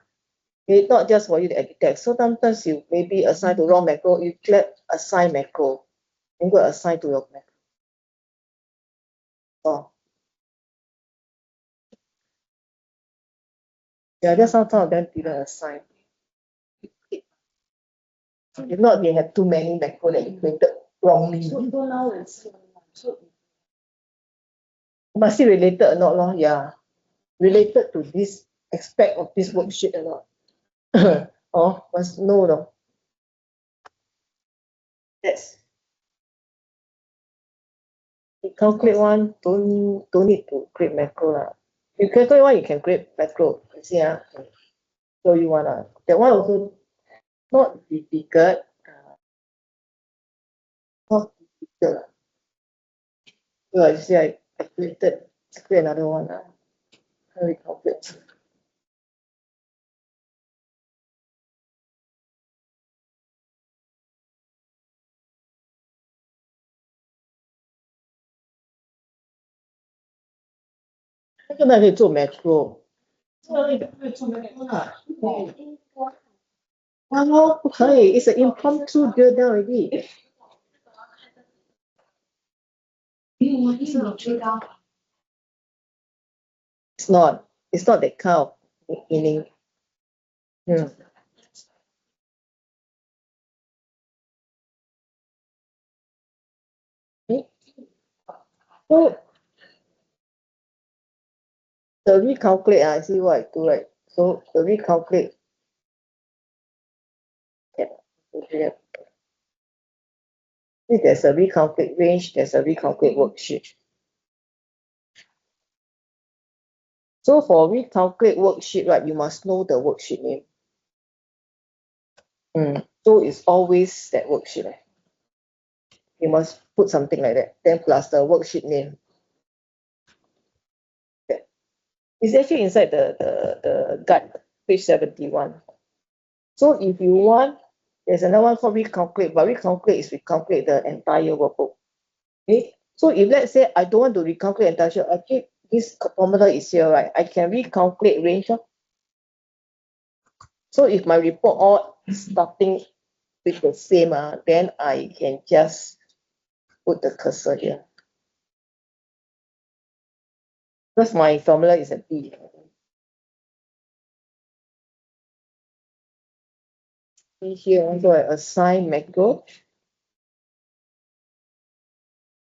it's not just for you to edit text. So sometimes you maybe assign to wrong macro, you click assign macro, and go assign to your macro. Oh. Yeah, just some of them didn't assign. If not, they have too many macro that you created wrongly. So now it's Must be related or not, lor? Yeah. Related to this aspect of this worksheet or not. Oh, must know, though. Yes. You calculate one, don't need to create macro lah. You calculate one, you can create macro. You see, show you one. That one also not difficult. Not difficult. So you see, I create another one. How we calculate?那个可以做 macro。不可以 ，it's an impromptu drill down already. It's not that kind of meaning. So the recalculate, I see what I do, right? So the recalculate. If there's a recalculate range, there's a recalculate worksheet. So for recalculate worksheet, right, you must know the worksheet name. So it's always that worksheet. You must put something like that. Then plus the worksheet name. Okay. It's actually inside the guide, page 71. So if you want, there's another one called recalculate, but recalculate is recalculate the entire workbook. Okay. So if let's say I don't want to recalculate entire, okay, this formula is here, right? I can recalculate range. So if my report all starting with the same, then I can just put the cursor here. Because my formula is a B. Here also I assign macro.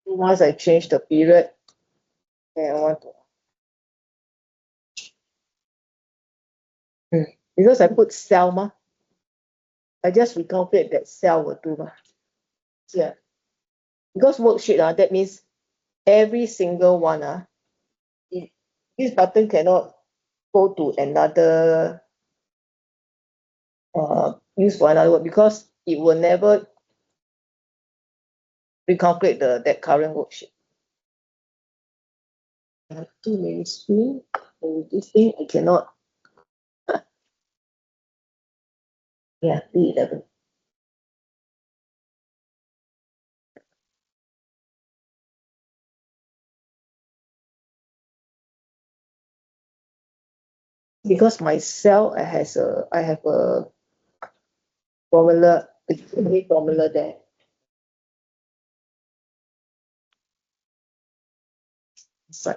Once I change the period, then I want to. Because I put cell, I just recalculate that cell will do. Yeah. Because worksheet, that means every single one, this button cannot go to another, use for another word, because it will never recalculate that current worksheet. I have too many screens, and this thing I cannot. Yeah, B11. because my cell I have a formula, a formula there. Inside.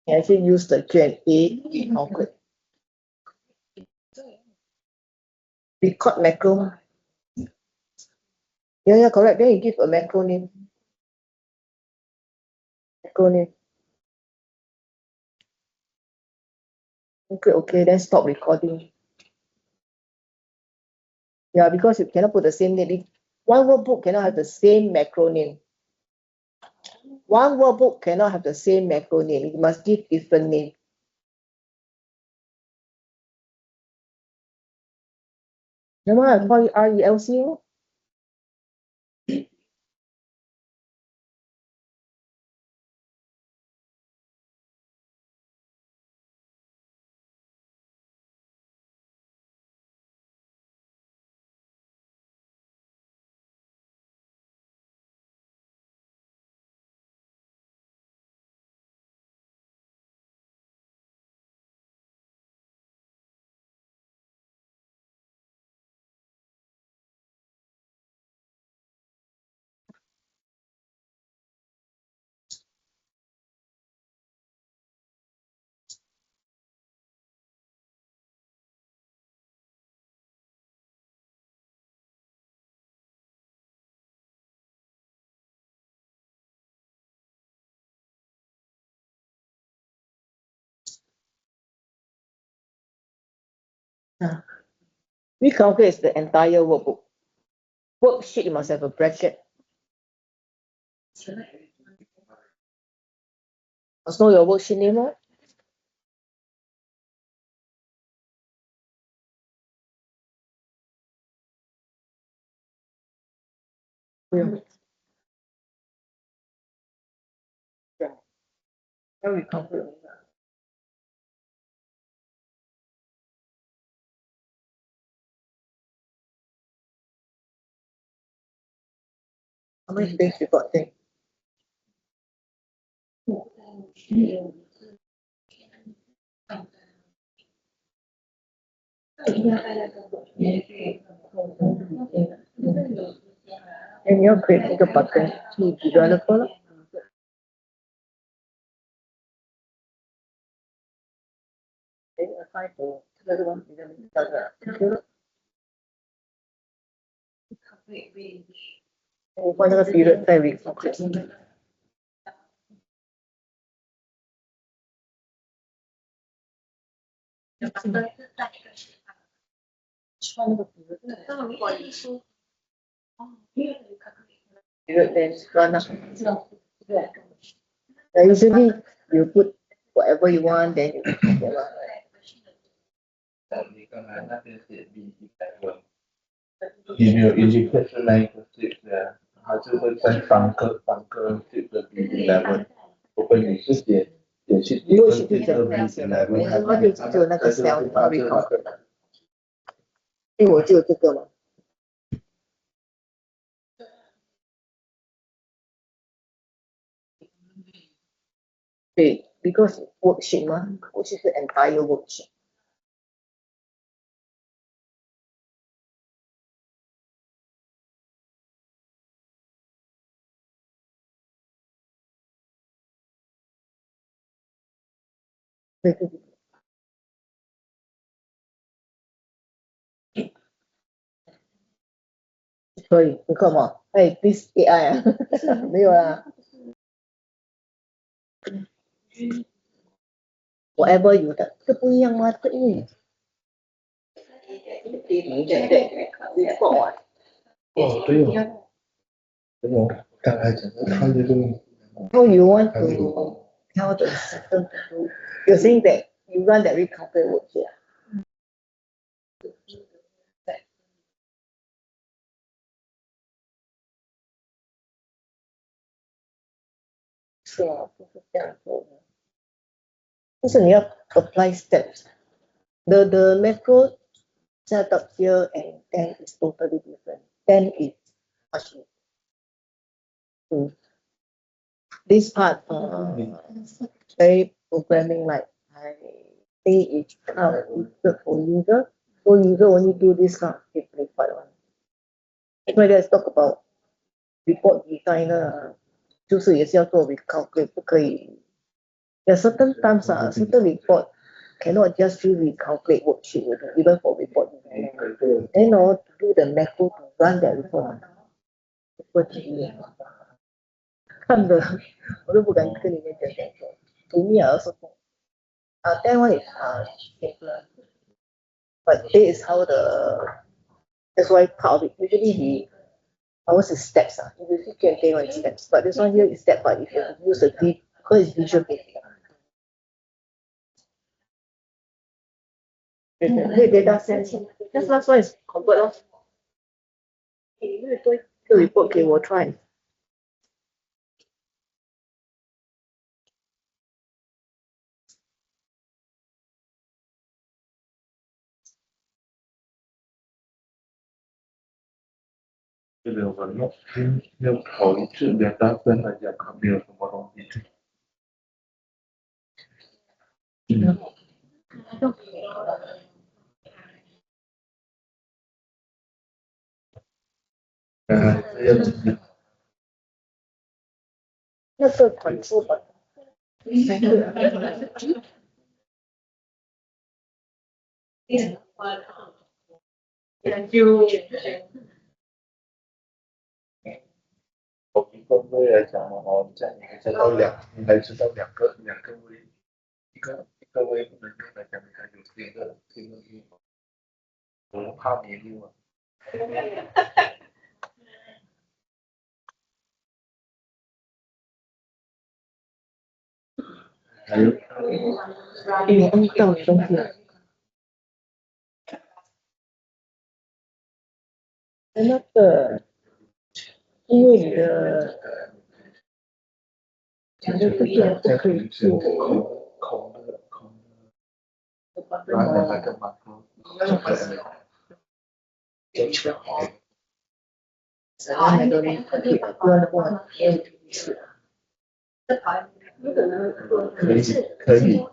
I actually use the Q&A to calculate. Record macro. Yeah, correct. Then you give a macro name. Macro name. Okay, then stop recording. Yeah, because you cannot put the same name. One workbook cannot have the same macro name. One workbook cannot have the same macro name. It must give different name. Never mind, I call it RELC. We calculate the entire workbook. Worksheet must have a bracket. Must know your worksheet name, right? Yeah. Then we calculate. How many things you got there? And you're creating a button to developer. Then assign to another one. Whatever period time we calculate. Period then run up. Usually you put whatever you want, then you get one. 你刚才那边写 B100你没有 indicate 是那一个 sheet 的，它就会在单个sheet 的 B11。除非你是写sheet 如果是这个 B11，它就只有那个 cell 它 record。因为我只有这个嘛。对 ，because worksheet 嘛，worksheet 是 entire worksheet。对。所以你看嘛，哎 ，this AI 啊，没有啦。whatever 有的，这不一样吗？这因为report 啊。哦，对哦。我刚才讲的看这个。How you want to tell the system to do? You're saying that you run that recounted worksheet. 是啊，不是这样做的，就是你要 apply steps。The macro set up here and then is totally different. Then is much this part very programming like I think it's kind of good for user. So user only do this kind of simplified one. Anyway, let's talk about report designer. 就是也是要做 recalculate，不可以。There are certain times certain report cannot just do recalculate worksheet even for report designer. Then to do the macro to run that report， 不急。看的我都不敢跟你们讲说。To me, I also think that one is simpler, but this is how that's why part of it. Usually ours is steps. Usually can take one steps, but this one here is step by if you use a V because it's visual based. Data set, that's why it's convert off. 你越多个 report 给我 try。这个我们要考一次2分来讲，看没有什么东西。那个团出版，从一个位来讲这样你还知道两个位，一个位不能用来讲，你看有听个音，我怕迷路啊。还有你按照的东西。那个，因为你的这边不可以做空的，然后那个马头，那个可以不然的话没有意思。可以。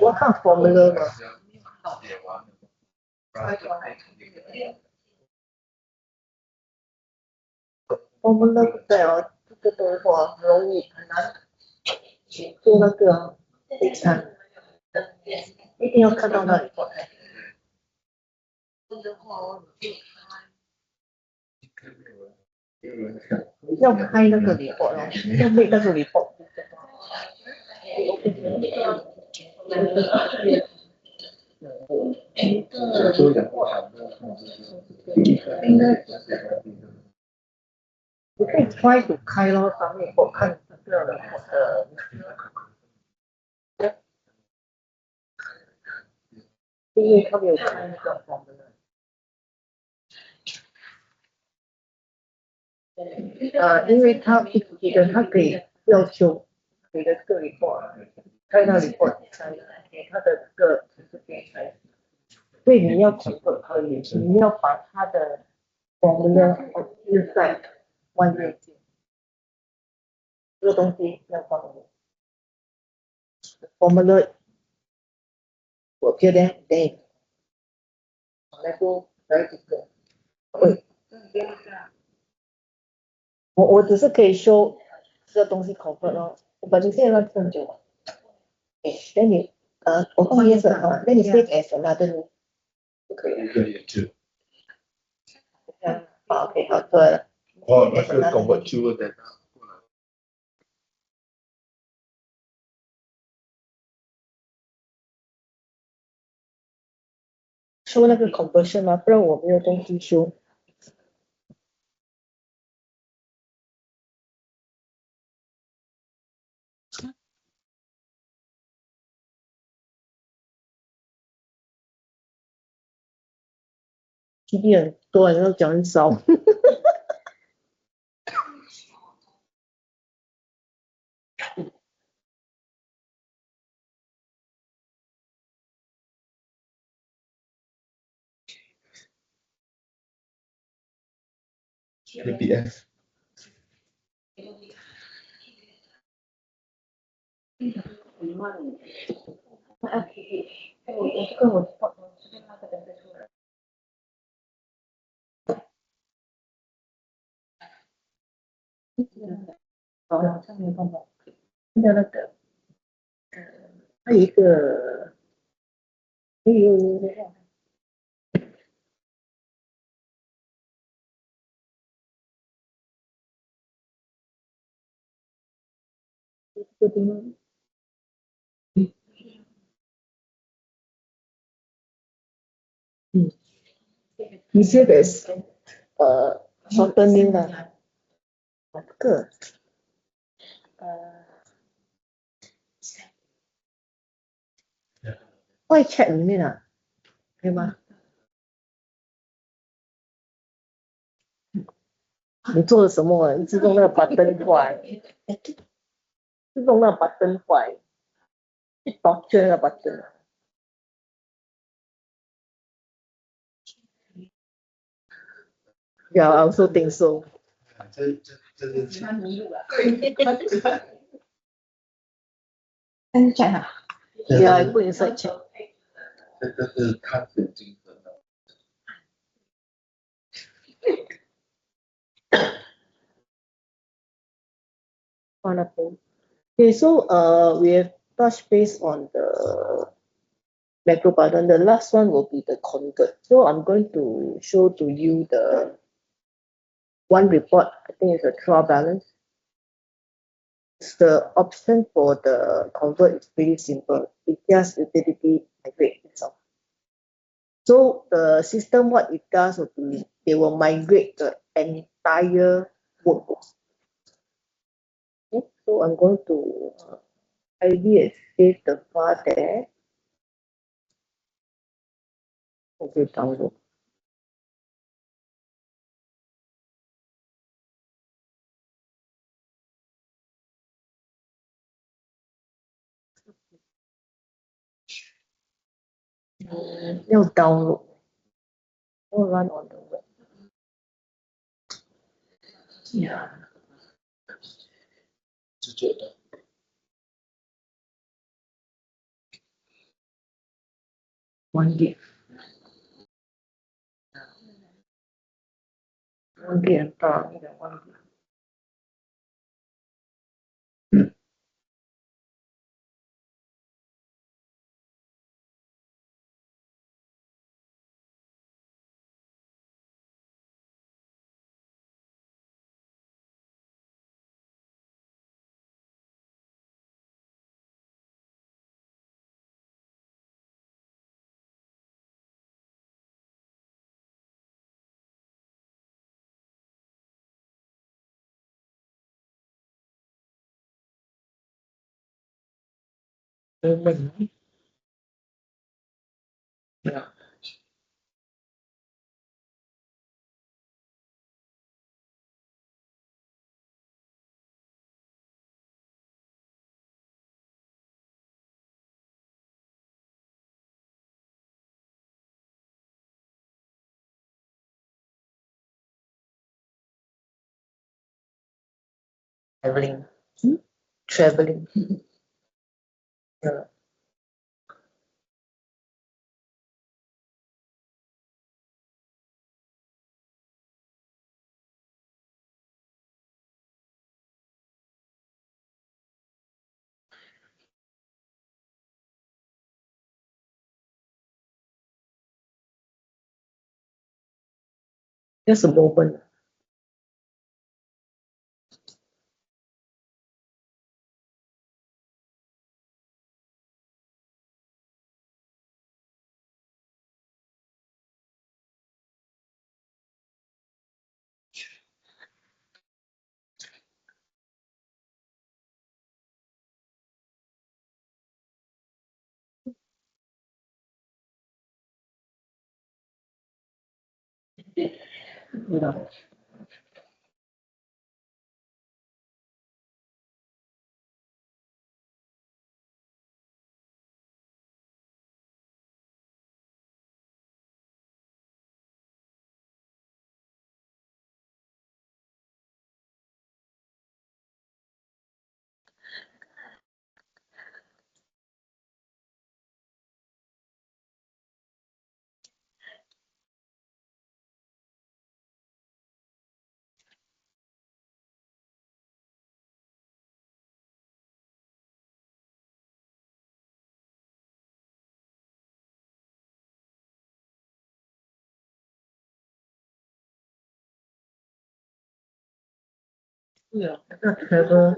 我看 formula 嘛。formula 不在这个的话很容易很难做那个第三，一定要看到那里过来。要开那个 report 要 make 那个 report。你可以 try to 开咯，上面我看这个我的，因为他没有开那个 formula。因为他可以要求你的这个 report 开到 report 给他的这个这边开，所以你要convert可以，你要把他的 formula 印在外面，这个东西要放入 formula 我觉得对，来说来这个会。我只是可以 show 这个东西 convert 咯，把你现在要更久。then 你我放 yes then 你 save as another 不可以。好 ，OK， 好，对了。那是 convert to data。show 那个 conversion 吗？不然我没有东西 show。，TV 很多，然后讲很少。KPF 好像没办法。现在那个，还有一个，还有这边，你这个是shortening 的，这个外 chat 里面啊，可以吗？你做了什么？你自动那个 button 坏，自动那个 button 坏，torture 那个 button。Yeah, I also think so. 这是喜欢迷路啊。跟讲啊， Yeah, I put inside chat. 这个是看神经的。Wonderful. Okay, so we have touched base on the macro button. The last one will be the convert. So I'm going to show to you the one report. I think it's a trial balance. The option for the convert is pretty simple. It's just utility migrate itself. So the system, what it does will be they will migrate the entire workbook. Okay, so I'm going to ID save the file there. Okay, download. Now download. Will run on the web. Yeah. 直觉的。1 gig. 1 gig 很大，那个1 gig。Yeah. Traveling. Traveling. Yeah. Just a moment. You know. Yeah, I got travel.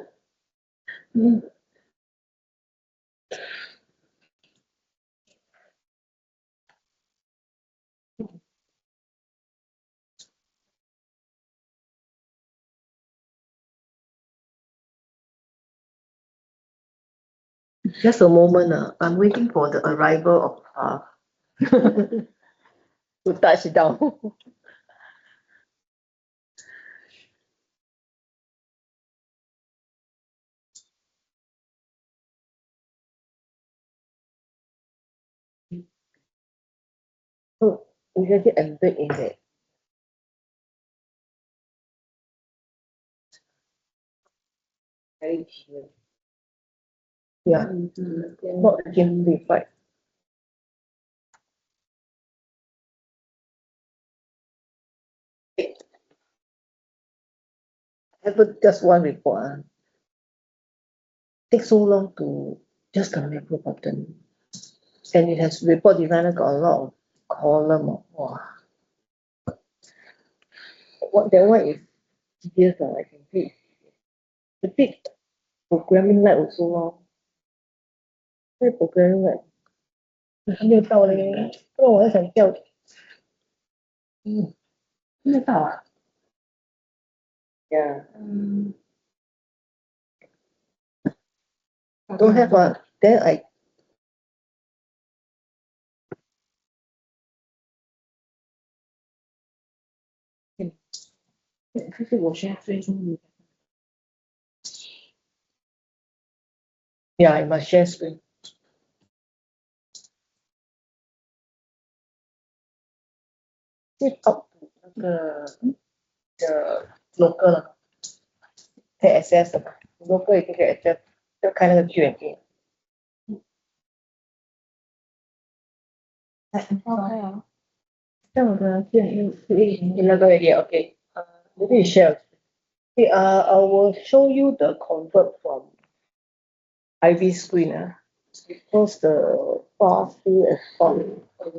Just a moment. I'm waiting for the arrival of to touch down. So we just embed in there. Very clear. Yeah, not simplified. I have just one report. Takes so long to just the macro button. And it has report designer got a lot of column. Wow. What that one is tedious, I can see. A bit programming like also lor. 因为 programming like 还没有到嘞，不然我还想叫，还没到啊。Yeah. Don't have one. Then I 就是我现在追踪你。Yeah, I must share screen. It's up to 那个的 local 了，可以 access 的嘛，local 已经可以 access，就开那个 Q&A。OK 啊，像我的 Q&A 是那个 OK。Maybe you share. Okay, I will show you the convert from IV screen because the file still has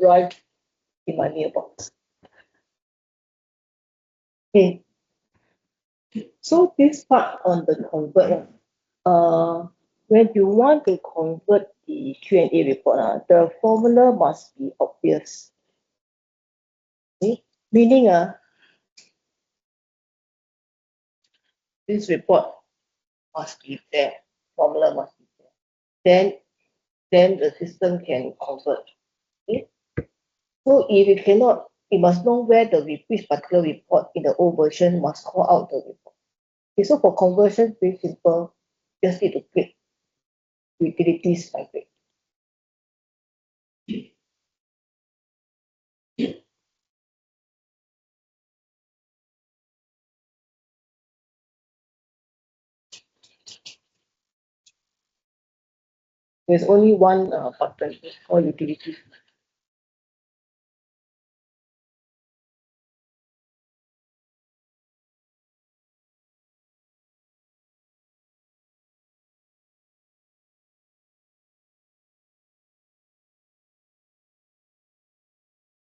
arrived in my mailbox. Okay. So this part on the convert, when you want to convert the Q&A report, the formula must be obvious. Okay? Meaning, this report must be there, formula must be there. Then the system can convert. Okay? So if you cannot, you must know where which particular report in the old version must call out the report. Okay, so for conversion, very simple. Just need to click utilities migrate. There's only one button called utilities.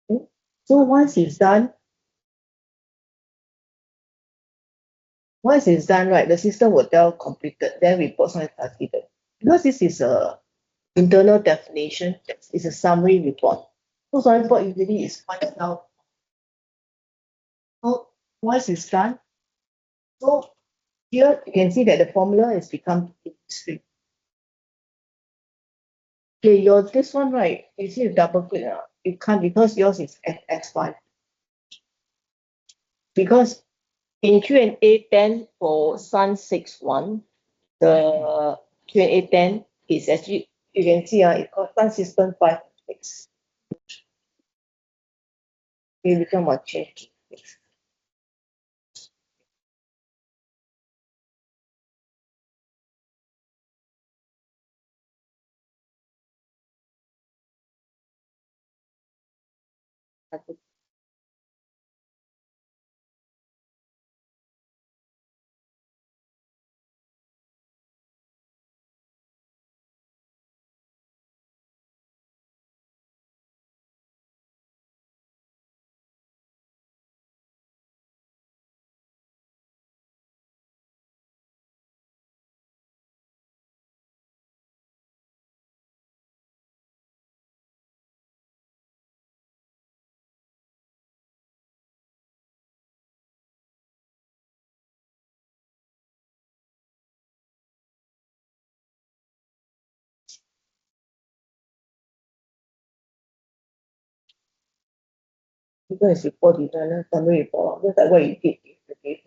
Okay. So once it's done, right, the system will tell completed, then reports are targeted. Because this is a internal definition, it's a summary report. So summary report usually is find out. So once it's done, so here you can see that the formula has become string. Okay, this one, right, you see you double click, you can't because yours is X5. because in Q&A 10 for SUN6.1, the Q&A 10 is actually, you can see it's called SUN6.4. We become a change. Because report designer, summary report, just like what you did yesterday.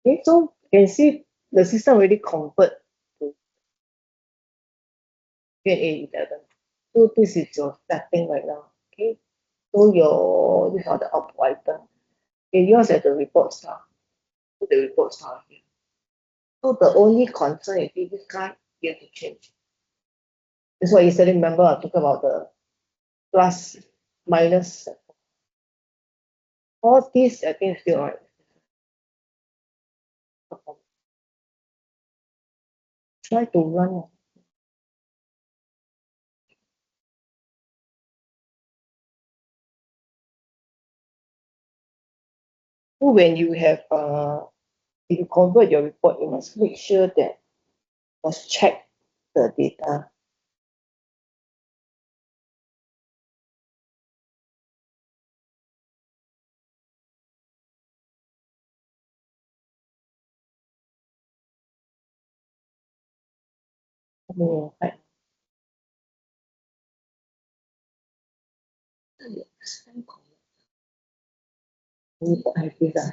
Okay, so you can see the system already convert to Q&A 11. So this is your setting right now. Okay, so these are the output item. Okay, yours at the report star. Put the report star here. So the only concern is this guy you have to change. That's why yesterday, remember I talked about the plus minus. All these I think is still alright. Try to run. So when you have if you convert your report, you must make sure that must check the data. Right. Report have this.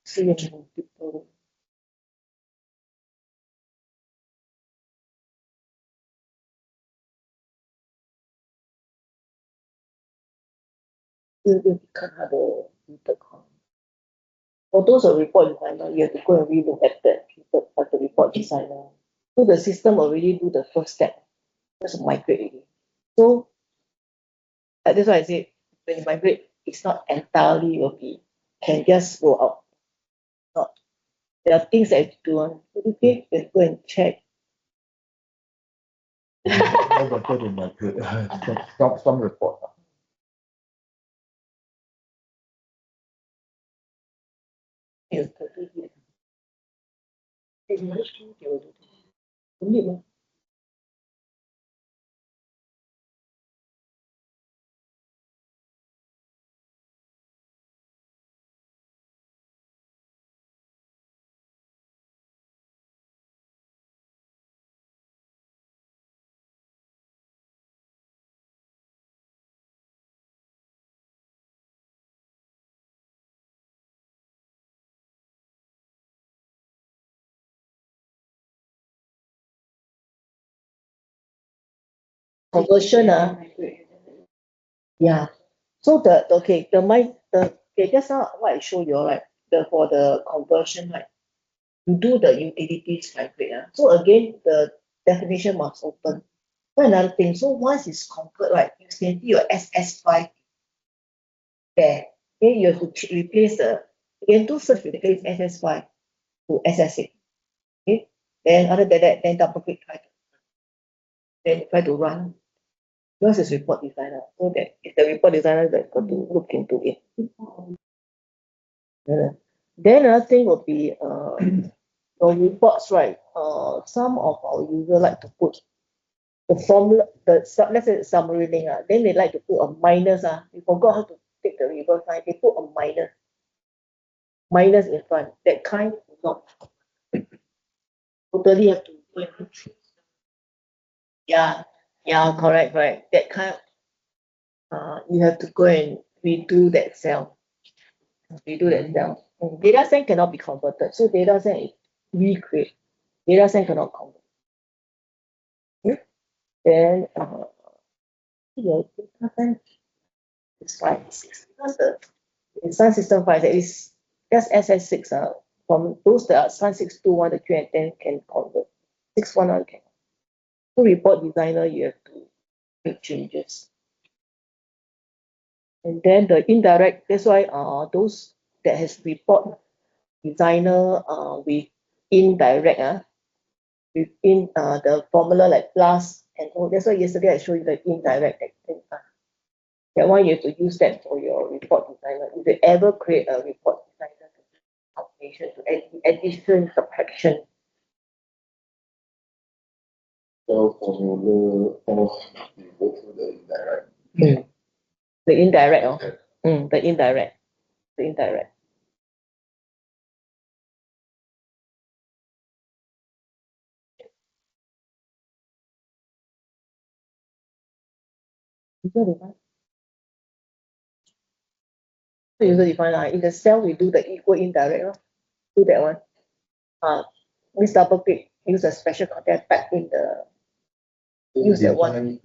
See people. You can't have the for those of report designer, you have to go and relook at the report designer. So the system already do the first step, just migrate it. So that's why I say when you migrate, it's not entirely will be can just go out. Not there are things that you do on okay, just go and check. How better to migrate some report. Yes, totally. It's much easier. Only one. Conversion Yeah. So just now what I show you all, right? For the conversion, right? You do the utilities migrate. So again, the definition must open. So another thing, so once it's convert, right, you can see your SS5 there. Okay, you have to replace you can do search replace SS5 to SS6. Okay, then other than that, then double click try to run. Yours is report designer, so that if the report designer that got to look into it. Then another thing will be for reports, right? Some of our users like to put the formula, let's say the summary link, then they like to put a minus. We forgot how to take the reverse sign. They put a minus in front. That kind is not totally have to go and yeah, yeah, correct. That kind, you have to go and redo that cell. Data set cannot be converted. So data set is recreate. Data set cannot convert. Okay? Then yeah, data set is 5 6. Because the Sun system 5 is just SS6. From those that are SUN6.4 the Q and 10 can convert. 6.1 can. So report designer, you have to make changes. And then the indirect, that's why those that has report designer with indirect within the formula like plus and all. That's why yesterday I showed you the indirect that one you have to use that for your report designer. If you ever create a report designer to do calculation to addition, subtraction. So formula of you go through the indirect. The indirect, the indirect. The indirect. User define in the cell we do the equal indirect. Do that one. This double click, use a special content type in the use that one.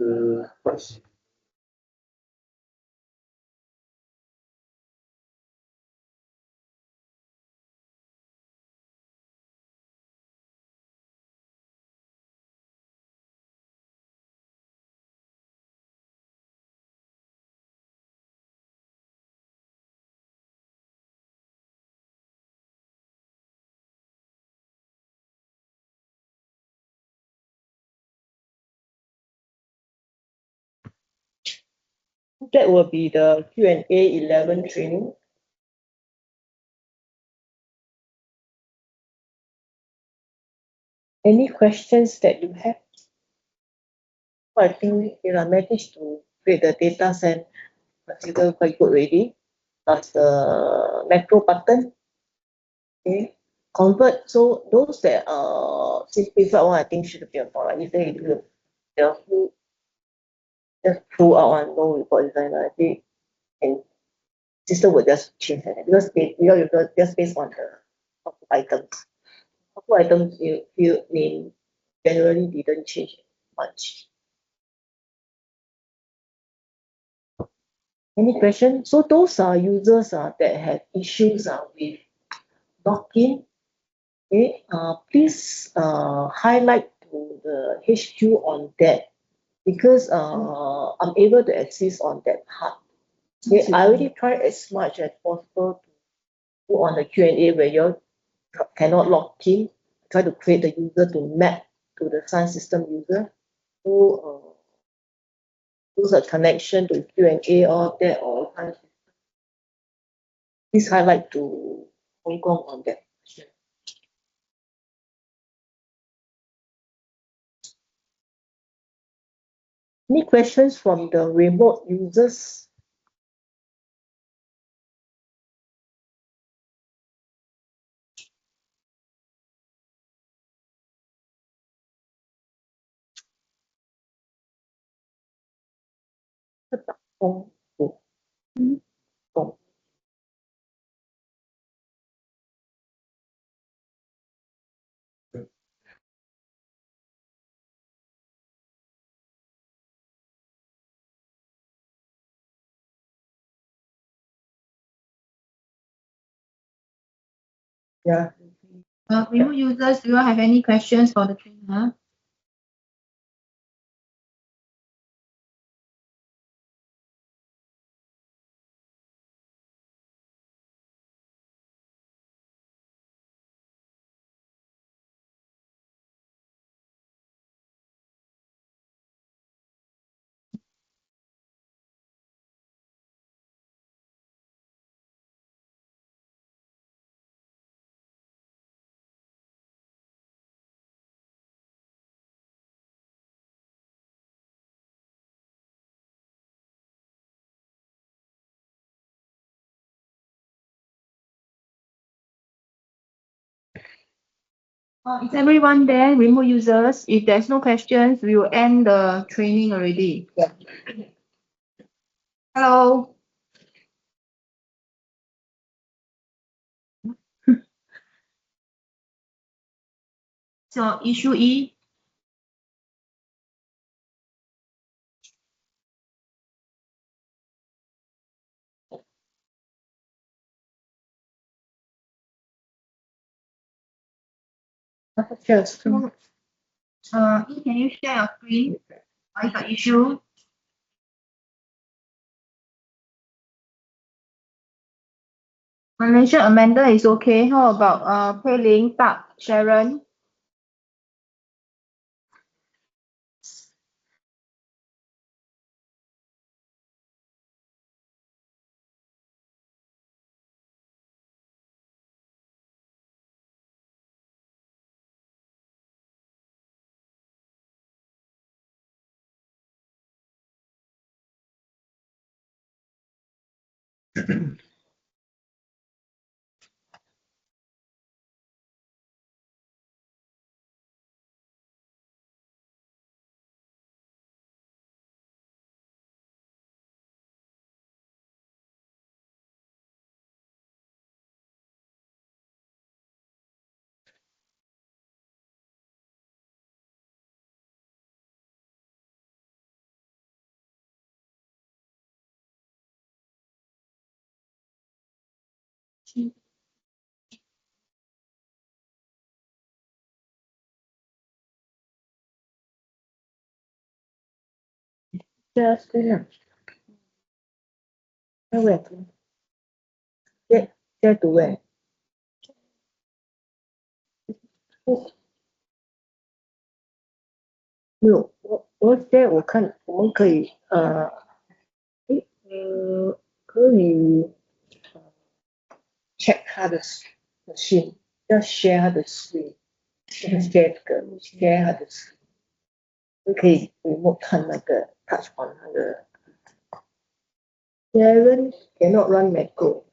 That will be the Q&A 11 training. Any questions that you have? I think I managed to create the data set, consider quite good already. That's the macro button. Okay. Convert. So those that simplified one, I think should be a problem. If they do the full, just pull out one no report designer, I think and system will just change that because you just based on the output items. Output items you name generally didn't change much. Any question? So those are users that have issues with login. Okay, please highlight to the HQ on that because I'm able to assist on that part. Okay, I already tried as much as possible to put on the Q&A where you cannot log in. Try to create the user to map to the Sun system user. So use a connection to Q&A or that or please highlight to Hong Kong on that question. Any questions from the remote users? Yeah. Remote users, do you have any questions for the trainer? Is everyone there, remote users? If there's no questions, we will end the training already. Yeah. Hello. So issue E. Just E, can you share your screen? What is the issue? Malaysia Amanda is okay. How about Pei Ling, Tak, Sharon? just where? Share to where? 没有，我现在我看我们可以可以check 他的 machine，要 share 他的 screen，share 这个 share 他的 screen，就可以 remote 看那个 touch on 那个 Sharon cannot run macro。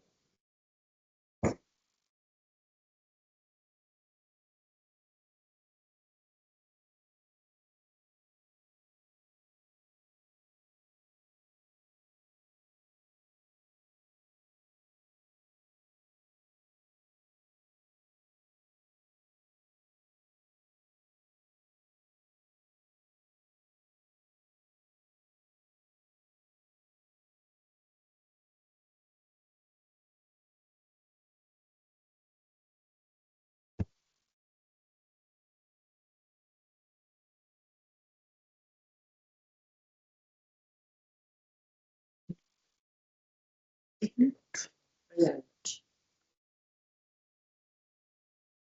那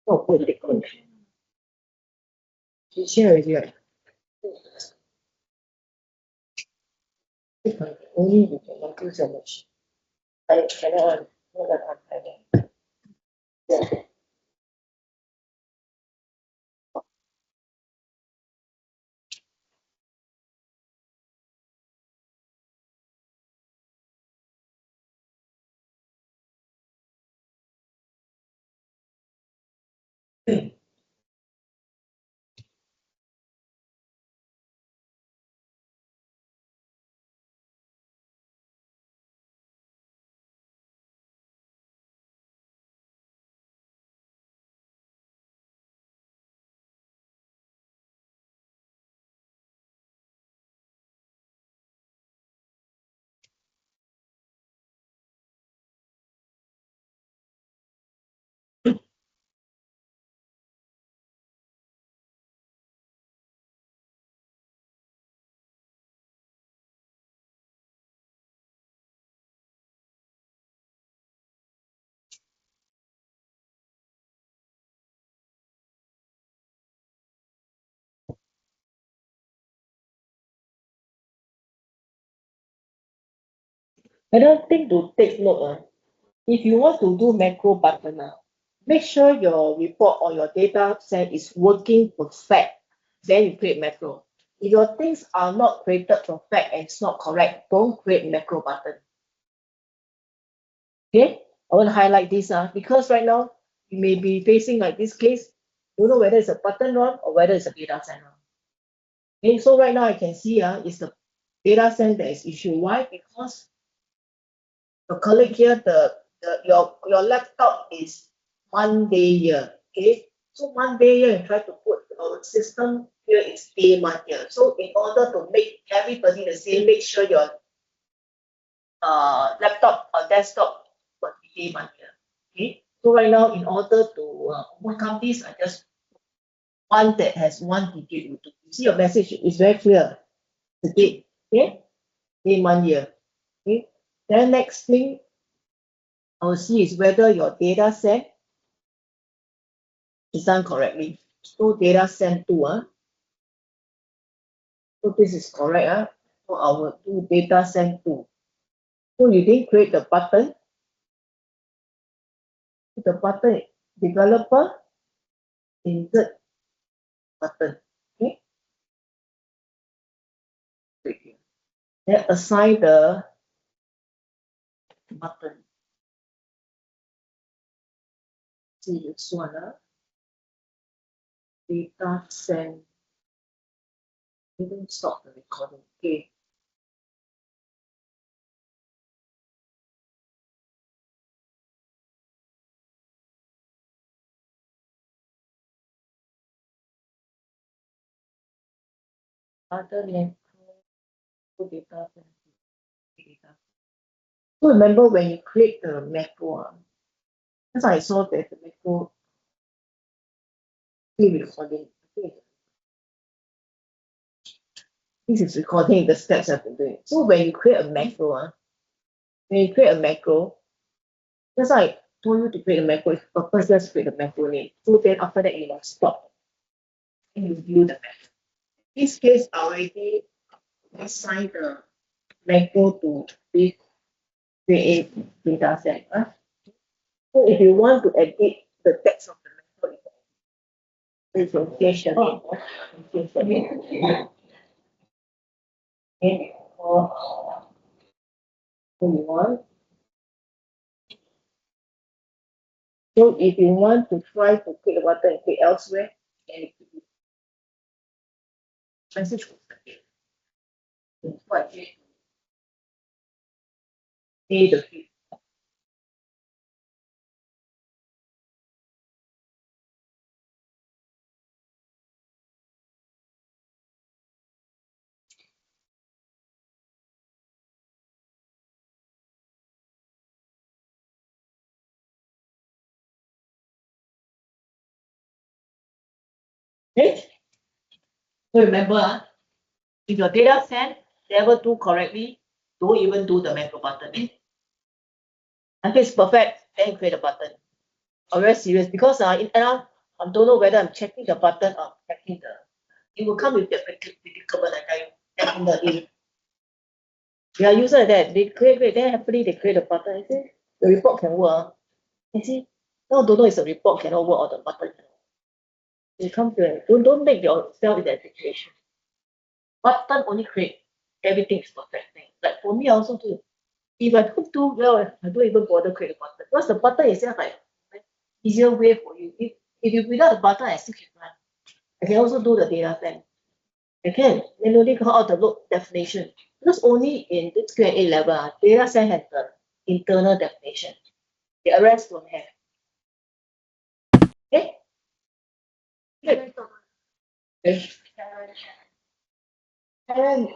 我问这个问题，你现在这样，only you cannot do so much。I cannot on timer。Another thing to take note, if you want to do macro button, make sure your report or your data set is working perfect. Then you create macro. If your things are not created perfect and it's not correct, don't create macro button. Okay, I want to highlight this because right now you may be facing like this case, don't know whether it's a button wrong or whether it's a data set wrong. Okay, so right now I can see is the data set that is issue. Why? Because your colleague here, your laptop is Monday year. Okay, so Monday year you try to put our system here is day month year. So in order to make everybody the same, make sure your laptop or desktop but day month year. Okay, so right now in order to overcome this, I just one that has 1 digit. You see your message is very clear. The date, okay, day month year. Okay, then next thing I will see is whether your data set is done correctly. So data sent to so this is correct so I will do data sent to. So you didn't create the button. The button developer insert button. Okay. Then assign the button. See this one data send. Didn't stop the recording. Okay. Other than data send. Data. So remember when you create the macro, as I saw that the macro recording. Okay. This is recording the steps I've been doing. So when you create a macro, that's why I told you to create a macro. If purpose, just create a macro name. So then after that you must stop and you view the macro. In this case, I already assigned the macro to this create data set. So if you want to edit the text of the macro, it's a station. Okay. So if you want to try to click the button and click elsewhere, then it could be message was what the field. Okay. So remember, if your data set never do correctly, don't even do the macro button. Until it's perfect, then create a button. I'm very serious because I don't know whether I'm checking the button or checking the. It will come with the predicament like I in the they are user like that. They create, then happily they create a button. I say the report can work. I see now don't know it's a report cannot work or the button. They come to it. Don't make yourself in that situation. Button only create everything is perfect thing. Like for me, I also do. If I don't do well, I don't even bother create a button because the button is just like easier way for you. If you without the button, I still can run. I can also do the data frame. I can manually call out the load definition because only in this Q&A level, data set has the internal definition. The rest don't have. Okay. Good. Okay. And